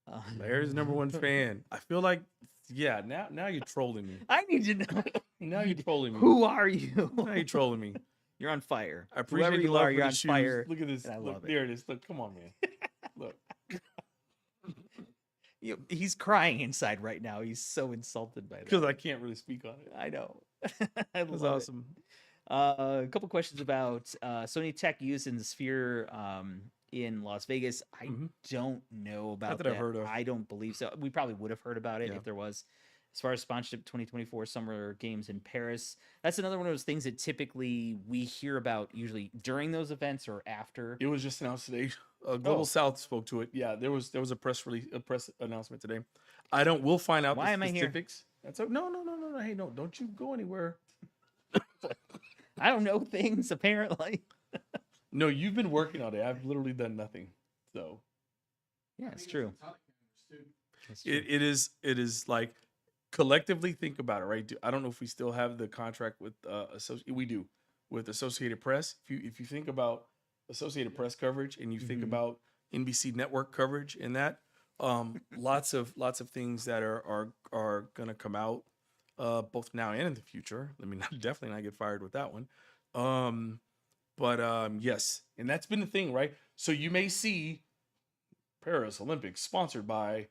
Speaker 1: Uh,
Speaker 2: Larry's number one fan. I feel like, now you're trolling me.
Speaker 1: I need to know.
Speaker 2: Now you're trolling me.
Speaker 1: Who are you?
Speaker 2: Now you're trolling me.
Speaker 1: You're on fire.
Speaker 2: I appreciate
Speaker 1: Whoever
Speaker 2: the
Speaker 1: you
Speaker 2: love
Speaker 1: are,
Speaker 2: for
Speaker 1: you're
Speaker 2: the
Speaker 1: on
Speaker 2: shoes.
Speaker 1: fire.
Speaker 2: Look at this.
Speaker 1: and I
Speaker 2: Look,
Speaker 1: love it.
Speaker 2: there it is. Look, come on, man. Look.
Speaker 1: He's crying inside right now. He's so insulted by that.
Speaker 2: Because I can't really speak on it.
Speaker 1: I know. I
Speaker 2: That's
Speaker 1: love it.
Speaker 2: awesome.
Speaker 1: A couple questions about Sony Tech use in the Sphere in Las Vegas. I don't know about
Speaker 2: that I've heard of.
Speaker 1: I don't believe so. We probably would have heard about it
Speaker 2: Yeah.
Speaker 1: if there was. As far as sponsorship 2024 Summer Games in Paris, that's another one of those things that typically we hear about usually during those events or after.
Speaker 2: It was just announced today. Global South spoke to it. Yeah, there was a press release, a press announcement today. We'll find out
Speaker 1: Why
Speaker 2: the
Speaker 1: am I here?
Speaker 2: specifics. That's no. Hey, no, don't you go anywhere.
Speaker 1: I don't know things apparently.
Speaker 2: No, you've been working all day. I've literally done nothing. So
Speaker 1: Yeah,
Speaker 3: I
Speaker 1: it's
Speaker 3: think
Speaker 1: true.
Speaker 3: a ton of cameras, too.
Speaker 1: It's true.
Speaker 2: it is like, collectively think about it, right? I don't know if we still have the contract with we do with Associated Press. If you think about Associated Press coverage and you think about NBC network coverage in that, lots of things that are gonna come out both now and in the future. Let me definitely not get fired with that one. But yes, and that's been the thing, right? So you may see Paris Olympics sponsored by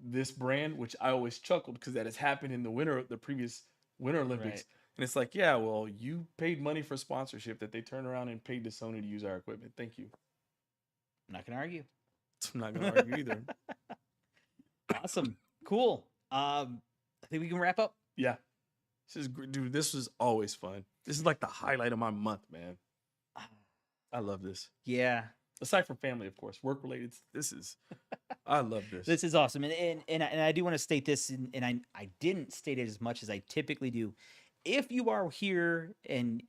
Speaker 2: this brand, which I always chuckled because that has happened in the previous Winter Olympics.
Speaker 1: Right.
Speaker 2: And it's like, yeah, well, you paid money for sponsorship that they turned around and paid to Sony to use our equipment. Thank you.
Speaker 1: I'm not gonna argue.
Speaker 2: I'm not going to argue either.
Speaker 1: Awesome. Cool. I think we can wrap up.
Speaker 2: Yeah. Dude, this was always fun. This is like the highlight of my month, man. I love this.
Speaker 1: Yeah.
Speaker 2: Aside from family, of course, work related. I love this.
Speaker 1: This is awesome. And I do want to state this, and I didn't state it as much as I typically do. If you are here and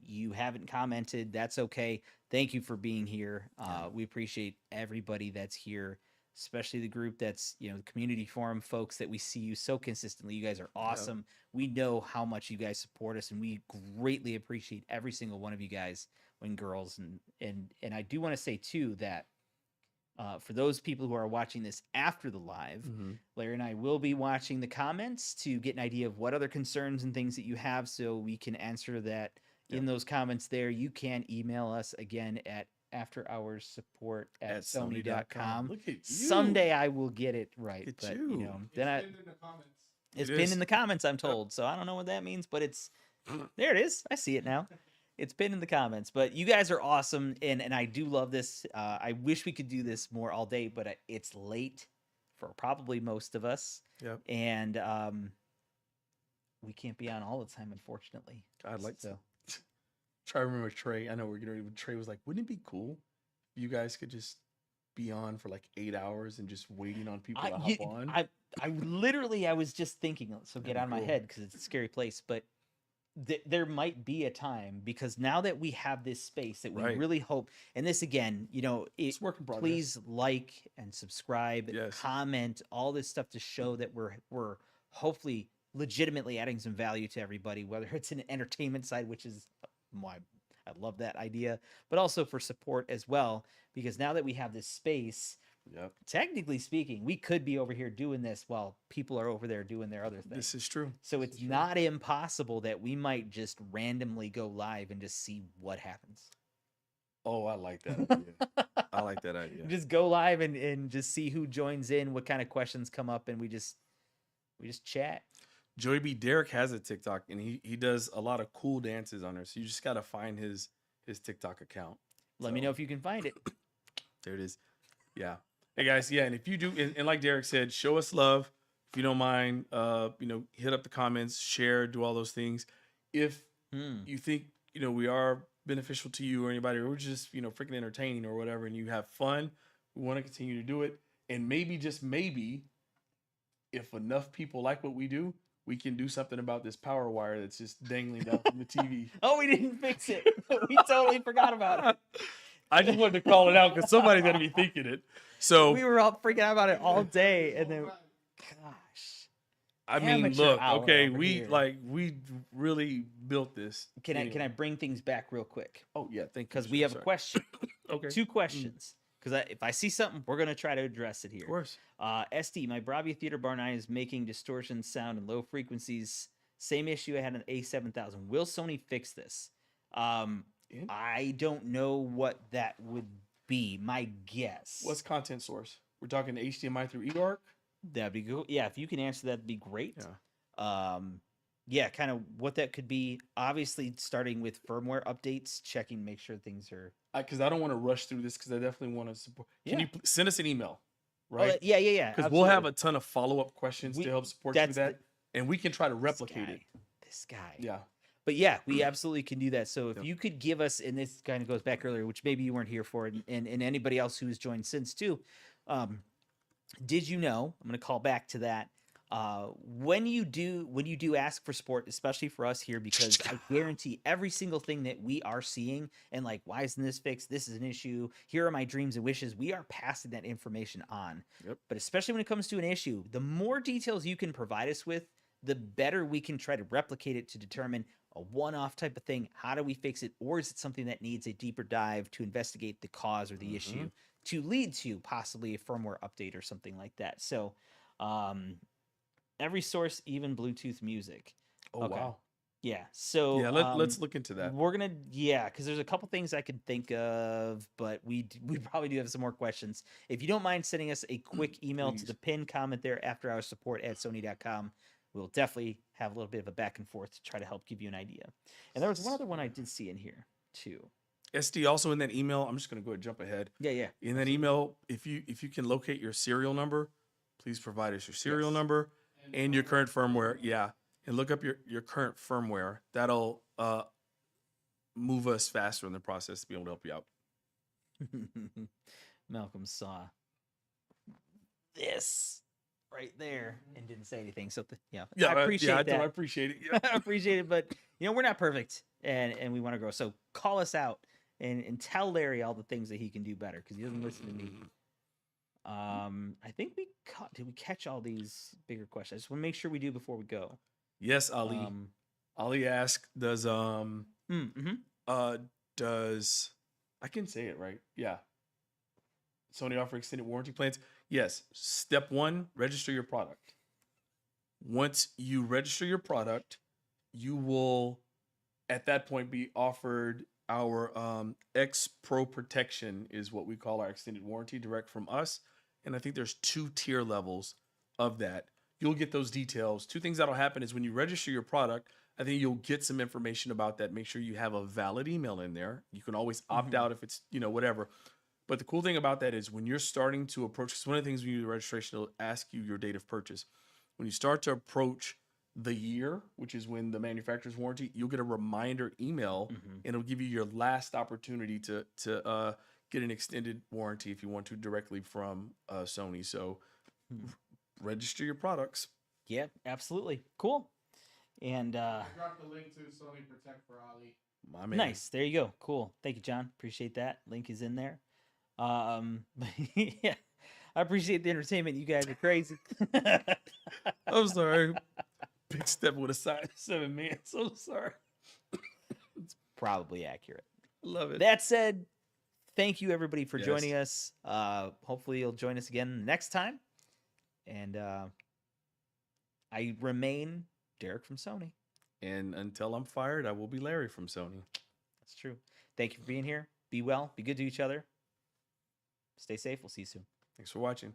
Speaker 1: you haven't commented, that's okay. Thank you for being here. We appreciate everybody that's here, especially the group that's, the community forum folks that we see you so consistently. You guys are awesome. We know how much you guys support us, and we greatly appreciate every single one of you guys and girls. And I do want to say too that for those people who are watching this after the live, Larry and I will be watching the comments to get an idea of what other concerns and things that you have, so we can answer that in those comments there. You can email us again at afterhoursupport@sony.com.
Speaker 2: Look at you.
Speaker 1: Someday I will get it right.
Speaker 2: Look
Speaker 1: But
Speaker 2: at you.
Speaker 1: then
Speaker 3: It's pinned in the comments.
Speaker 1: it's
Speaker 2: It
Speaker 1: pinned
Speaker 2: is.
Speaker 1: in the comments, I'm told. So I don't know what that means, but it's there. It is. I see it now. It's pinned in the comments. But you guys are awesome, and I do love this. I wish we could do this more all day, but it's late for probably most of us.
Speaker 2: Yep.
Speaker 1: And we can't be on all the time, unfortunately.
Speaker 2: I'd like
Speaker 1: so.
Speaker 2: to try to remember Trey. I know we're getting ready. Trey was like, "Wouldn't it be cool if you guys could just be on for like 8 hours and just waiting on people to hop on?"
Speaker 1: I literally, I was just thinking. So get
Speaker 2: That'd be
Speaker 1: out of my
Speaker 2: cool.
Speaker 1: head because it's a scary place, but. There might be a time, because now that we have this space that we
Speaker 2: Right.
Speaker 1: really hope, and this again,
Speaker 2: It's work in progress.
Speaker 1: please like and subscribe,
Speaker 2: Yes.
Speaker 1: comment, all this stuff to show that we're hopefully legitimately adding some value to everybody, whether it's an entertainment side, which is why I love that idea, but also for support as well, because now that we have this space,
Speaker 2: Yep.
Speaker 1: technically speaking, we could be over here doing this while people are over there doing their other things.
Speaker 2: This is true.
Speaker 1: So
Speaker 2: This
Speaker 1: it's
Speaker 2: is true.
Speaker 1: not impossible that we might just randomly go live and just see what happens.
Speaker 2: Oh, I like that idea. I like that idea.
Speaker 1: Just go live and just see who joins in, what kind of questions come up, and we just chat.
Speaker 2: Joey B. Derek has a TikTok, and he does a lot of cool dances on there. So you just got to find his TikTok account.
Speaker 1: Let me know if you can find it.
Speaker 2: There it is. Yeah. Hey guys, yeah, and if you do, and like Derek said, show us love. If you don't mind, hit up the comments, share, do all those things. If you think we are beneficial to you or anybody, or we're just freaking entertaining or whatever, and you have fun, we want to continue to do it. And maybe, just maybe, if enough people like what we do, we can do something about this power wire that's just dangling down from the TV.
Speaker 1: Oh, we didn't fix it. We totally forgot about it.
Speaker 2: I just wanted to call it out because somebody's going to be thinking it. So
Speaker 1: We were all freaking out about it all day, and then, gosh.
Speaker 2: I mean,
Speaker 1: Amateur
Speaker 2: look,
Speaker 1: hour
Speaker 2: okay,
Speaker 1: over
Speaker 2: we
Speaker 1: here.
Speaker 2: we really built this.
Speaker 1: Can
Speaker 2: Anyway.
Speaker 1: I bring things back real quick?
Speaker 2: Oh yeah, thank you.
Speaker 1: Because
Speaker 2: sir,
Speaker 1: we have a
Speaker 2: sorry.
Speaker 1: question.
Speaker 2: Okay.
Speaker 1: 2 questions. Because if I see something, we're going to try to address it here.
Speaker 2: Of course.
Speaker 1: SD, my BRAVIA Theater Bar 9 is making distortion sound and low frequencies. Same issue I had on the A7000. Will Sony fix this? I don't know what that would be. My guess.
Speaker 2: What's content source? We're talking HDMI through eARC.
Speaker 1: That'd be good. Yeah, if you can answer that'd be great.
Speaker 2: Yeah.
Speaker 1: Yeah, kind of what that could be. Obviously, starting with firmware updates, checking, make sure things are.
Speaker 2: Because I don't want to rush through this because I definitely want to support. Can
Speaker 1: Yeah.
Speaker 2: you send us an email,
Speaker 1: Oh,
Speaker 2: right?
Speaker 1: yeah.
Speaker 2: Because we'll have
Speaker 1: absolutely.
Speaker 2: a ton of follow-up questions
Speaker 1: We-
Speaker 2: to help support you with
Speaker 1: that's
Speaker 2: that, and we can try to replicate it.
Speaker 1: This guy.
Speaker 2: Yeah.
Speaker 1: But yeah, we absolutely can do that. So if
Speaker 2: Yep.
Speaker 1: you could give us, and this kind of goes back earlier, which maybe you weren't here for, and anybody else who's joined since too, did you know? I'm going to call back to that. When you do ask for support, especially for us here, because I guarantee every single thing that we are seeing, and like, why isn't this fixed? This is an issue. Here are my dreams and wishes. We are passing that information on.
Speaker 2: Yep.
Speaker 1: But especially when it comes to an issue, the more details you can provide us with, the better we can try to replicate it to determine a one-off type of thing. How do we fix it? Or is it something that needs a deeper dive to investigate the cause or the issue to lead to possibly a firmware update or something like that? So every source, even Bluetooth music.
Speaker 2: Oh
Speaker 1: Okay.
Speaker 2: wow.
Speaker 1: Yeah. So
Speaker 2: Yeah. Let's look into that.
Speaker 1: we're gonna because there's a couple things I could think of, but we probably do have some more questions. If you don't mind sending us a quick email to
Speaker 2: Please.
Speaker 1: the pinned comment there after our support at sony.com, we'll definitely have a little bit of a back and forth to try to help give you an idea. And there was one other one I did see in here too.
Speaker 2: SD also in that email. I'm just gonna go ahead and jump ahead.
Speaker 1: Yeah.
Speaker 2: In that email, if you can locate your serial number, please provide us your serial number and your current firmware. Yeah. And look up your current firmware. That'll move us faster in the process to be able to help you out.
Speaker 1: Malcolm saw this right there and didn't say anything. So I appreciate that.
Speaker 2: I appreciate it. Yeah.
Speaker 1: I appreciate it, but we're not perfect, and we want to grow. So call us out and tell Larry all the things that he can do better, because he doesn't listen to me. I think did we catch all these bigger questions? I just want to make sure we do before we go.
Speaker 2: Yes, Ali. Ali asked, does does I can say it right? Yeah. Sony offer extended warranty plans? Yes. Step 1, register your product. Once you register your product, you will at that point be offered our X Pro protection, is what we call our extended warranty, direct from us. And I think there's 2 tier levels of that. You'll get those details. 2 things that'll happen is when you register your product, I think you'll get some information about that. Make sure you have a valid email in there. You can always opt out if it's, whatever. But the cool thing about that is when you're starting to approach, because one of the things when you do the registration, it'll ask you your date of purchase. When you start to approach the year, which is when the manufacturer's warranty, you'll get a reminder email, and it'll give you your last opportunity to get an extended warranty if you want to directly from Sony. So register your products.
Speaker 1: Yeah, absolutely. Cool. And
Speaker 3: I dropped the link to Sony Protect for Ali.
Speaker 2: My man.
Speaker 1: Nice. There you go. Cool. Thank you, John. Appreciate that. Link is in there. Yeah, I appreciate the entertainment. You guys are crazy.
Speaker 2: I'm sorry. Big step with a size 7, man. So sorry.
Speaker 1: It's probably accurate.
Speaker 2: Love it.
Speaker 1: That said, thank you everybody for joining us. Hopefully you'll join us again next time. And I remain Derek from Sony.
Speaker 2: And until I'm fired, I will be Larry from Sony.
Speaker 1: That's true. Thank you for being here. Be well. Be good to each other. Stay safe. We'll see you soon.
Speaker 2: Thanks for watching.